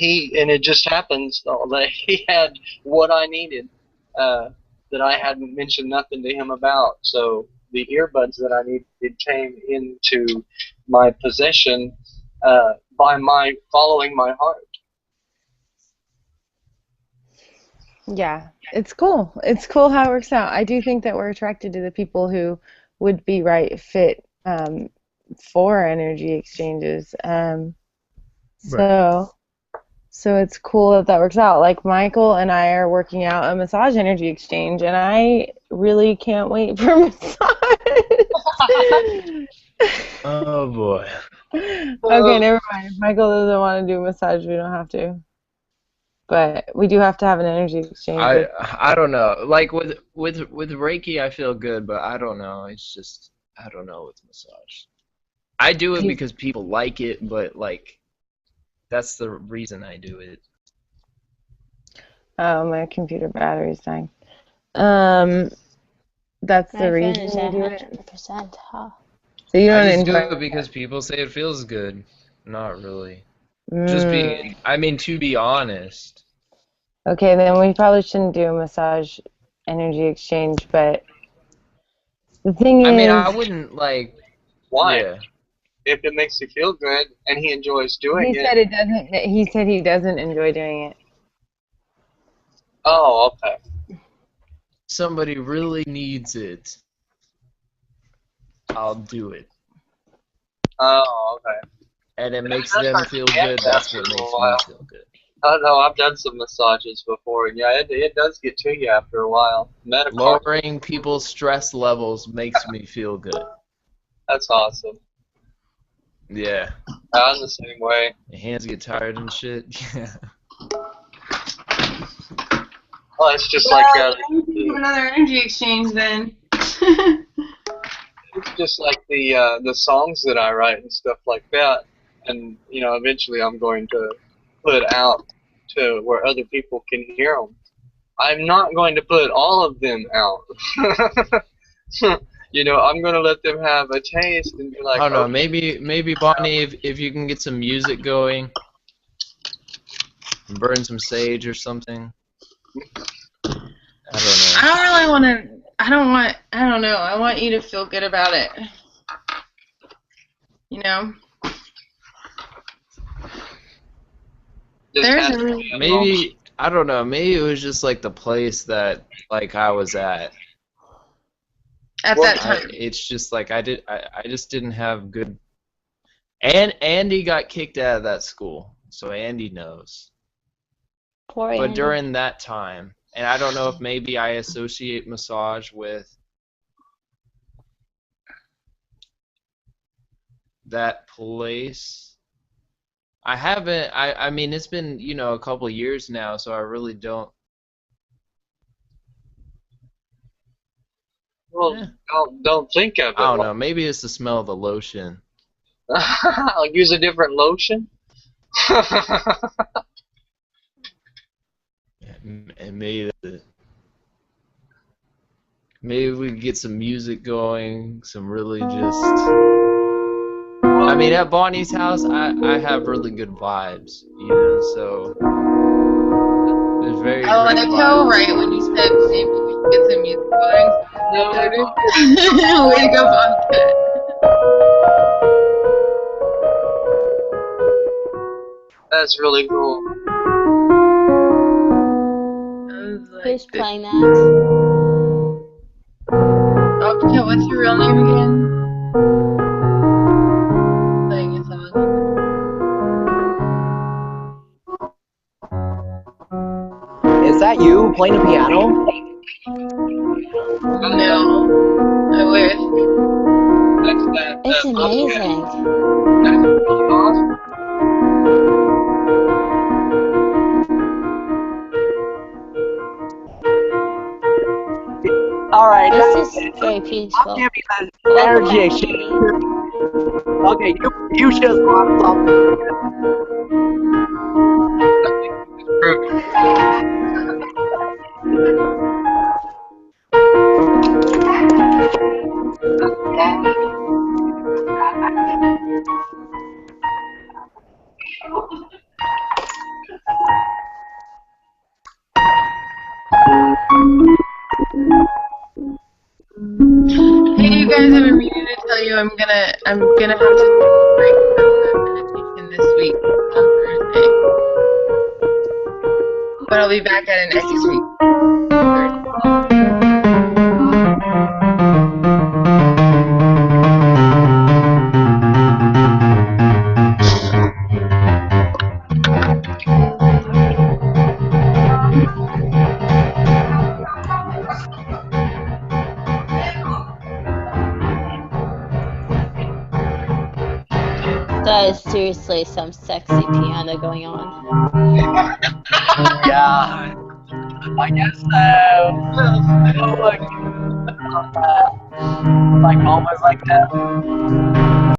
it just happens that he had what I needed that I hadn't mentioned nothing to him about. So the earbuds that I needed came into my possession by my following my heart. Yeah, it's cool. It's cool how it works out. I do think that we're attracted to the people who would be right fit for energy exchanges. So it's cool that works out. Like Michael and I are working out a massage energy exchange, and I really can't wait for massage. oh boy. Okay, never mind. If Michael doesn't want to do massage, we don't have to. But we do have to have an energy exchange. I don't know. Like with Reiki, I feel good, but I don't know. It's just I don't know with massage. I do it because people like it, but like that's the reason I do it. Oh, my computer battery's dying. That's the reason you do it. 100%, huh? So you don't I just enjoy do it because people say it feels good. Not really. Mm. To be honest. Okay, then we probably shouldn't do a massage energy exchange, but the thing is... I mean, I wouldn't, like... Why? Yeah. If it makes you feel good and he enjoys doing it... He said he doesn't enjoy doing it. Oh, okay. Somebody really needs it. I'll do it. Oh, okay. And it makes them feel good. That's what makes me feel good. I know, I've done some massages before, and yeah, it does get to you after a while. Lowering people's stress levels makes me feel good. That's awesome. Yeah. I'm the same way. Your hands get tired and shit. Yeah. Well, it's just like another energy exchange then. it's just like the songs that I write and stuff like that, and you know, eventually I'm going to put out to where other people can hear them. I'm not going to put all of them out. You know, I'm going to let them have a taste and be like, I don't know, maybe Bonnie, if you can get some music going, burn some sage or something. I don't know. I don't really want to. I don't know. I want you to feel good about it. You know. Maybe I don't know. Maybe it was just like the place that like I was at. At that time. It's just like I just didn't have good. And Andy got kicked out of that school, so Andy knows. Poor But Andy. during that time, and I don't know if maybe I associate massage with that place. I haven't. I mean, it's been, you know, a couple of years now, so I really don't. Well, don't think of it. I don't know. Maybe it's the smell of the lotion. I'll use a different lotion. And maybe we could get some music going, some really just. I mean, at Bonnie's house, I have really good vibes, you know. So there's very. I like how right when you said maybe we should get some music going. Way to go, Bonnie. That's really cool. Who's playing that? Oh, yeah, what's your real name again? Playing a song. Is that you playing the piano? No, I wish. It's amazing. Alright, This is very peaceful. I'll give you the energy exchange. Okay, you just want Hey, you guys, I've been meaning to tell you I'm gonna have to take a break from the meditation this week on Thursday. But I'll be back at it next week. That is seriously some sexy piano going on. Yeah, I guess like moments like that.